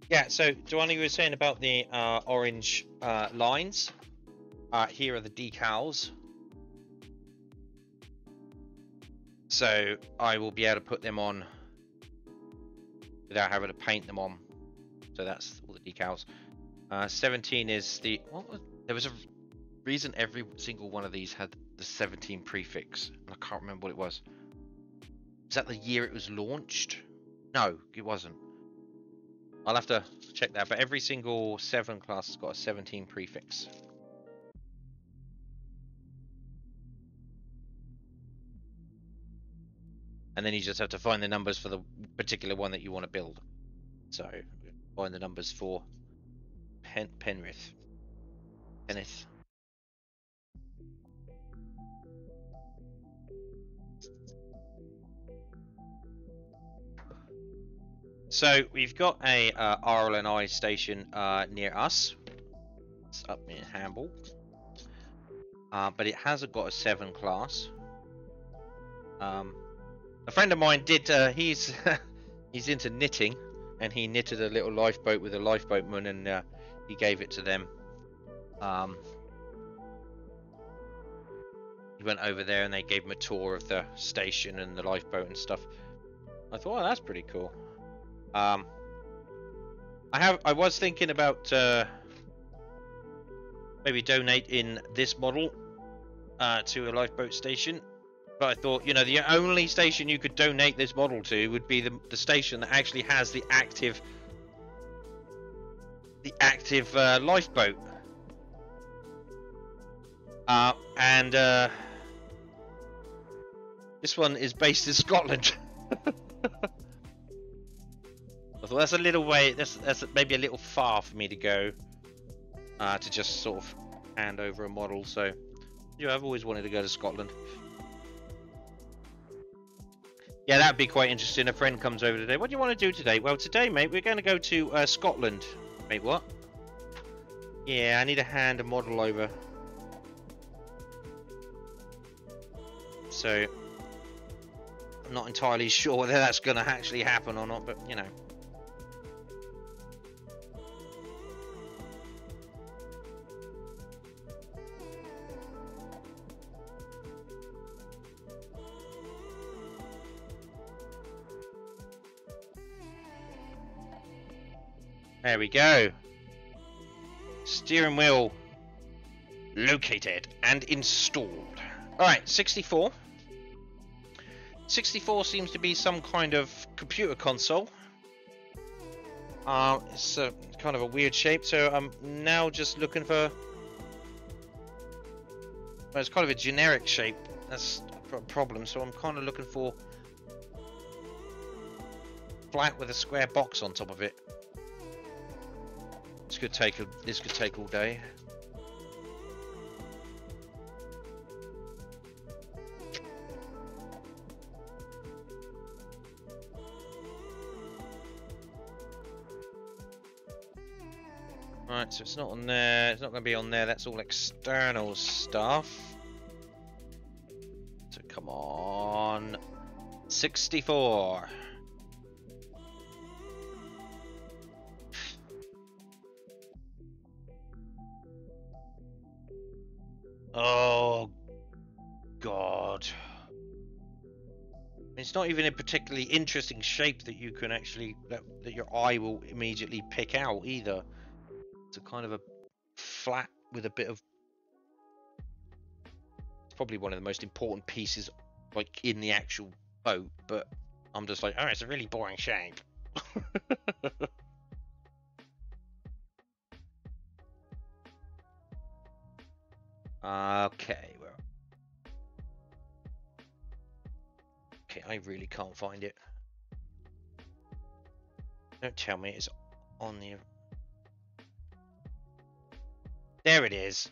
Yeah, so Joanna, you were saying about the orange lines. Here are the decals. So I will be able to put them on without having to paint them on. So that's all the decals. 17 is the... there was a reason every single one of these had the 17 prefix. And I can't remember what it was. Is that the year it was launched? No, it wasn't. I'll have to check that, but every single Severn class has got a 17 prefix. And then you just have to find the numbers for the particular one that you want to build. So, find the numbers for Penrith. So we've got a RNLI station near us. It's up in Hamble, but it hasn't got a Severn class. A friend of mine did. He's he's into knitting, and he knitted a little lifeboat with a lifeboatman, and he gave it to them. He went over there, and they gave him a tour of the station and the lifeboat and stuff. I thought, oh, that's pretty cool. I was thinking about maybe donating this model to a lifeboat station, but I thought, you know, the only station you could donate this model to would be the station that actually has the active lifeboat, and this one is based in Scotland. I thought that's a little way. That's maybe a little far for me to go to just sort of hand over a model. So, yeah, I've always wanted to go to Scotland. Yeah, that'd be quite interesting. A friend comes over today. What do you want to do today? Well, today, mate, we're going to go to Scotland. Mate, what? Yeah, I need to hand a model over. So, I'm not entirely sure whether that's going to actually happen or not, but, you know. There we go. Steering wheel located and installed. Alright, 64. 64 seems to be some kind of computer console. It's a kind of a weird shape, so I'm now just looking for... Well, it's kind of a generic shape. That's a problem, so I'm kind of looking for... flat with a square box on top of it. This could take all day. Right, so it's not on there. It's not going to be on there. That's all external stuff. So come on, 64. Oh God! it's not even a particularly interesting shape that you can actually that your eye will immediately pick out either. It's a kind of a flat with a bit of. It's probably one of the most important pieces, like in the actual boat, but I'm just like, oh, it's a really boring shape. Okay, well, okay, I really can't find it. Don't tell me it's on the. There it is.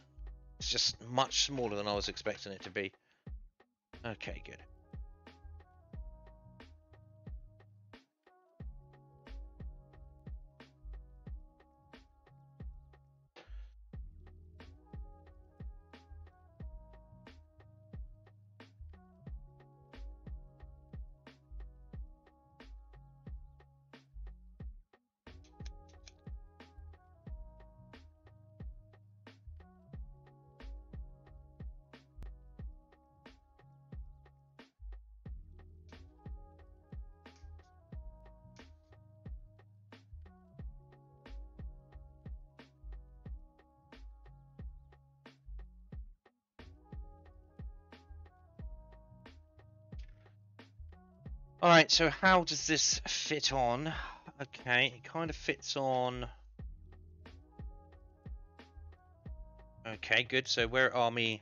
It's just much smaller than I was expecting it to be. Okay, good. Alright, so how does this fit on? Okay, it kind of fits on. Okay, good. So where are me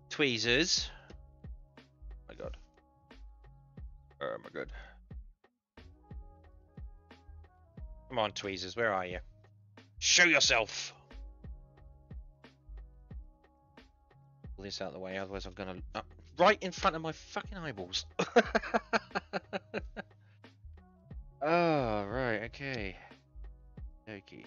tweezers? Oh my god. Oh my god. Come on, tweezers, where are you? Show yourself! Pull this out of the way, otherwise I'm gonna... right in front of my fucking eyeballs. Oh, right, okay. Okay.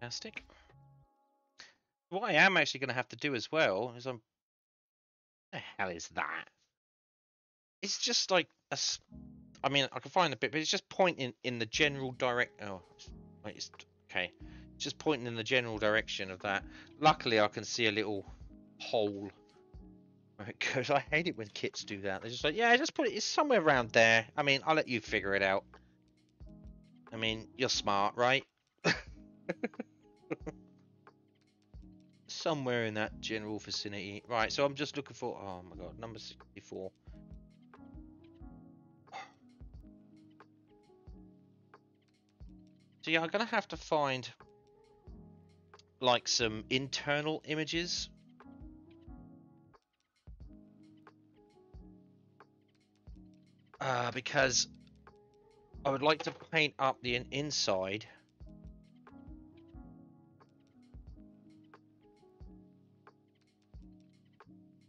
Fantastic. What I am actually going to have to do as well is what the hell is that? It's just like a. I mean, I can find a bit, but it's just pointing in the general oh, wait, it's okay. It's just pointing in the general direction of that. Luckily, I can see a little hole where it goes. I hate it when kits do that. They're just like, yeah, just put it. It's somewhere around there. I mean, I'll let you figure it out. I mean, you're smart, right? Somewhere in that general vicinity. Right, so I'm just looking for, oh my god, number 64. So yeah, I'm gonna have to find like some internal images. Because I would like to paint up the inside.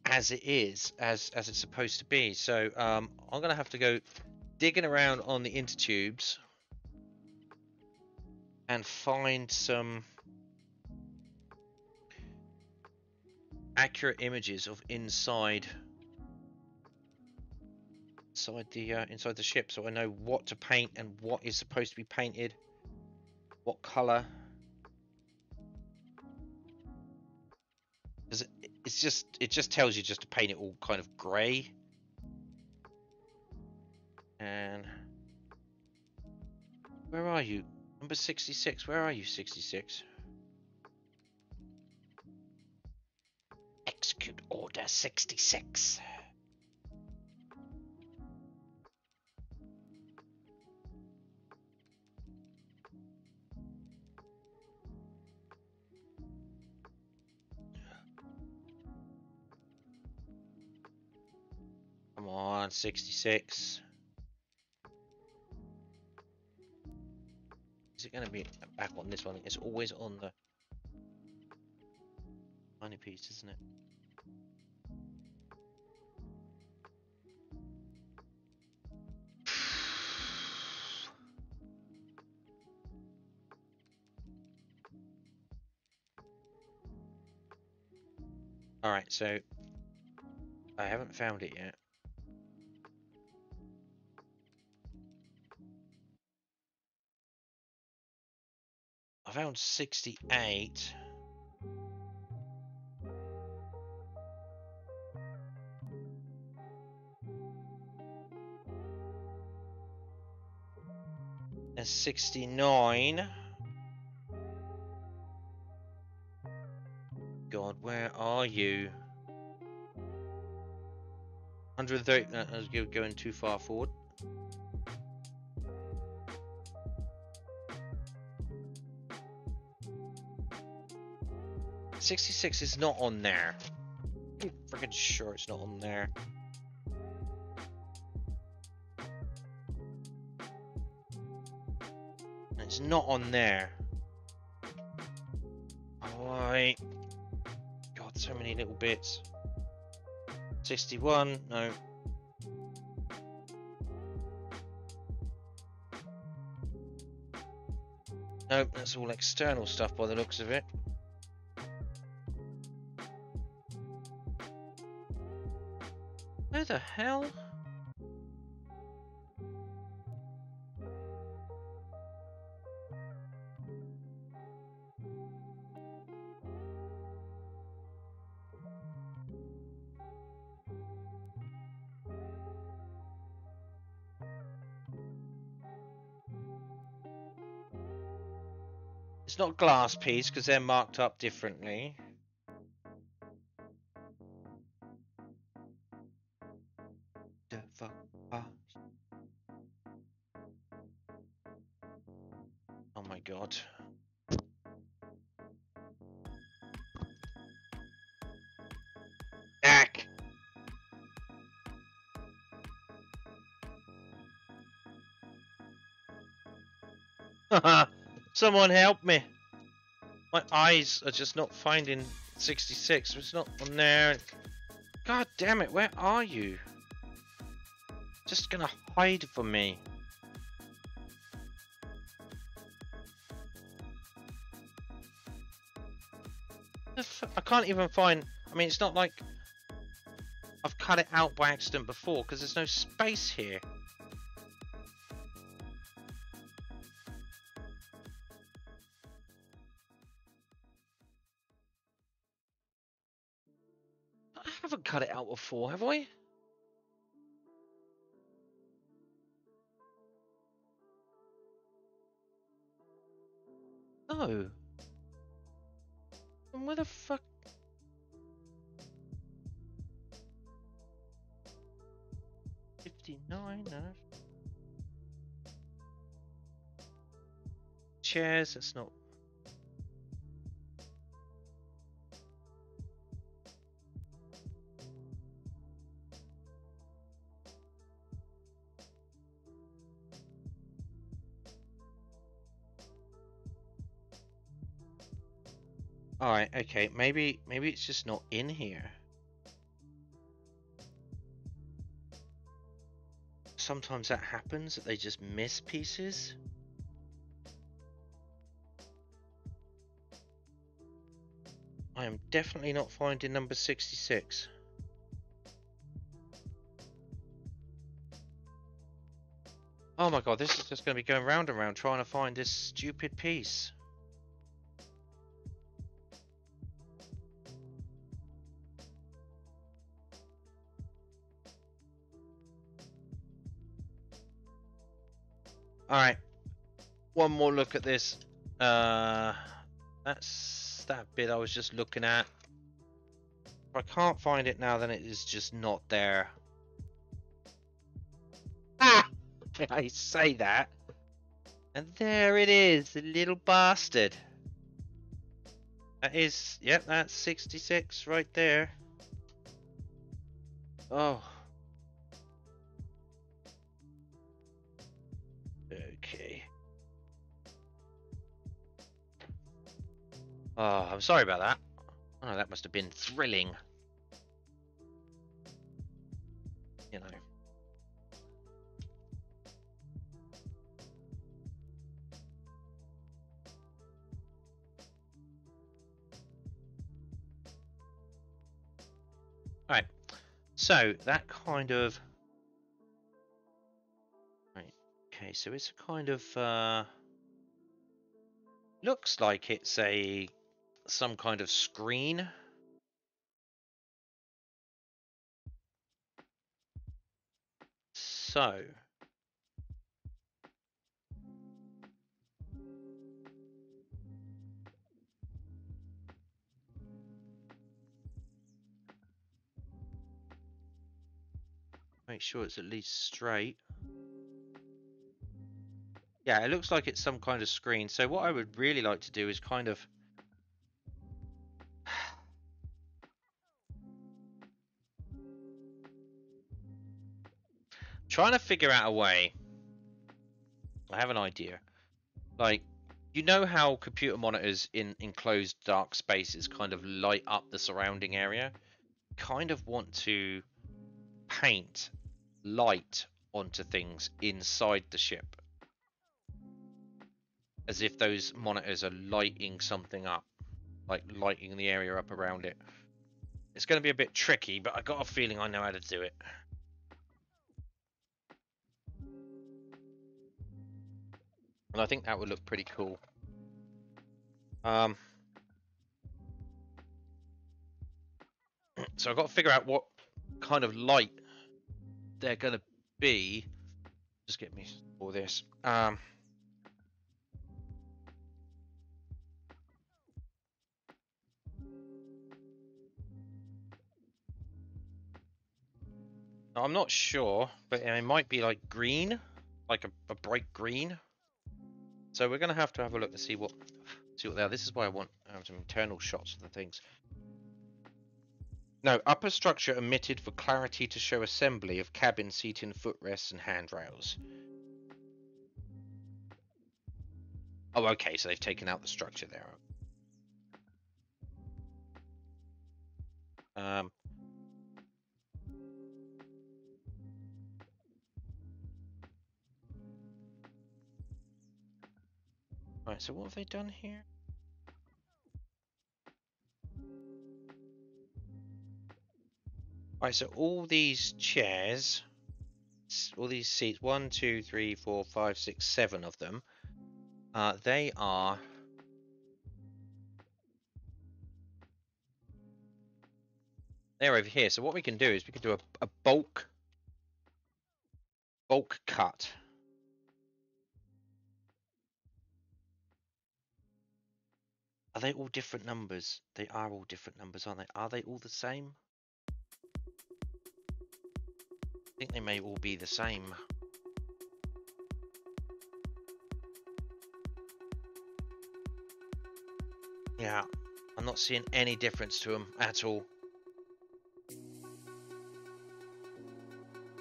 As it is, as it's supposed to be. So I'm gonna have to go digging around on the inner tubes and find some accurate images of inside the ship, so I know what to paint and what is supposed to be painted, what color. Because it just tells you just to paint it all kind of grey. And where are you? Number 66. Where are you, 66? Execute order 66. Come on, 66. Is it going to be back on this one? It's always on the tiny piece, isn't it? Alright, so I haven't found it yet. I found 68. And 69. God, where are you? 130. I was going too far forward. $66 is not on there. I'm freaking sure it's not on there. It's not on there. Alright. God, so many little bits. 61, no. Nope, that's all external stuff by the looks of it. Where the hell? It's not glass piece because they're marked up differently. The fuck? Oh my god. Ack! Someone help me! My eyes are just not finding 66. It's not on there. God damn it, where are you? Just gonna hide from me. I can't even find. I mean, it's not like I've cut it out by accident before because there's no space here. I haven't cut it out before, have I? No. And where the fuck? $59, no. Chairs, that's not. Alright, okay, maybe it's just not in here. Sometimes that happens, that they just miss pieces. I am definitely not finding number 66. Oh my god, this is just going to be going round and round trying to find this stupid piece. Alright, one more look at this. That's that bit I was just looking at. If I can't find it now, then it is just not there. Ah! I say that. And there it is, the little bastard. That is, yep, that's 66 right there. Oh. Okay. Oh, I'm sorry about that. Oh, that must have been thrilling. You know. So that kind of... Right. Okay, so it's a kind of... looks like it's some kind of screen. So... Make sure it's at least straight. Yeah, it looks like it's some kind of screen. So what I would really like to do is kind of... trying to figure out a way. I have an idea. Like, you know how computer monitors in enclosed dark spaces kind of light up the surrounding area? Kind of want to paint light onto things inside the ship, as if those monitors are lighting something up, like lighting the area up around it. It's going to be a bit tricky, but I got a feeling I know how to do it. And I think that would look pretty cool. So I've got to figure out what kind of light they're going to be. Just get me for this. I'm not sure, but it might be like green, like a bright green. So we're going to have a look to see what they are. This is why I want some internal shots of the things. No, upper structure omitted for clarity to show assembly of cabin seating, footrests, and handrails. Oh, okay, so they've taken out the structure there. Right, so what have they done here? Right, so all these chairs, all these seats, 1, 2, 3, 4, 5, 6, 7 of them, they're over here. So what we can do is we can do a bulk cut. Are they all different numbers? They are all different numbers, aren't they? Are they all the same? I think they may all be the same. Yeah, I'm not seeing any difference to them at all.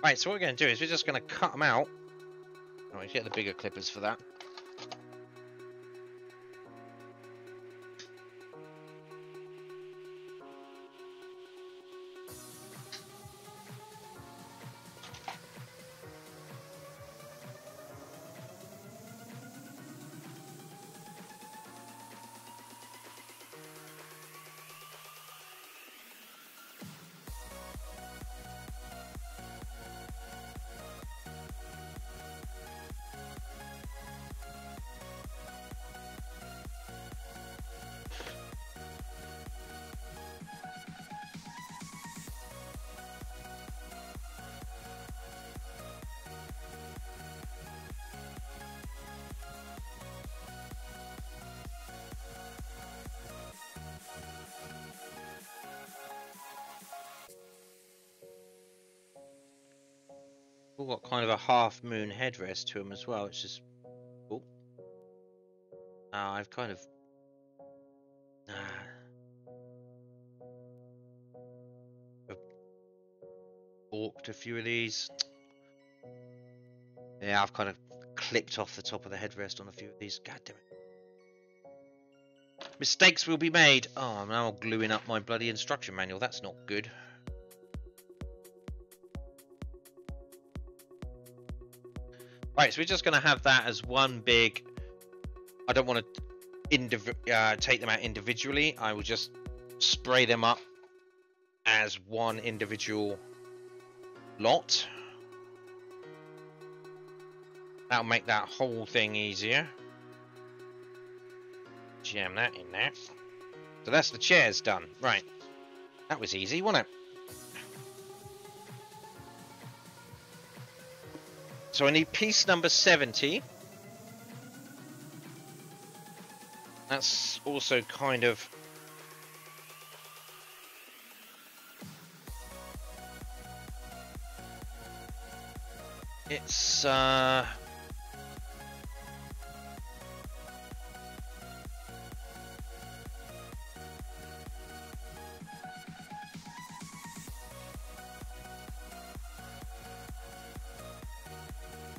Right, so what we're going to do is we're just going to cut them out. Oh, we get the bigger clippers for that. All got kind of a half moon headrest to them as well, which is cool. I've kind of balked a few of these. Yeah, I've kind of clipped off the top of the headrest on a few of these. God damn it. Mistakes will be made. Oh, I'm now gluing up my bloody instruction manual. That's not good. Right, so we're just going to have that as one big... I don't want to take them out individually. I will just spray them up as one individual lot. That'll make that whole thing easier. Jam that in there. So that's the chairs done. Right. That was easy, wasn't it? So I need piece number 70. That's also kind of... It's,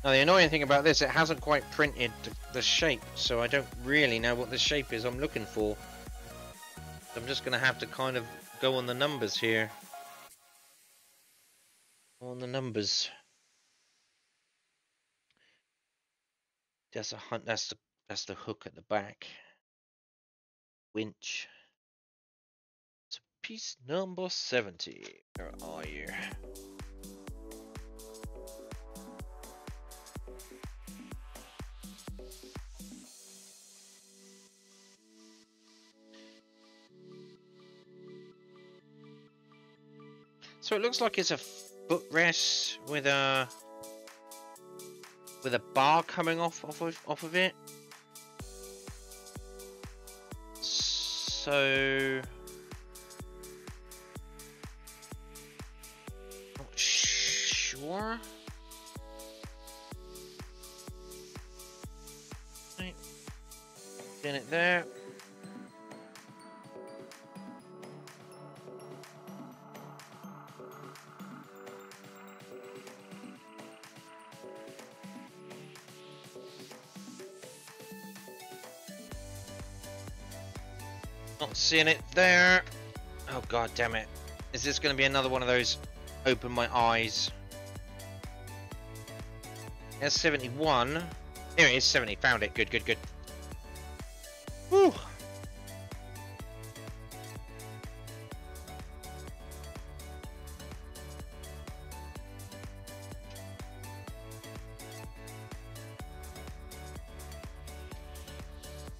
Now the annoying thing about this, it hasn't quite printed the shape, so I don't really know what the shape is I'm looking for. I'm just going to have to kind of go on the numbers here. On the numbers. That's a hunt. That's the hook at the back. Winch. So piece number 70. Where are you? So it looks like it's a footrest with a bar coming off of it. So not sure. Right. Get it there. Not seeing it there. Oh god damn it. Is this going to be another one of those open my eyes? There's 71. Here it is, 70. Found it. Good, good, good. Whew.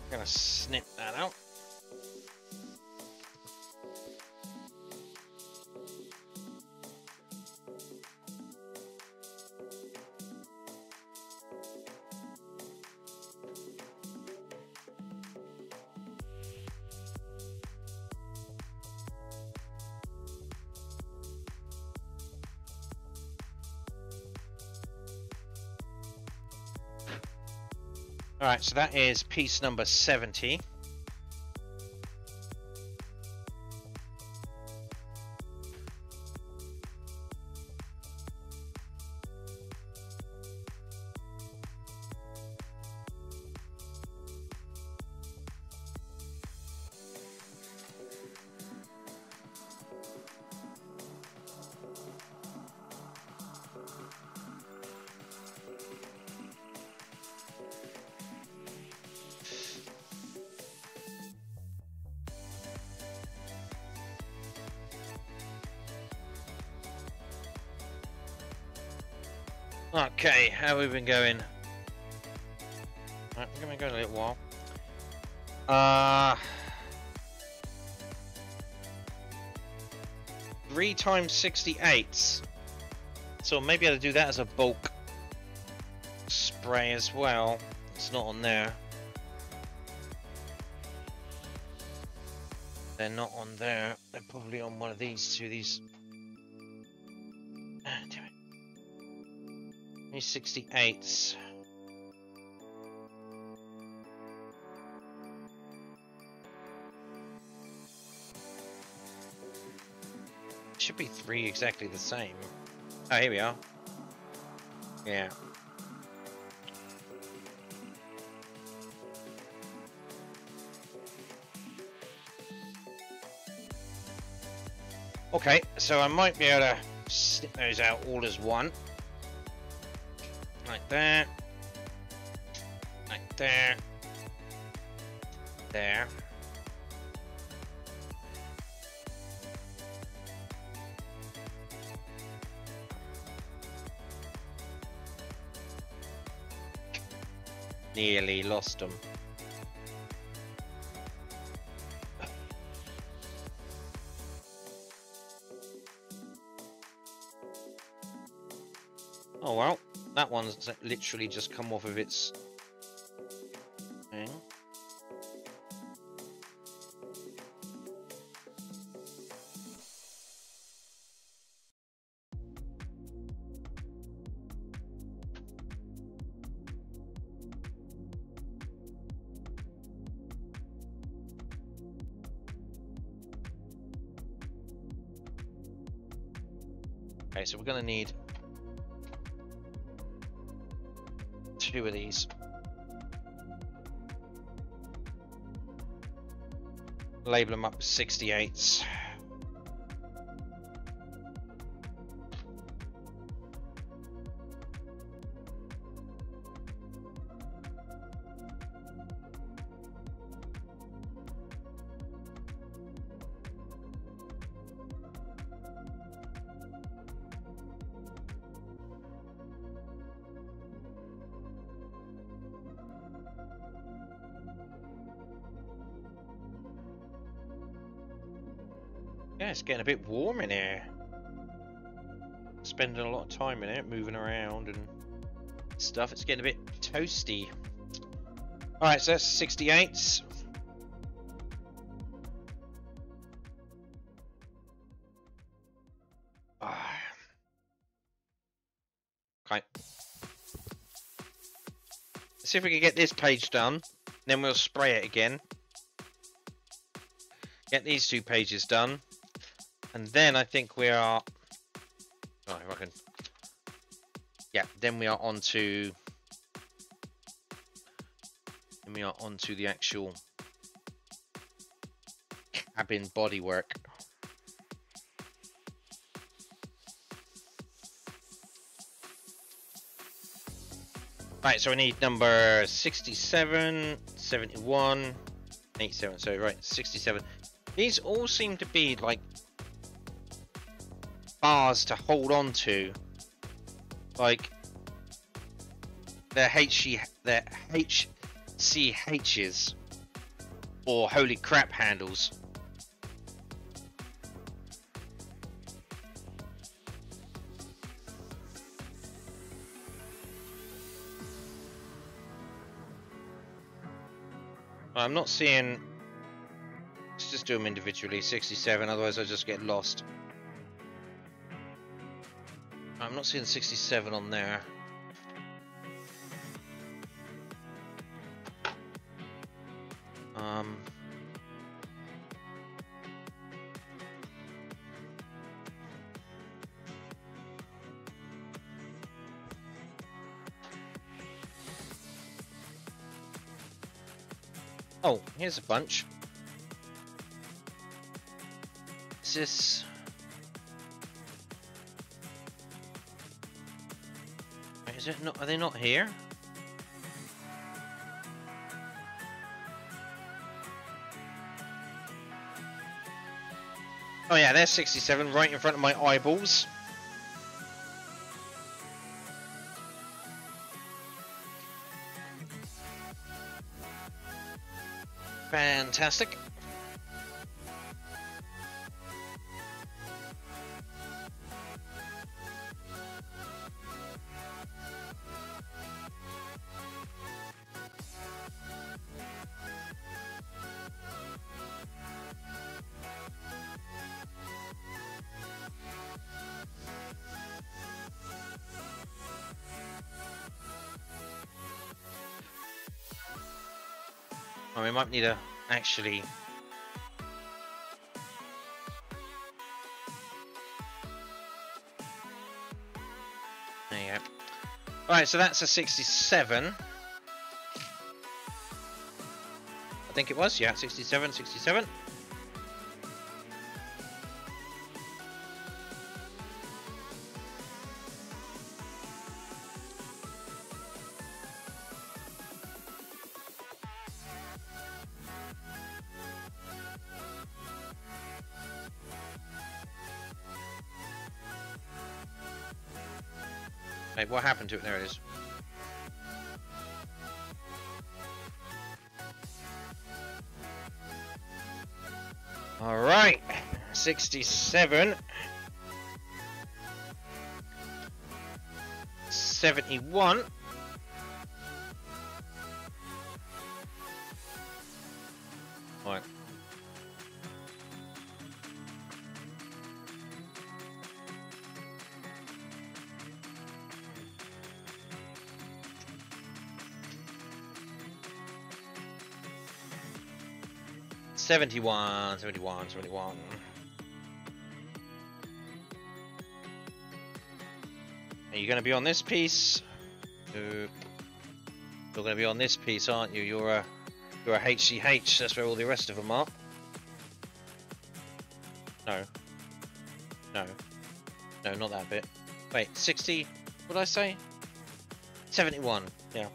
I'm gonna snip that out. Alright, so that is piece number 70. Okay, how have we been going? Right, we're gonna go in a little while. 3 times 68. So maybe I'll do that as a bulk spray as well. It's not on there. They're not on there. They're probably on one of these two. These. Damn it. 68s. Should be 3 exactly the same. Oh, here we are. Yeah. Okay, so I might be able to snip those out all as one. Like that. Like there. There. Nearly lost them. Oh well, that one's literally just come off of its thing. Okay, so we're going to need 2 of these. Label them up 68s. Yeah, it's getting a bit warm in here. Spending a lot of time in it, moving around and stuff. It's getting a bit toasty. Alright, so that's 68s. Okay. Let's see if we can get this page done. Then we'll spray it again. Get these 2 pages done. And then I think we are... Oh, I reckon... Yeah, then we are on to... Then we are on to the actual cabin bodywork. Right, so I need number 67, 71, 87. So, right, 67. These all seem to be like bars to hold on to. Like they're HCHs or holy crap handles. I'm not seeing. Let's just do them individually. 67, otherwise I just get lost. I'm not seeing 67 on there. Oh, here's a bunch. Is this... Is it not? Are they not here? Oh yeah, there's 67 right in front of my eyeballs. Fantastic. We might need to actually... There you go. Right, so that's a 67. I think it was, yeah, 67, 67. Hey, what happened to it? There it is. All right, 67. 71. Right. Seventy-one. Are you going to be on this piece? You're going to be on this piece, aren't you? You're a HCH. That's where all the rest of them are. No. No. No, not that bit. Wait, 60. What did I say? 71. Yeah.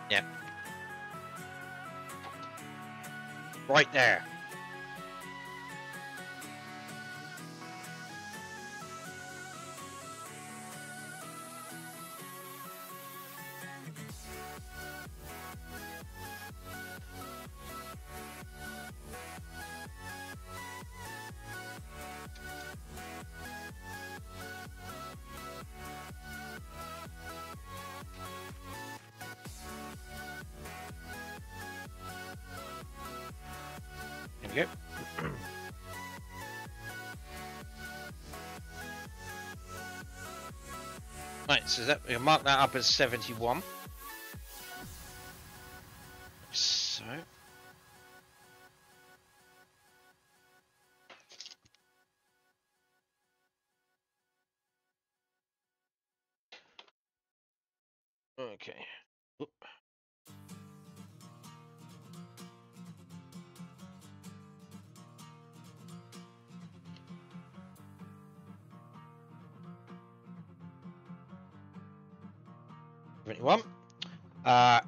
Yeah. Right there. There we go. Right, so that we'll mark that up as 71. So okay. Oop. One.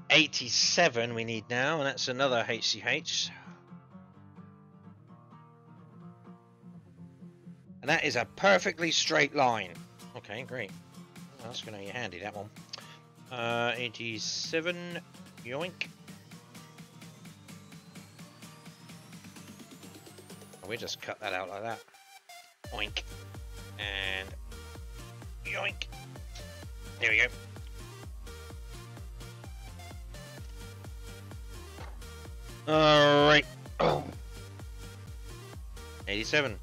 87 we need now, and that's another HCH. And that is a perfectly straight line. Okay, great. Well, that's going to be handy, that one. 87. Yoink. Oh, we just cut that out like that. Oink. And yoink. There we go. Alright. Oh. 87.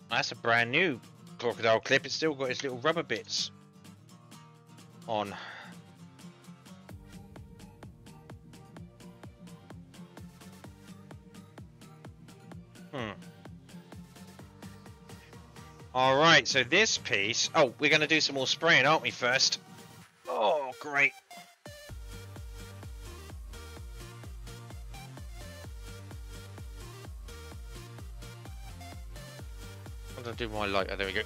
That's a brand new crocodile clip. It's still got its little rubber bits on. All right, so this piece. Oh, we're going to do some more spraying, aren't we, first? Oh, great. What did I do with my lighter? There we go.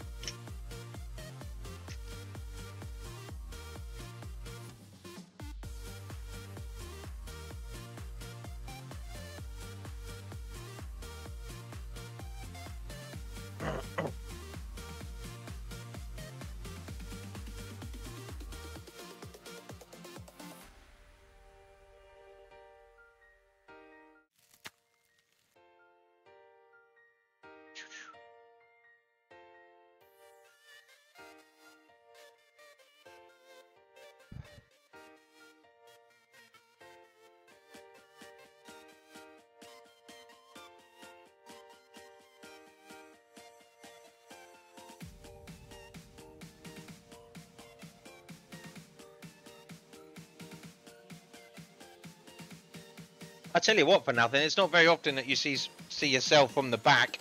I tell you what, for nothing, it's not very often that you see yourself from the back.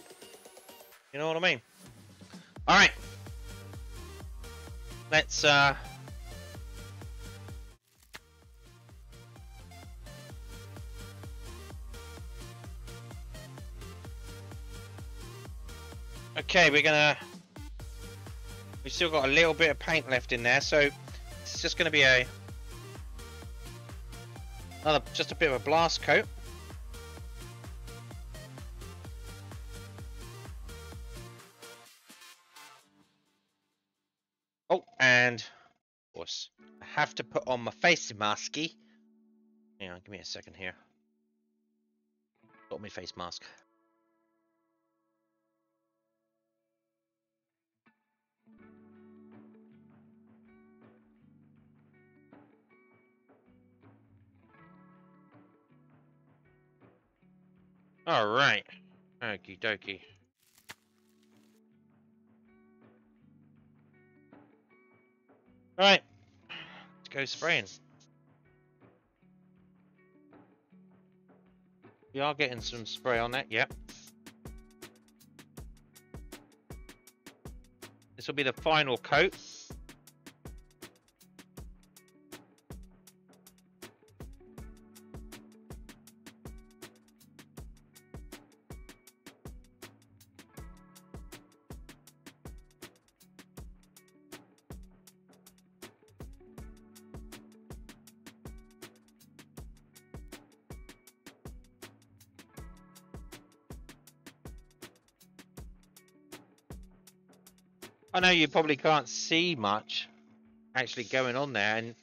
You know what I mean? All right. Let's Okay, we've still got a little bit of paint left in there, so it's just gonna be just a bit of a blast coat. Oh, and of course, I have to put on my face masky. Hang on, give me a second here. Got my face mask. All right. Okie dokie. All right. Let's go spraying. We are getting some spray on that, yep. This will be the final coat. I know you probably can't see much actually going on there,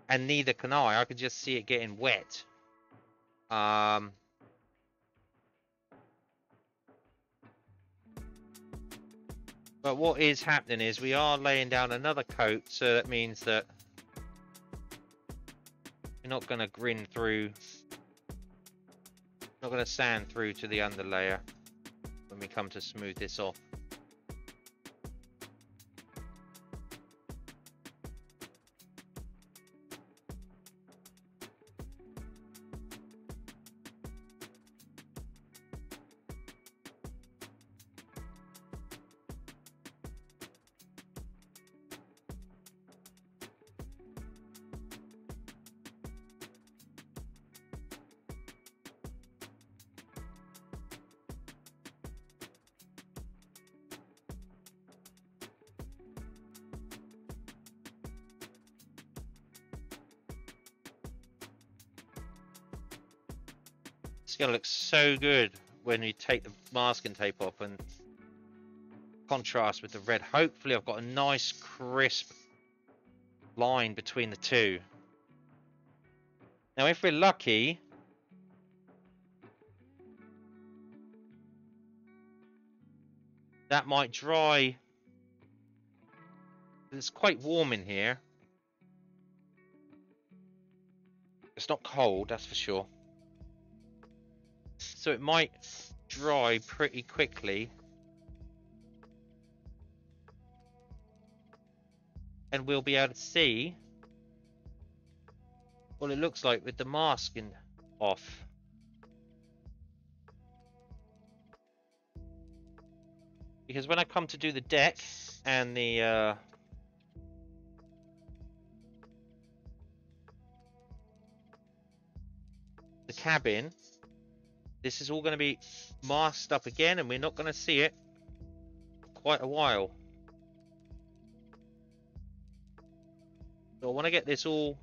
and neither can I. I can just see it getting wet. But what is happening is we are laying down another coat, so that means that you're not going to grin through, not going to sand through to the underlayer when we come to smooth this off. It's going to look so good when you take the masking tape off and contrast with the red. Hopefully I've got a nice crisp line between the two. Now if we're lucky, that might dry. It's quite warm in here. It's not cold, that's for sure. So it might dry pretty quickly. And we'll be able to see what it looks like with the masking off. Because when I come to do the deck and the cabin, this is all going to be masked up again, and we're not going to see it for quite a while. So I want to get this all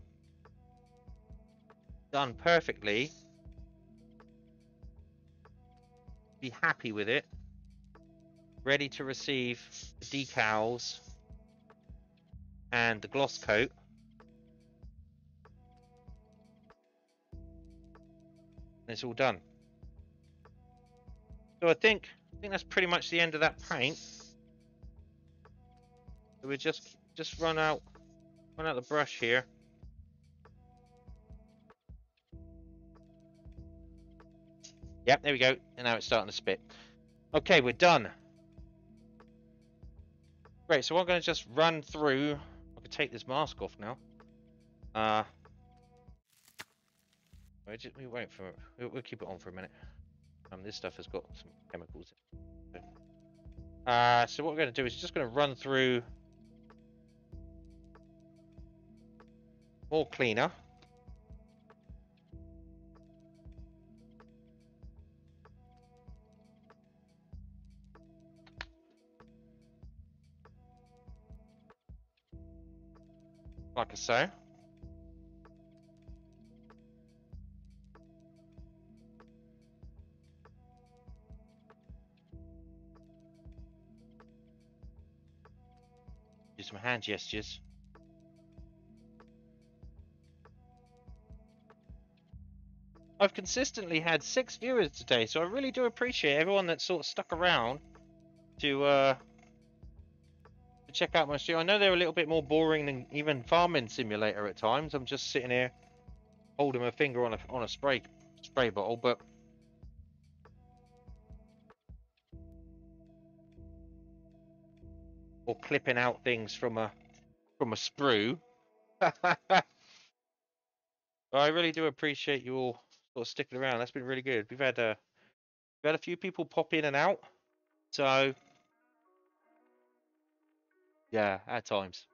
done perfectly. Be happy with it. Ready to receive the decals and the gloss coat. And it's all done. So I think that's pretty much the end of that paint. So we just run out the brush here. Yep, there we go. And now it's starting to spit. Okay, we're done. Great, so I'm going to just run through. I can take this mask off now. We wait for it. We'll keep it on for a minute. This stuff has got some chemicals in it. So what we're going to do is just going to run through more cleaner. like I say. Do some hand gestures. I've consistently had 6 viewers today, so I really do appreciate everyone that sort of stuck around to check out my stream. I know they're a little bit more boring than even Farming Simulator at times. I'm just sitting here holding my finger on a spray bottle, but or clipping out things from a sprue. I really do appreciate you all sort of sticking around. That's been really good. We've had a few people pop in and out, so yeah, at times.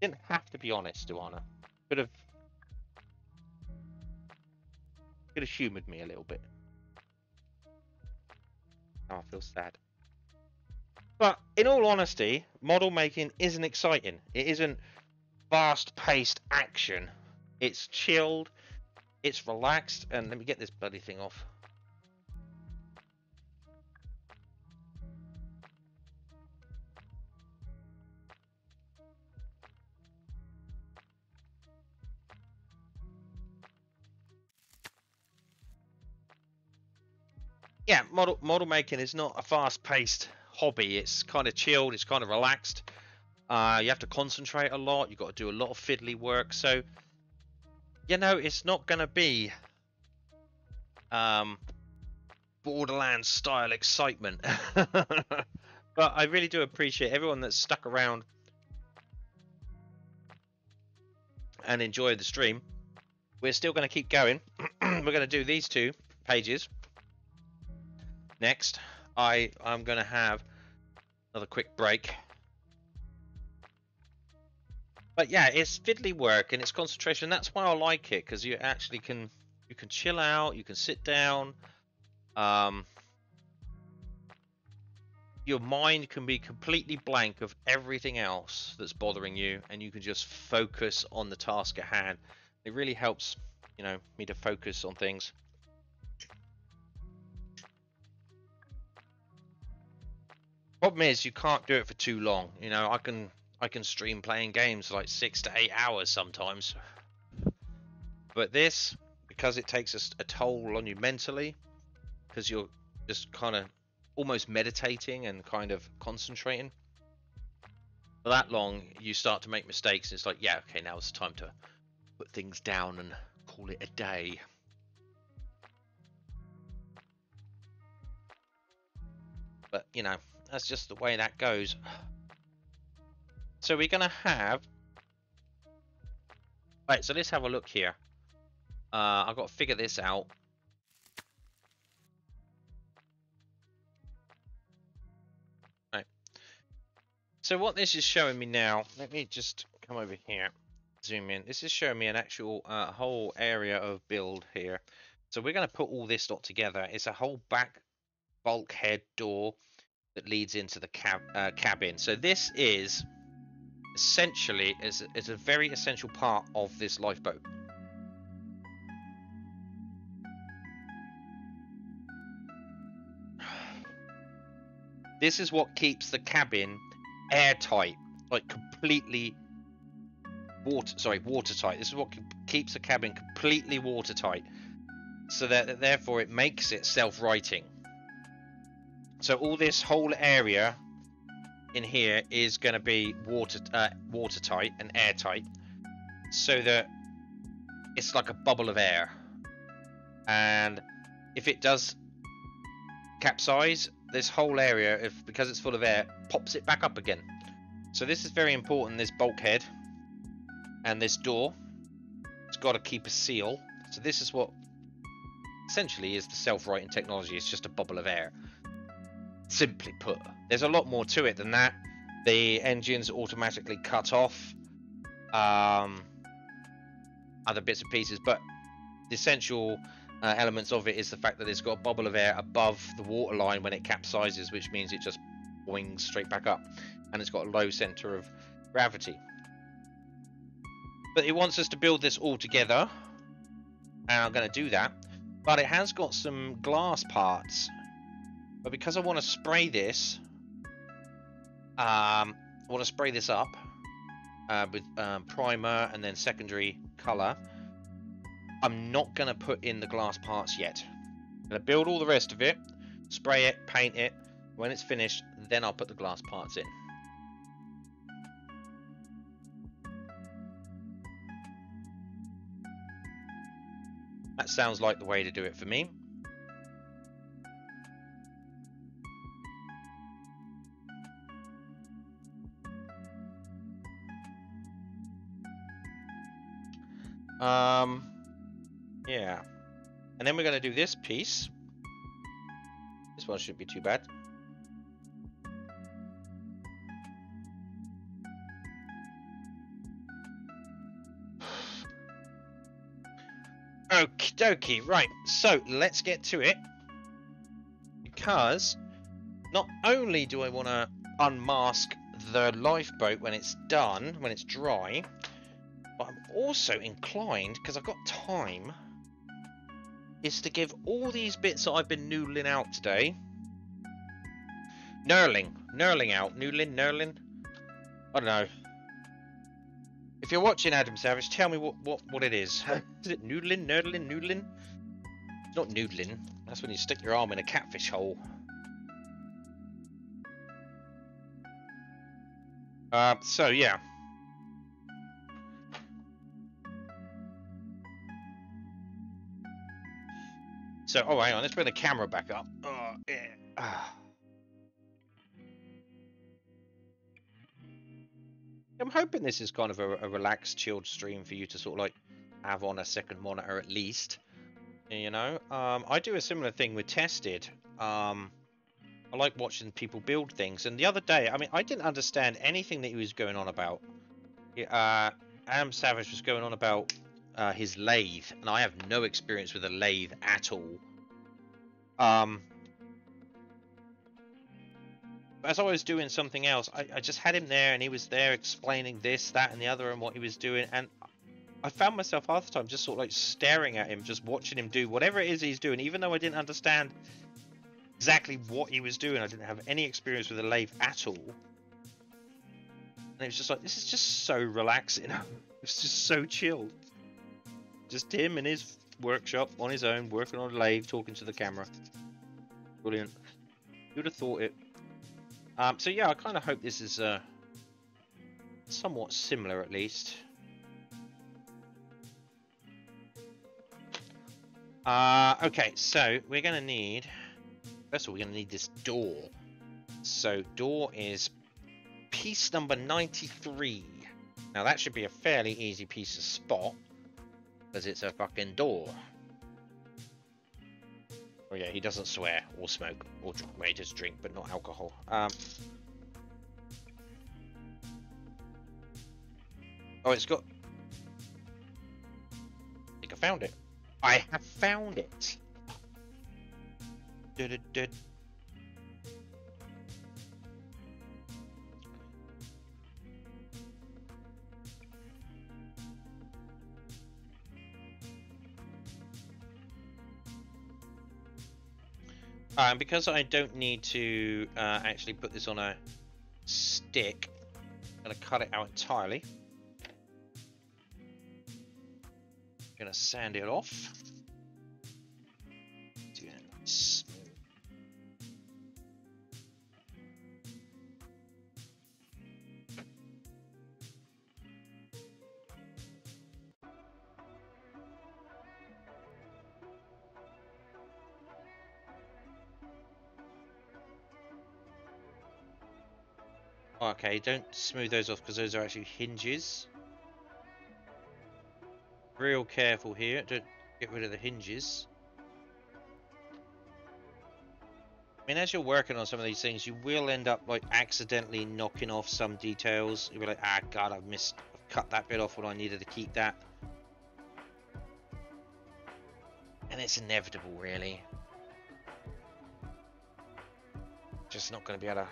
Didn't have to be honest, Duana. Could have humoured me a little bit. Oh, I feel sad. But in all honesty, model making isn't exciting. It isn't fast-paced action. It's chilled. It's relaxed. And let me get this bloody thing off. Yeah, model making is not a fast-paced hobby. It's kind of chilled. It's kind of relaxed. You have to concentrate a lot. You've got to do a lot of fiddly work. So, you know, it's not going to be Borderlands style excitement. But I really do appreciate everyone that's stuck around and enjoyed the stream. We're still going to keep going. We're going to do these 2 pages. Next, I'm going to have another quick break. But yeah, it's fiddly work and it's concentration. That's why I like it, because you actually can chill out, you can sit down. Your mind can be completely blank of everything else that's bothering you, and you can just focus on the task at hand. It really helps, you know, me to focus on things. Problem is, you can't do it for too long. You know, I can stream playing games for like 6 to 8 hours sometimes. But this, because it takes a toll on you mentally, because you're just kind of almost meditating and kind of concentrating for that long, you start to make mistakes. It's like, yeah, okay, now it's time to put things down and call it a day. But, you know, that's just the way that goes. So we're going to have... Right, so let's have a look here. I've got to figure this out. Right. So what this is showing me now... Let me just come over here. Zoom in. This is showing me an actual whole area of build here. So we're going to put all this lot together. It's a whole back bulkhead door that leads into the cabin. So this is essentially is a very essential part of this lifeboat. This is what keeps the cabin airtight, like completely watertight. This is what keeps the cabin completely watertight, so that therefore it makes it self-righting. So all this whole area in here is going to be watertight and airtight, so that it's like a bubble of air. And if it does capsize, this whole area, because it's full of air, pops it back up again. So this is very important. This bulkhead and this door, it's got to keep a seal. So this is what essentially is the self-righting technology. It's just a bubble of air. Simply put, there's a lot more to it than that. The engines automatically cut off other bits and pieces, but the essential elements of it is the fact that it's got a bubble of air above the waterline when it capsizes, which means it just boings straight back up. and it's got a low center of gravity. But it wants us to build this all together, and I'm going to do that. But it has got some glass parts. But because I want to spray this, I want to spray this up with primer and then secondary color. I'm not going to put in the glass parts yet. I'm going to build all the rest of it, spray it, paint it. When it's finished, then I'll put the glass parts in. That sounds like the way to do it for me. Yeah. And then we're going to do this piece. This one shouldn't be too bad. Okie dokie, right, so let's get to it, because not only do I want to unmask the lifeboat when it's done, when it's dry, but I'm also inclined, because I've got time, is to give all these bits that I've been noodling out today, knurling out, knurling, I don't know. If you're watching Adam Savage, tell me what it is. Is it noodling, noodling? It's not noodling. That's when you stick your arm in a catfish hole. So yeah. So, oh, hang on. Let's bring the camera back up. Oh, yeah. I'm hoping this is kind of a relaxed, chilled stream for you to sort of like have on a second monitor at least. You know, I do a similar thing with Tested. I like watching people build things. And the other day, I mean, I didn't understand anything that he was going on about. Adam Savage was going on about his lathe, and I have no experience with a lathe at all. As I was doing something else, I just had him there, and he was there explaining this, that, and the other, and what he was doing, and I found myself half the time just sort of like staring at him, just watching him do whatever it is he's doing, even though I didn't understand exactly what he was doing. I didn't have any experience with a lathe at all, and it was just like, this is just so relaxing. It's just so chilled. Just him in his workshop on his own, working on a lathe, talking to the camera. Brilliant. Who'd have thought it? So yeah, I kind of hope this is somewhat similar at least. Okay, so we're going to need, first of all, we're going to need this door. So door is piece number 93. Now that should be a fairly easy piece to spot, because it's a fucking door. Oh yeah, he doesn't swear or smoke or drink. Well, he does drink, but not alcohol. Oh, it's got... I think I found it. I have found it. And because I don't need to actually put this on a stick, I'm going to cut it out entirely. I'm going to sand it off. Do it nice. Okay, don't smooth those off because those are actually hinges. Real careful here, don't get rid of the hinges. I mean, as you're working on some of these things, you will end up like accidentally knocking off some details. You'll be like, ah, God, I've cut that bit off when I needed to keep that. And it's inevitable, really. Just not going to be able to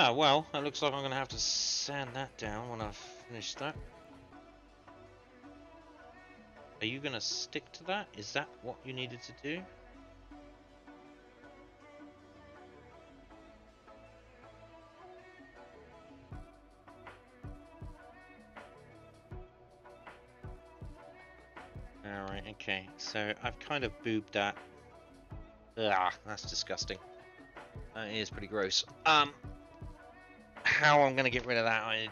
Ah, well, it looks like I'm going to have to sand that down when I've finished that. Are you going to stick to that? Is that what you needed to do? Alright, okay. So I've kind of boobed that. Ah, that's disgusting. That is pretty gross. How I'm going to get rid of that,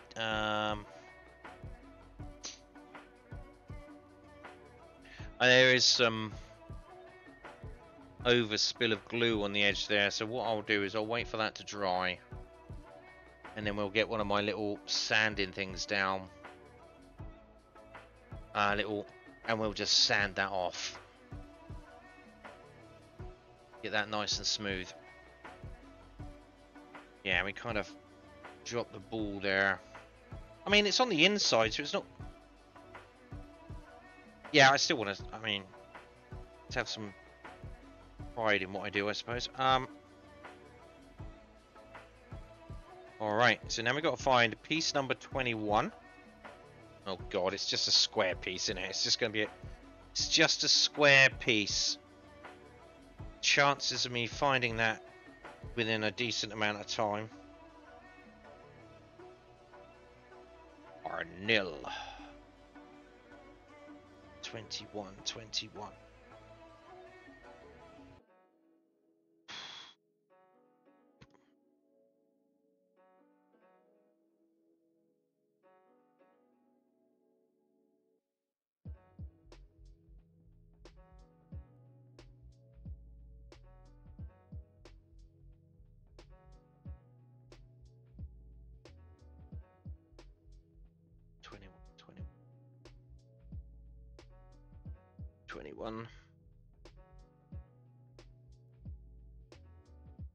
there is some overspill of glue on the edge there, so what I'll do is I'll wait for that to dry, and then we'll get one of my little sanding things down, and we'll just sand that off, get that nice and smooth. Yeah, we kind of dropped the ball there. I mean, it's on the inside, so it's not. Yeah, I still want to. I mean, let's have some pride in what I do, I suppose. Alright, so now we've got to find piece number 21. Oh god, it's just a square piece, isn't it? It's just going to be it's just a square piece. Chances of me finding that within a decent amount of time are nil. 21. 21.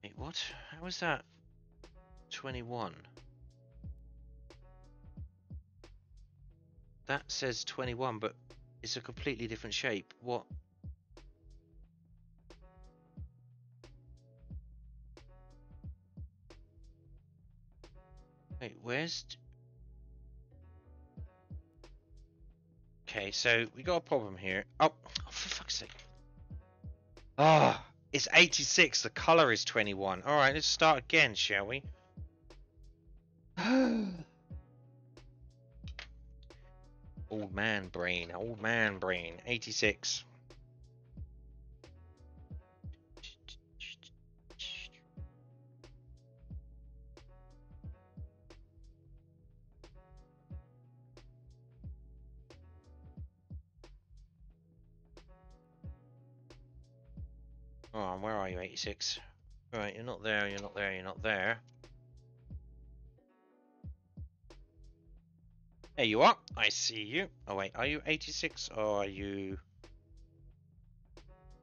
Wait, what? How is that 21? That says 21, but it's a completely different shape. What? Wait, where's... Okay, so we got a problem here. Oh, for fuck's sake. Ah, it's 86. The color is 21. All right, let's start again, shall we? Old man brain. 86. Oh, where are you, 86? Right, you're not there, you're not there, you're not there. There you are. I see you. Oh, wait, are you 86 or are you...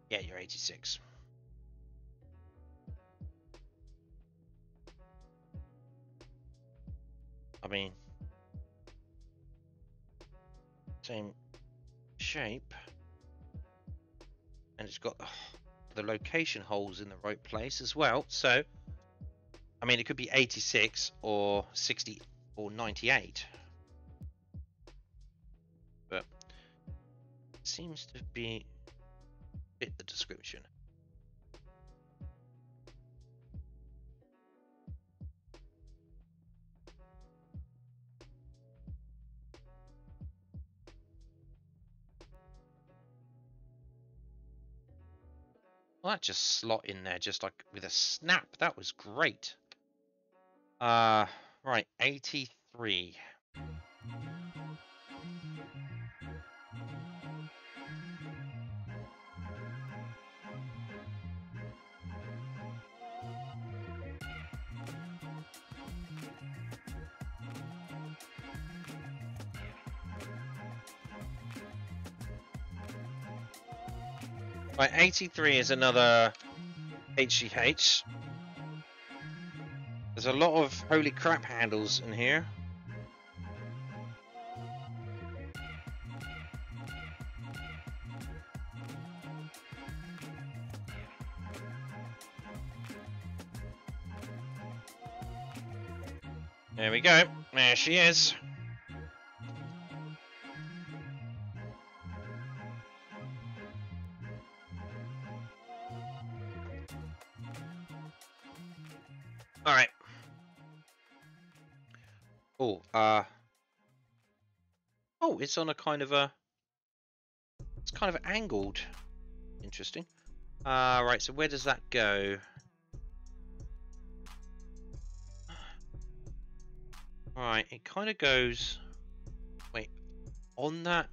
Yeah, you're 86. I mean... Same shape. And it's got the location holes in the right place as well. So, I mean, it could be 86 or 60 or 98. But it seems to be fit the description. Well, that just slot in there just like with a snap. That was great. Right, 83. Right, 83 is another HGH. There's a lot of holy crap handles in here. There we go. There she is. All right. Oh, oh, it's on a kind of a. It's kind of angled. Interesting. Right. So where does that go? Right. It kind of goes. Wait. On that.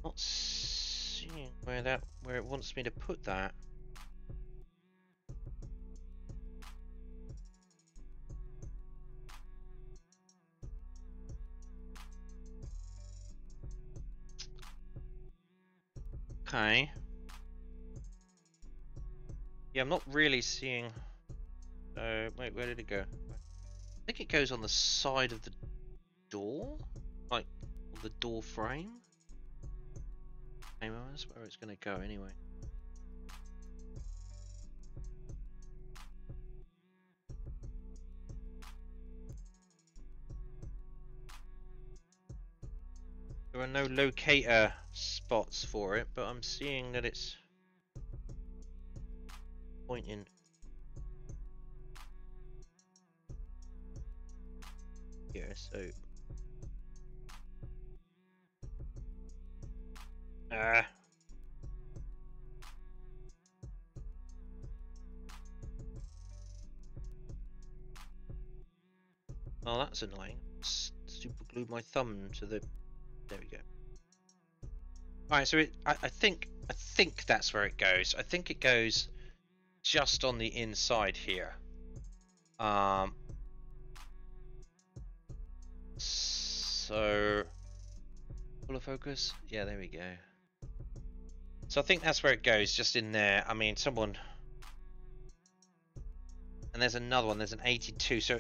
Not seeing where it wants me to put that. Okay. Yeah, I'm not really seeing. Wait, where did it go? I think it goes on the side of the door, like on the door frame. Maybe that's where it's going to go anyway. There are no locator spots for it, but I'm seeing that it's pointing. Here, so. Oh, that's annoying. Super glued my thumb to the. There we go. All right, so I think that's where it goes. I think it goes just on the inside here. So full of focus. Yeah, there we go. So I think that's where it goes, just in there. I mean, someone. And there's another one. There's an 82. So.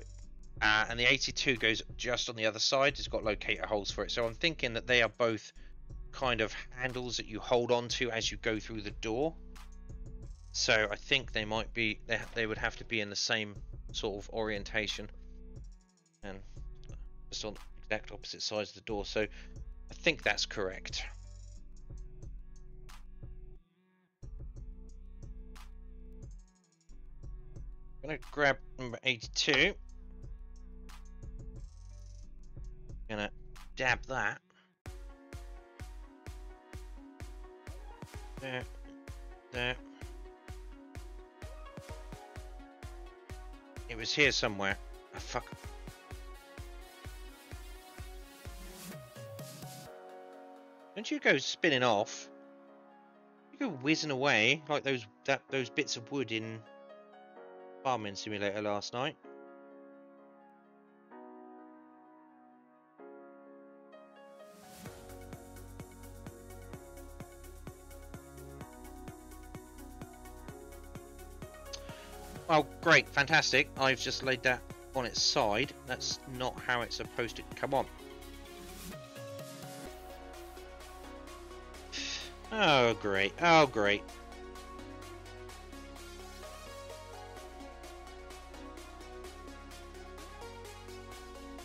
And the 82 goes just on the other side. It's got locator holes for it. So I'm thinking that they are both kind of handles that you hold on to as you go through the door. So I think they might be, they would have to be in the same sort of orientation. And just on the exact opposite sides of the door. So I think that's correct. I'm going to grab number 82. Gonna dab that. There. It was here somewhere. Oh, fuck. Don't you go spinning off? You go whizzing away like those bits of wood in Farming Simulator last night. Oh, great, fantastic. I've just laid that on its side. That's not how it's supposed to come on. Oh, great. Oh, great.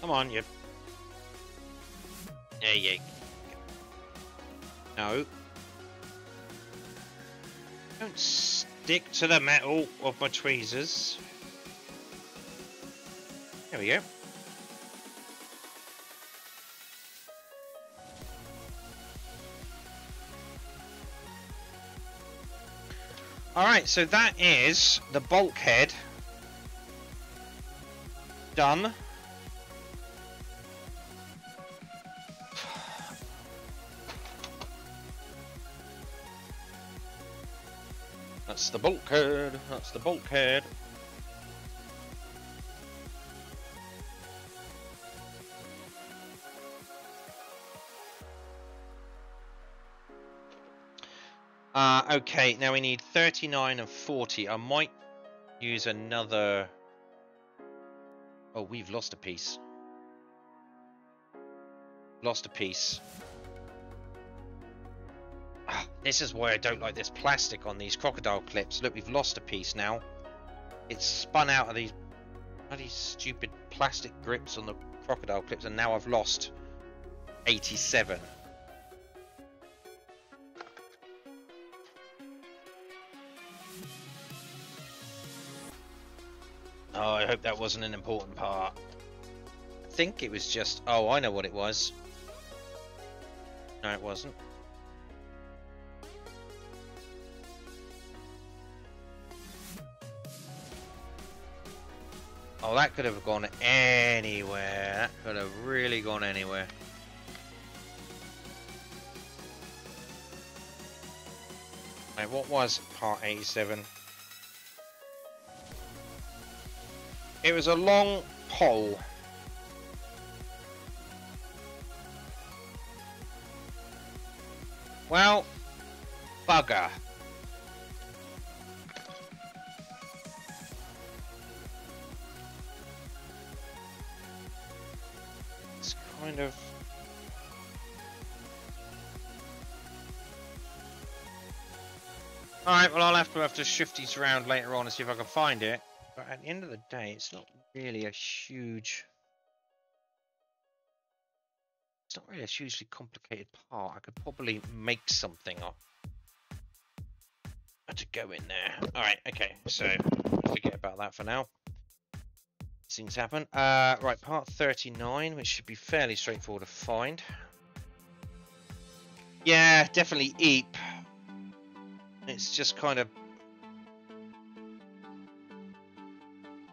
Come on, you. There you go. No. Don't stick to the metal of my tweezers. There we go. Alright, so that is the bulkhead done. That's the bulkhead. That's the bulkhead. Okay, now we need 39 and 40. I might use another. Oh, we've lost a piece. Lost a piece. This is why I don't like this plastic on these crocodile clips. Look, we've lost a piece now. It's spun out of these. bloody stupid plastic grips on the crocodile clips, and now I've lost 87. Oh, I hope that wasn't an important part. I think it was just... Oh, I know what it was. No, it wasn't. Oh, that could have gone anywhere. That could have really gone anywhere. Right, what was part 87? It was a long pole. Well, bugger. It's kind of... Alright, well I'll have to shift these around later on and see if I can find it. But at the end of the day, it's not really a huge... It's not really a hugely complicated part. I could probably make something up to go in there. Alright, okay, so forget about that for now. Things happen. Right, part 39, which should be fairly straightforward to find. Yeah, definitely Eep. It's just kind of...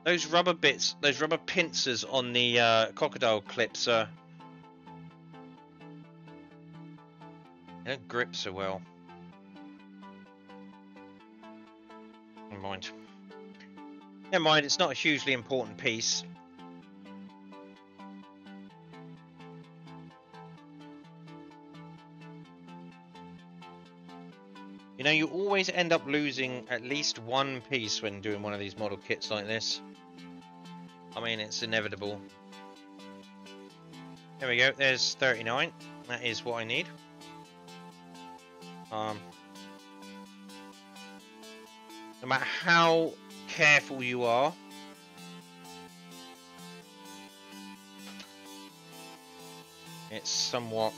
Those rubber bits, those rubber pincers on the crocodile clips are... They don't grip so well. Never mind. Never mind, it's not a hugely important piece. You know, you always end up losing at least one piece when doing one of these model kits like this. I mean, it's inevitable. There we go, there's 39. That is what I need. No matter how careful you are, it's somewhat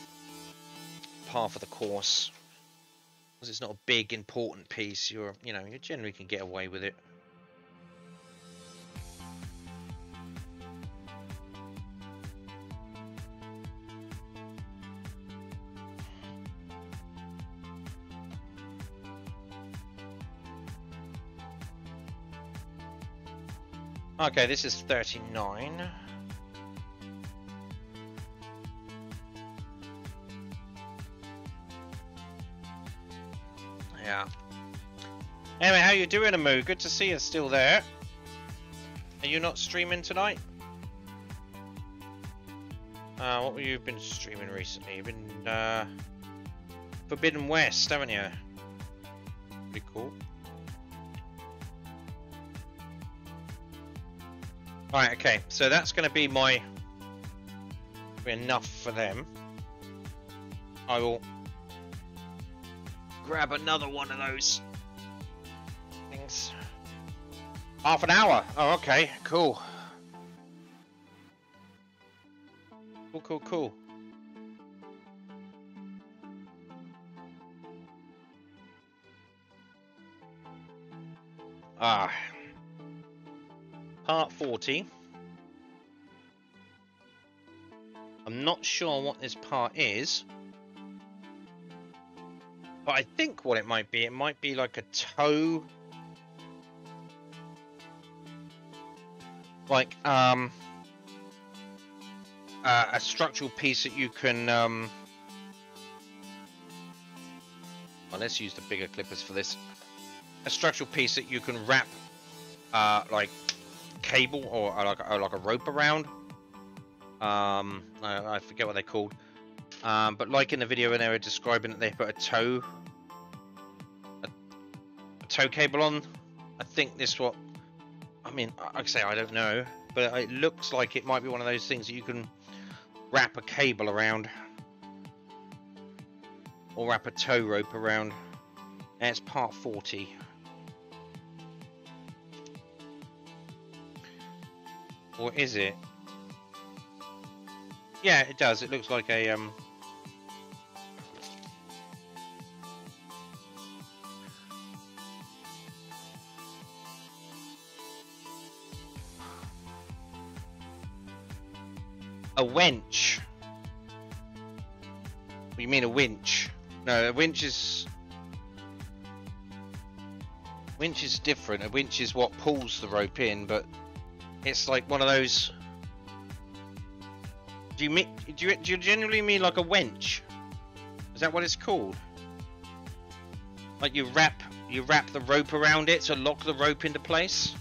par for the course. Because it's not a big important piece, you generally can get away with it. Okay, this is 39. Yeah. Anyway, how you doing, Amu? Good to see you still there. Are you not streaming tonight? What have you been streaming recently? You've been Forbidden West, haven't you? Pretty cool. Right, okay, so that's going to be enough for them. I will grab another one of those things. Half an hour. Oh, okay, cool. Cool. Part 40. I'm not sure what this part is, but I think what it might be like a toe, like a structural piece that you can well, let's use the bigger clippers for this. A structural piece that you can wrap like cable or like a rope around. I forget what they're called, but like in the video when they were describing it, they put a toe cable on. I think this what I mean, like I say, I don't know, but it looks like it might be one of those things that you can wrap a cable around or wrap a tow rope around. And it's part 40. Or is it? Yeah, it does. It looks like a wench. You mean a winch? No, a winch is different. A winch is what pulls the rope in, but it's like one of those. Do you genuinely mean like a wench? Is that what it's called? Like you wrap the rope around it to lock the rope into place?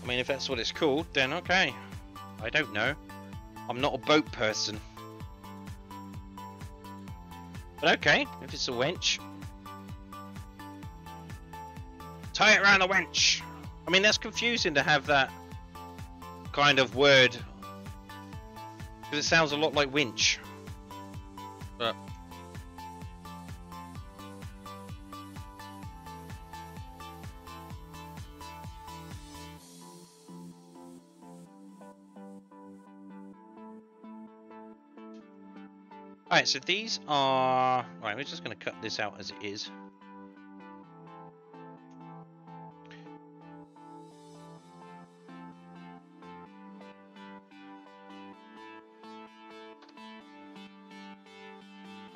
I mean, if that's what it's called, then okay. I don't know. I'm not a boat person. But okay, if it's a wench. Tie it around the wench. I mean, that's confusing to have that kind of word. Because it sounds a lot like winch. But alright, so these are... Right, we're just going to cut this out as it is.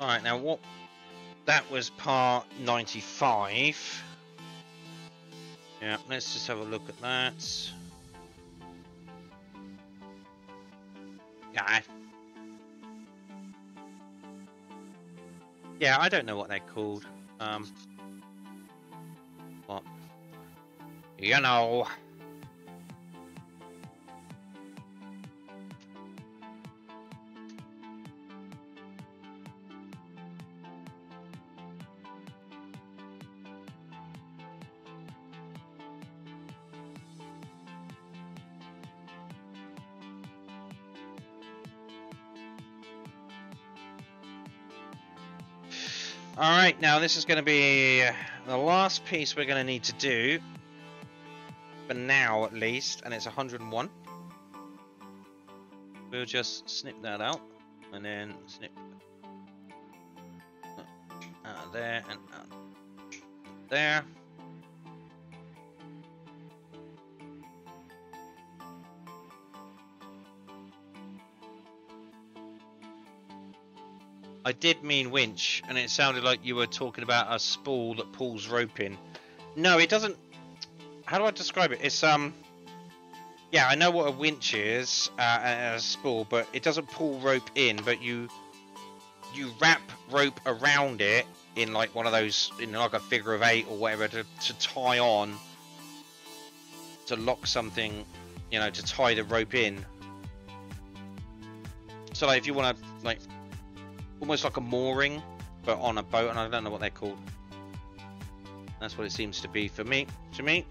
Alright, now what... That was part 95. Yeah, let's just have a look at that. Yeah. Yeah, I don't know what they're called. What? You know. Alright, now this is going to be the last piece we're going to need to do, for now at least, and it's 101. We'll just snip that out, and then snip out of there, and out there. I did mean winch, and it sounded like you were talking about a spool that pulls rope in. No, it doesn't. How do I describe it? It's yeah, I know what a winch is, and a spool, but it doesn't pull rope in. But you wrap rope around it in like one of those, in like a figure of 8 or whatever, to tie on, to lock something, you know, to tie the rope in. So like if you want to like. Almost like a mooring, but on a boat, and I don't know what they're called. That's what it seems to be for me. To me,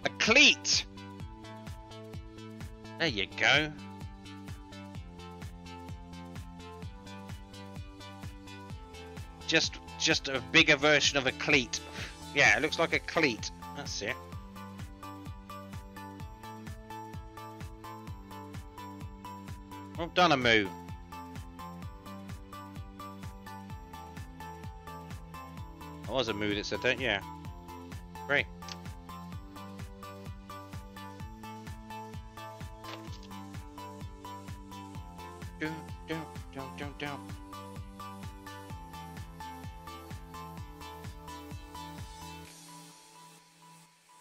a cleat. There you go. Just a bigger version of a cleat. Yeah, it looks like a cleat. That's it. Well done, a moo. That was a moo that said that, yeah. Great. Down.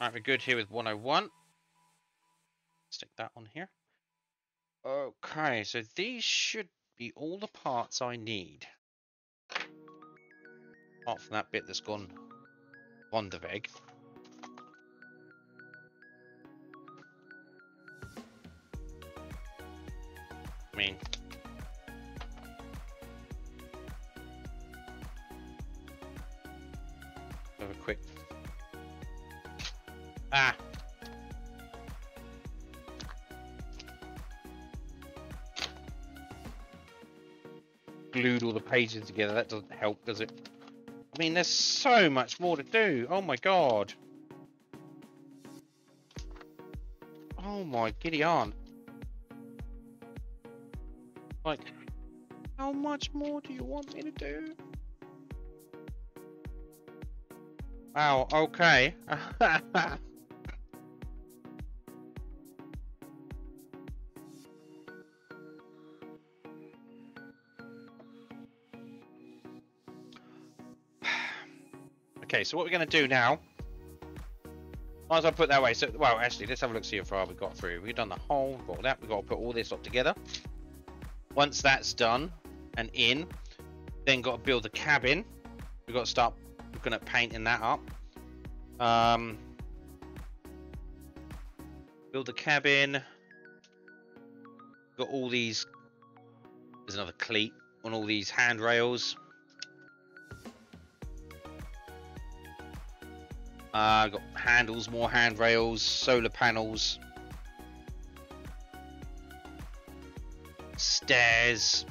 Alright, we're good here with 101. Stick that on here. Okay, so these should be all the parts I need. Apart from that bit that's gone Wonderveg. I mean... Have a quick... Ah! Glued all the pages together. That doesn't help, does it? I mean, there's so much more to do. Oh my god. Oh my giddy aunt. Like, how much more do you want me to do? Wow, okay. Okay, so what we're going to do now, might as well put it that way. So, well, actually, let's have a look, see how far we got through. We've done the whole, got all that. We've got to put all this up together. Once that's done and in, then got to build the cabin. We've got to start looking at painting that up. Build the cabin. Got all these. There's another cleat on all these handrails. Got handles, more handrails, solar panels, stairs,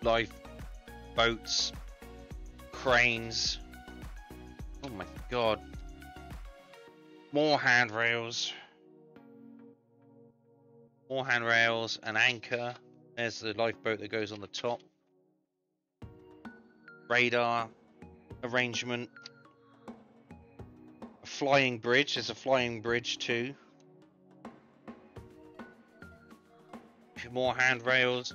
lifeboats, cranes. Oh my god. More handrails. More handrails, an anchor. There's the lifeboat that goes on the top. Radar arrangement. A flying bridge. There's a flying bridge too. More handrails.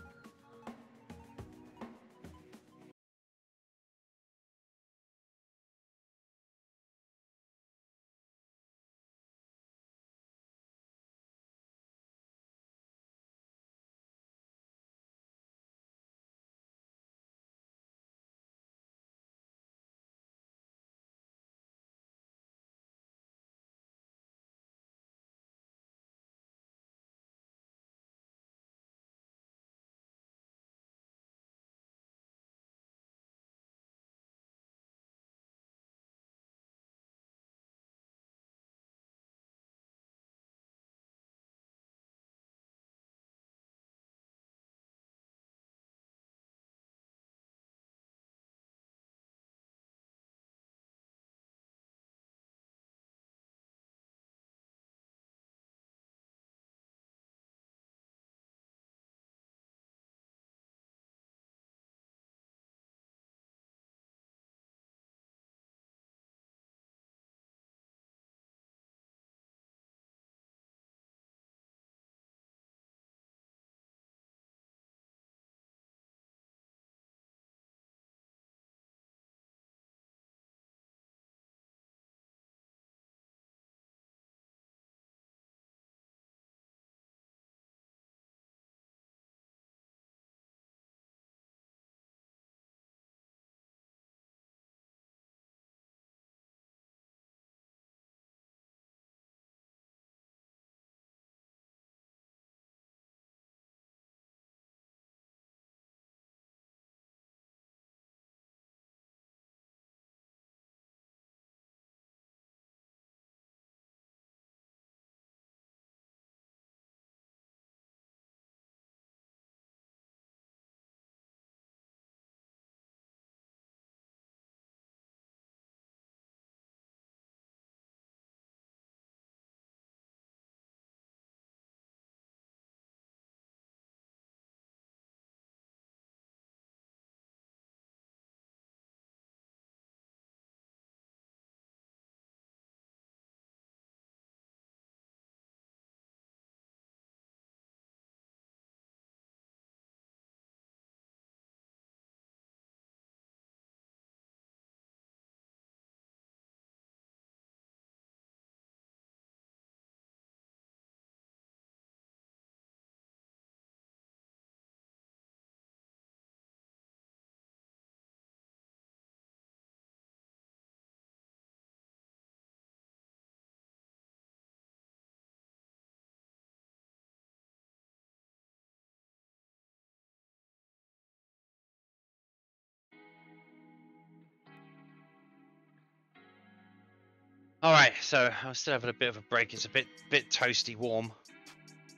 All right, so I'm still having a bit of a break. It's a bit toasty warm.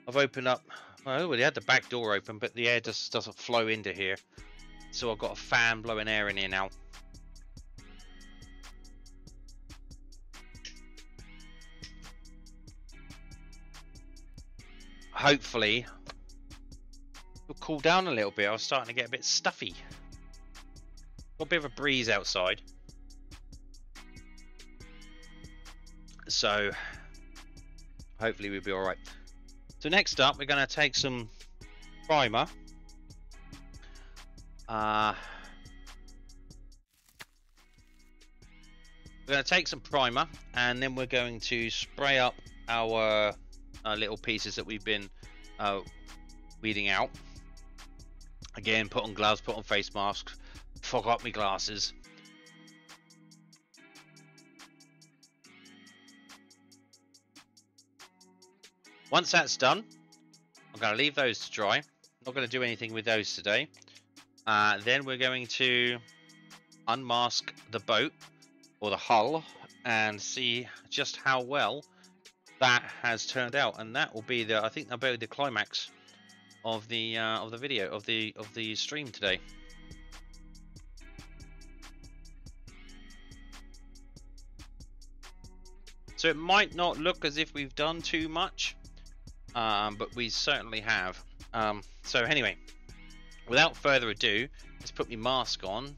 I've opened up. Well, I already had the back door open, but the air just doesn't flow into here. So I've got a fan blowing air in here now. hopefully it'll cool down a little bit. I was starting to get a bit stuffy. Got a bit of a breeze outside. So hopefully we'll be alright. So next up, we're going to take some primer. We're going to take some primer, and then we're going to spray up our little pieces that we've been weeding out. Again, put on gloves, put on face masks, fog up my glasses. Once that's done, I'm going to leave those to dry. Not going to do anything with those today. Then we're going to unmask the boat or the hull and see just how well that has turned out, and that will be the, I think that'll be the climax of the video of the stream today. So it might not look as if we've done too much, but we certainly have. So anyway, without further ado, let's put my mask on.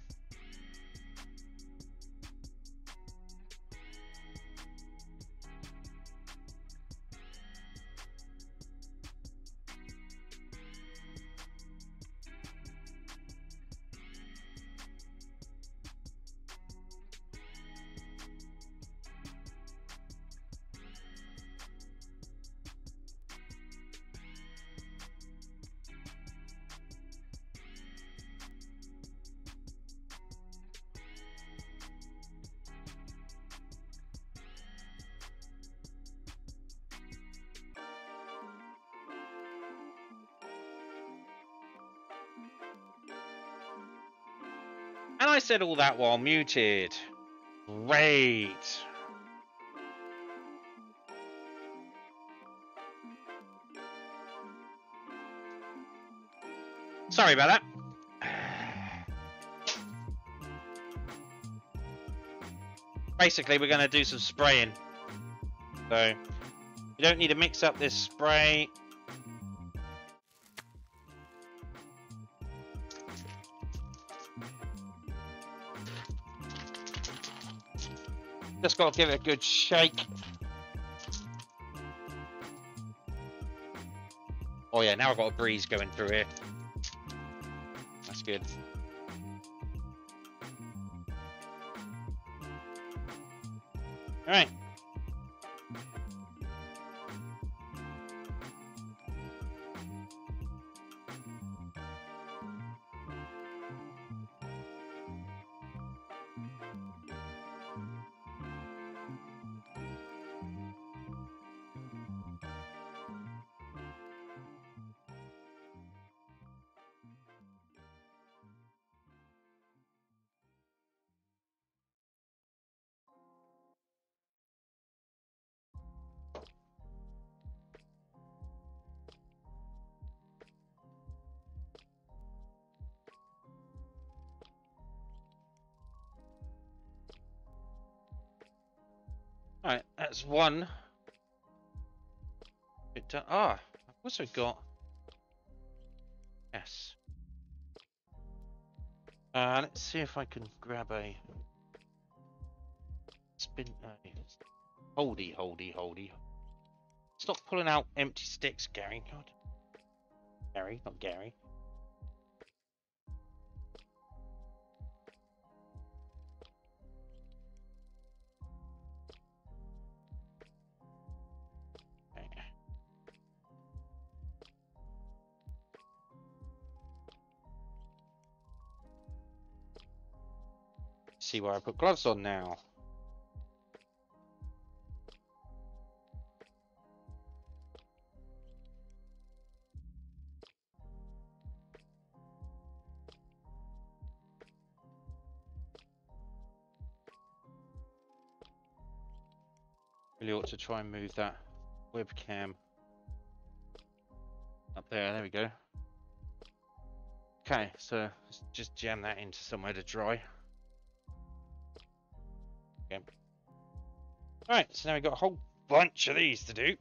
And I said all that while muted. Great. Sorry about that. Basically, we're going to do some spraying. So, you don't need to mix up this spray. Just got to give it a good shake. Oh yeah, now I've got a breeze going through here. That's good. All right. Alright, that's one. I've also got... Yes. Let's see if I can grab a... Spin... Holdy. Stop pulling out empty sticks, Gary. God. Gary, not Gary. See where I put gloves on now. Really ought to try and move that webcam up there. There we go. Okay, so let's just jam that into somewhere to dry. Okay. Alright, so now we've got a whole bunch of these to do.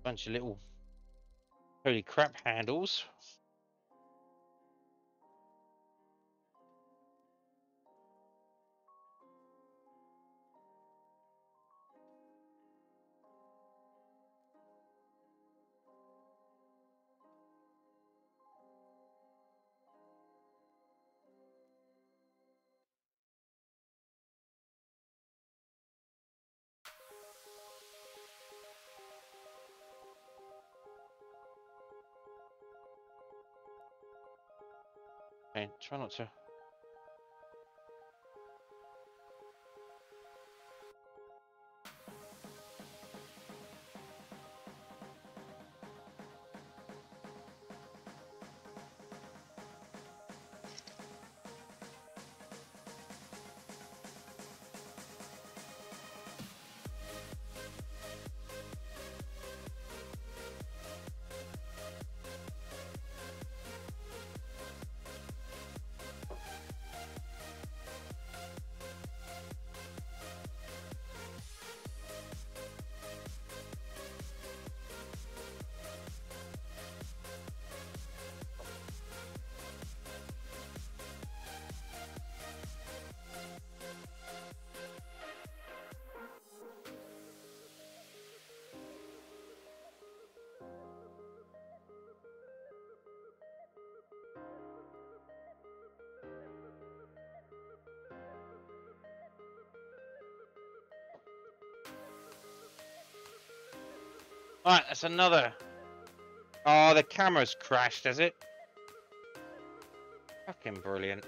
Bunch of little holy crap handles. Okay, try not to. Alright, that's another. Oh, the camera's crashed, has it? Fucking brilliant.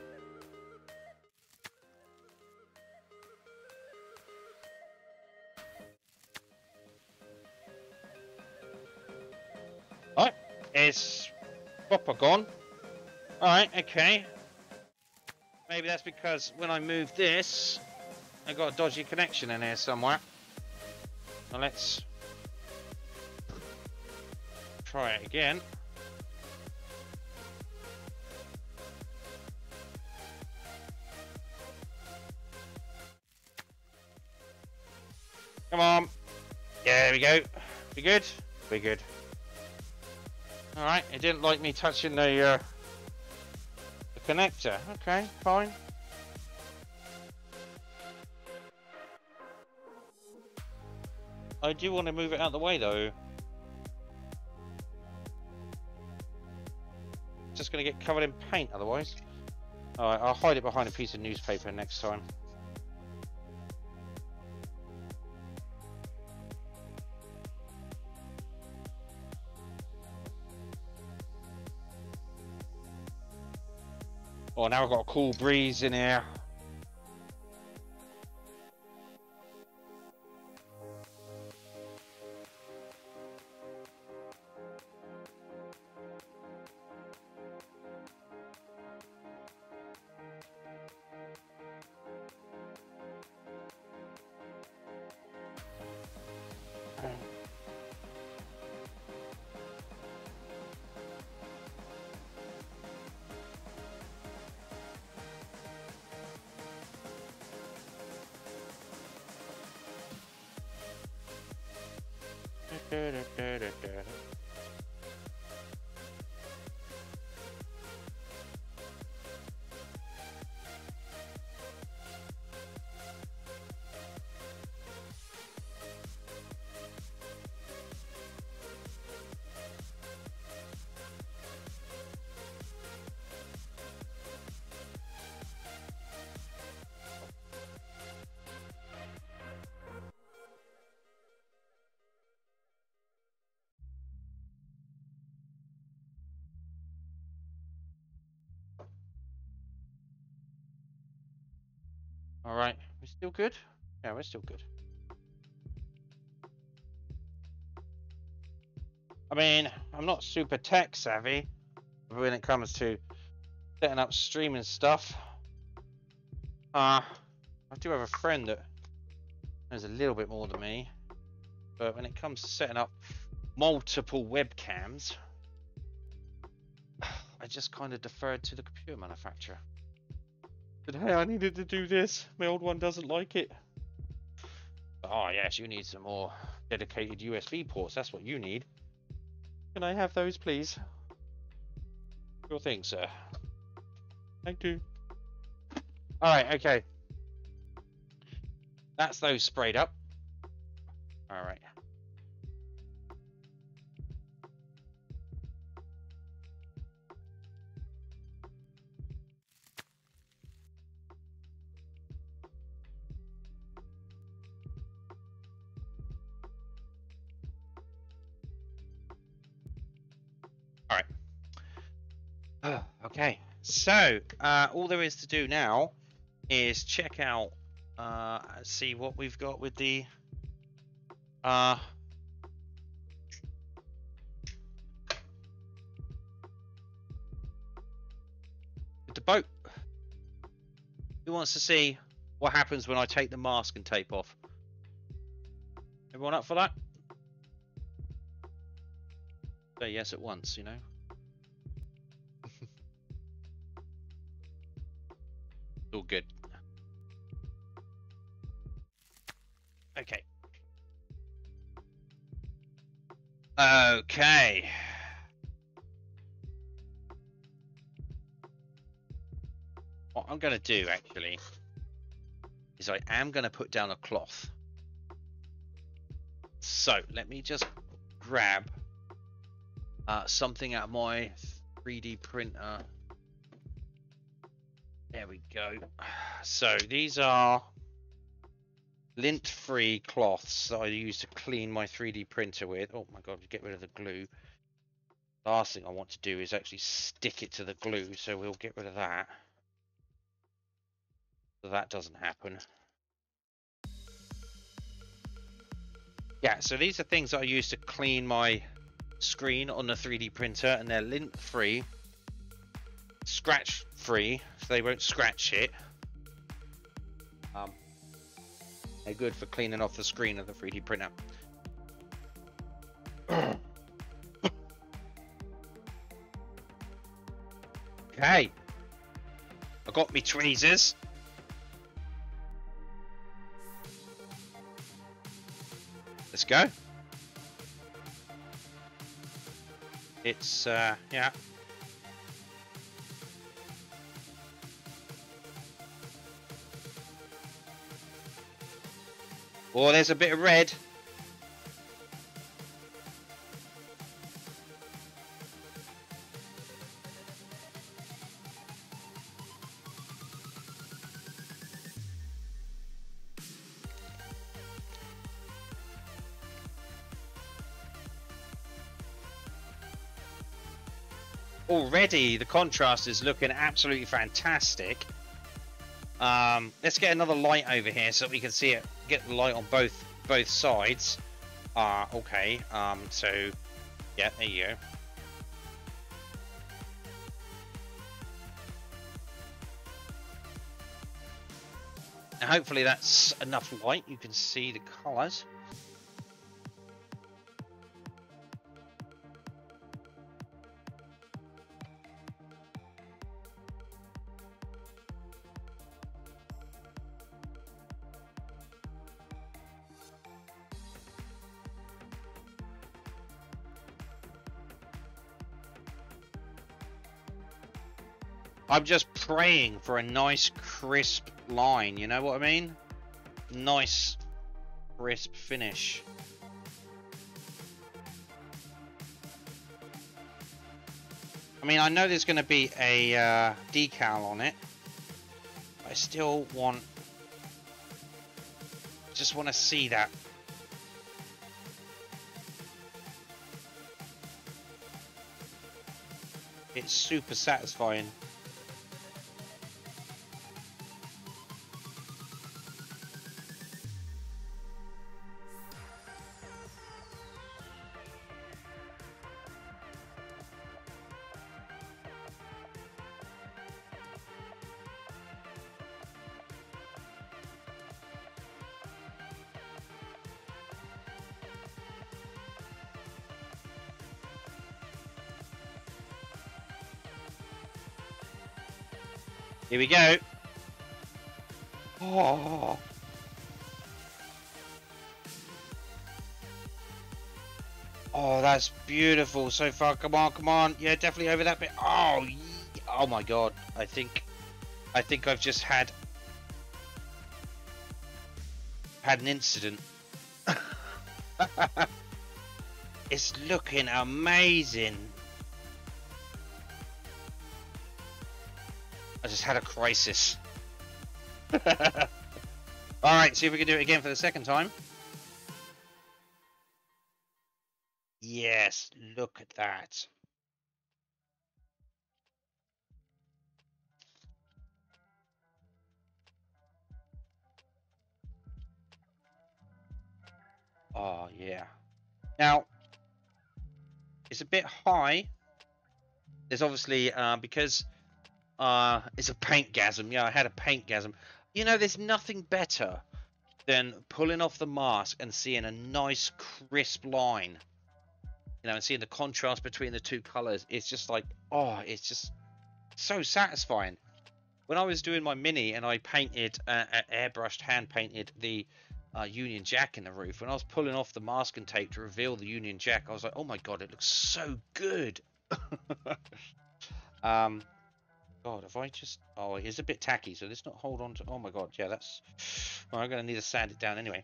Alright, it's proper gone. Alright, okay. Maybe that's because when I move this, I got a dodgy connection in here somewhere. Well, let's try it again. Come on. Yeah, there we go. We good? We good. Alright, it didn't like me touching the connector. Okay, fine. I do want to move it out of the way though. Just going to get covered in paint otherwise. Alright, I'll hide it behind a piece of newspaper next time. Oh, now I've got a cool breeze in here. All right, we're still good? Yeah, we're still good. I mean, I'm not super tech savvy when it comes to setting up streaming stuff. I do have a friend that knows a little bit more than me, but when it comes to setting up multiple webcams, I just kind of deferred to the computer manufacturer. But hey, I needed to do this. My old one doesn't like it. Oh yes, you need some more dedicated USB ports. That's what you need. Can I have those, please? Sure thing, sir. Thank you. Alright, okay. That's those sprayed up. Alright. Okay, so all there is to do now is check out, see what we've got with the boat. Who wants to see what happens when I take the mask and tape off? Everyone up for that? Say yes at once, you know. All good. Okay. Okay. What I'm going to do, actually, is I am going to put down a cloth. So, let me just grab something out of my 3D printer. There we go. So, these are lint-free cloths that I use to clean my 3D printer with. Oh my god, get rid of the glue. Last thing I want to do is actually stick it to the glue, so we'll get rid of that. So that doesn't happen. Yeah, so these are things that I use to clean my screen on the 3D printer, and they're lint-free, scratch-free, so they won't scratch it. They're good for cleaning off the screen of the 3D printer. Okay. I got me tweezers. Let's go. It's, yeah. Oh, there's a bit of red. Already, the contrast is looking absolutely fantastic. Let's get another light over here so we can see it. Get the light on both sides. Okay. So, yeah, there you go. And hopefully that's enough light. You can see the colours. I'm just praying for a nice crisp line, you know what I mean? Nice crisp finish. I mean, I know there's going to be a decal on it, but I still want, just want to see that. It's super satisfying. Here we go. Oh. Oh, that's beautiful so far. Come on, come on. Yeah, definitely over that bit. Oh, oh my God. I think I've just had an incident. It's looking amazing. I just had a crisis. Alright, see if we can do it again for the second time. Yes, look at that. Oh, yeah. Now, it's a bit high. There's obviously, because it's a paintgasm. Yeah, I had a paintgasm. You know, there's nothing better than pulling off the mask and seeing a nice, crisp line. You know, and seeing the contrast between the two colors. It's just like, oh, it's just so satisfying. When I was doing my Mini and I painted, airbrushed, hand painted the Union Jack in the roof, when I was pulling off the masking tape to reveal the Union Jack, I was like, oh my God, it looks so good. God, if I just, oh, it's a bit tacky, so let's not hold on to, oh my God, yeah, that's, well, I'm going to need to sand it down anyway.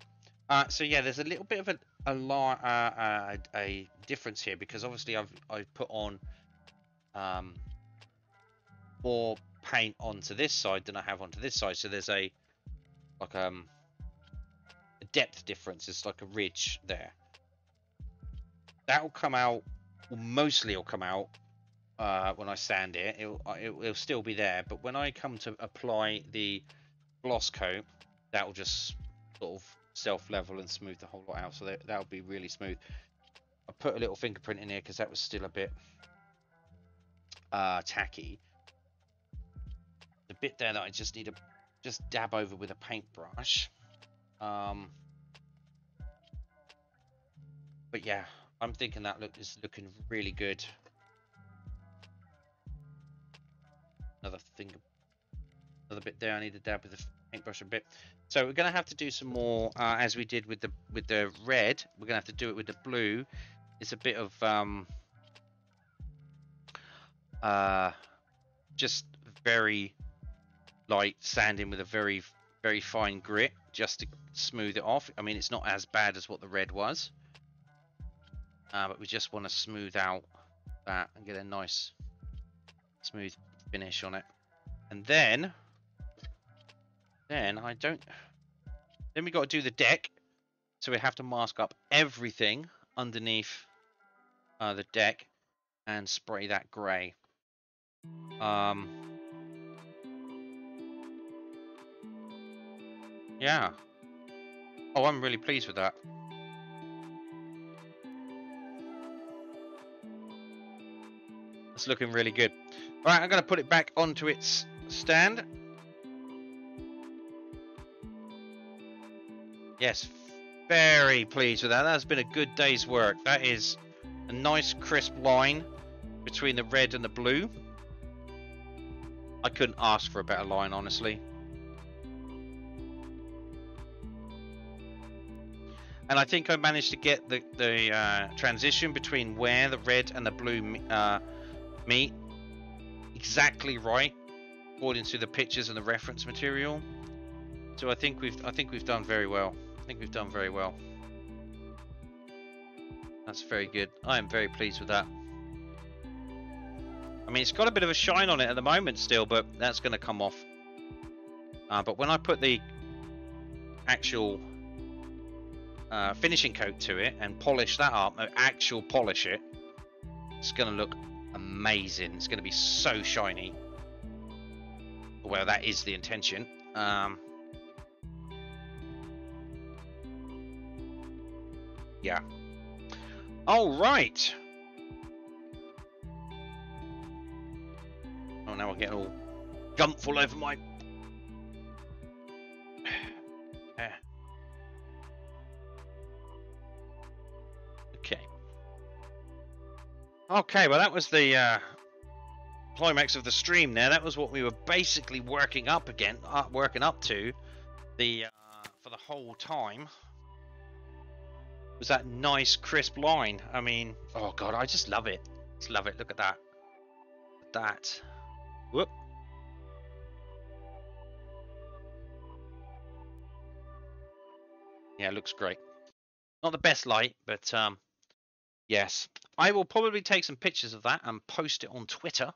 So yeah, there's a little bit of a difference here, because obviously I've put on more paint onto this side than I have onto this side, so there's a depth difference. It's like a ridge there. That'll come out, or mostly it'll come out when I sand it. It'll still be there, but when I come to apply the gloss coat, that will just sort of self-level and smooth the whole lot out, so that'll be really smooth. I put a little fingerprint in here because that was still a bit tacky. The bit there that I just need to just dab over with a paintbrush. But yeah, I'm thinking that look is looking really good. Another bit there. I need to dab with the paintbrush a bit. So we're gonna have to do some more, as we did with the red. We're gonna have to do it with the blue. It's a bit of just very light sanding with a very fine grit, just to smooth it off. I mean, it's not as bad as what the red was, but we just want to smooth out that and get a nice smooth finish on it. And then we got to do the deck, so we have to mask up everything underneath the deck and spray that grey. Yeah. Oh, I'm really pleased with that. It's looking really good. All right, I'm going to put it back onto its stand. Yes, very pleased with that. That's been a good day's work. That is a nice crisp line between the red and the blue. I couldn't ask for a better line, honestly. And I think I managed to get the transition between where the red and the blue meet exactly right, according to the pictures and the reference material. So I think we've done very well. That's very good. I am very pleased with that. I mean, it's got a bit of a shine on it at the moment still, but that's going to come off. But when I put the actual finishing coat to it and polish that up, polish it, it's going to look amazing. It's going to be so shiny. Well, that is the intention. Yeah. All right. Oh, now I'm getting all gump all over my. Okay. Okay. Well, that was the climax of the stream. There, that was what we were basically working up to the for the whole time. was that nice crisp line. I mean, oh god, I just love it. Just love it. Look at that. That. Whoop. Yeah, it looks great. Not the best light, but yes. I will probably take some pictures of that and post it on Twitter,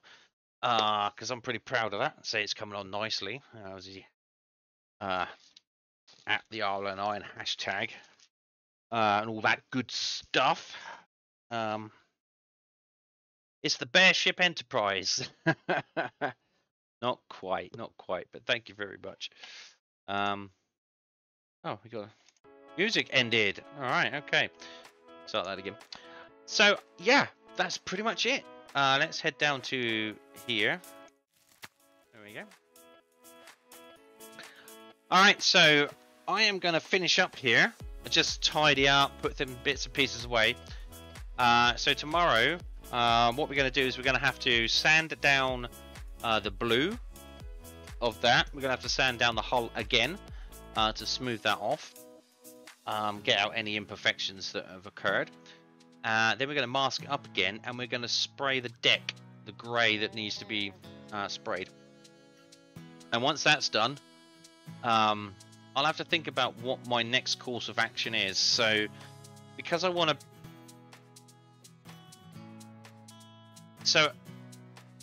because I'm pretty proud of that. Say it's coming on nicely. At the RNLI and hashtag and all that good stuff. It's the Bear Ship Enterprise. Not quite, but thank you very much. Oh, we got music ended. All right, okay. Start that again. So yeah, that's pretty much it. Let's head down to here. There we go. All right, so I am going to finish up here. Just tidy up, put them bits and pieces away. So tomorrow, what we're going to do is we're going to have to sand down the blue of that. We're going to have to sand down the hull again to smooth that off. Get out any imperfections that have occurred. Then we're going to mask it up again, and we're going to spray the deck, the grey that needs to be sprayed. And once that's done, I'll have to think about what my next course of action is. So, because I want to... So,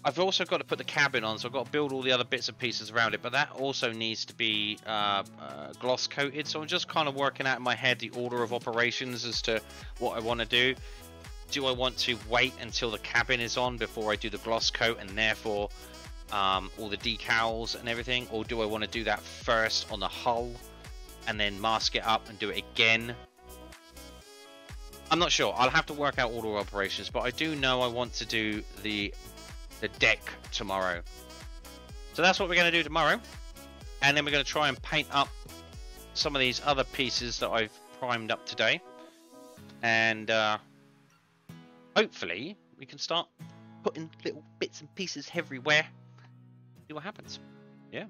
I've also got to put the cabin on, so I've got to build all the other bits and pieces around it, but that also needs to be gloss coated. So I'm just kind of working out in my head the order of operations as to what I want to do. Do I want to wait until the cabin is on before I do the gloss coat and therefore all the decals and everything, or do I want to do that first on the hull and then mask it up and do it again? I'm not sure. I'll have to work out order of operations, but I do know I want to do the deck tomorrow. So that's what we're going to do tomorrow, and then we're going to try and paint up some of these other pieces that I've primed up today, and hopefully we can start putting little bits and pieces everywhere. See what happens. Yeah.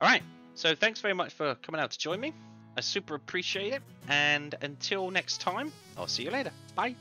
All right, so thanks very much for coming out to join me. I super appreciate it, and until next time, I'll see you later. Bye.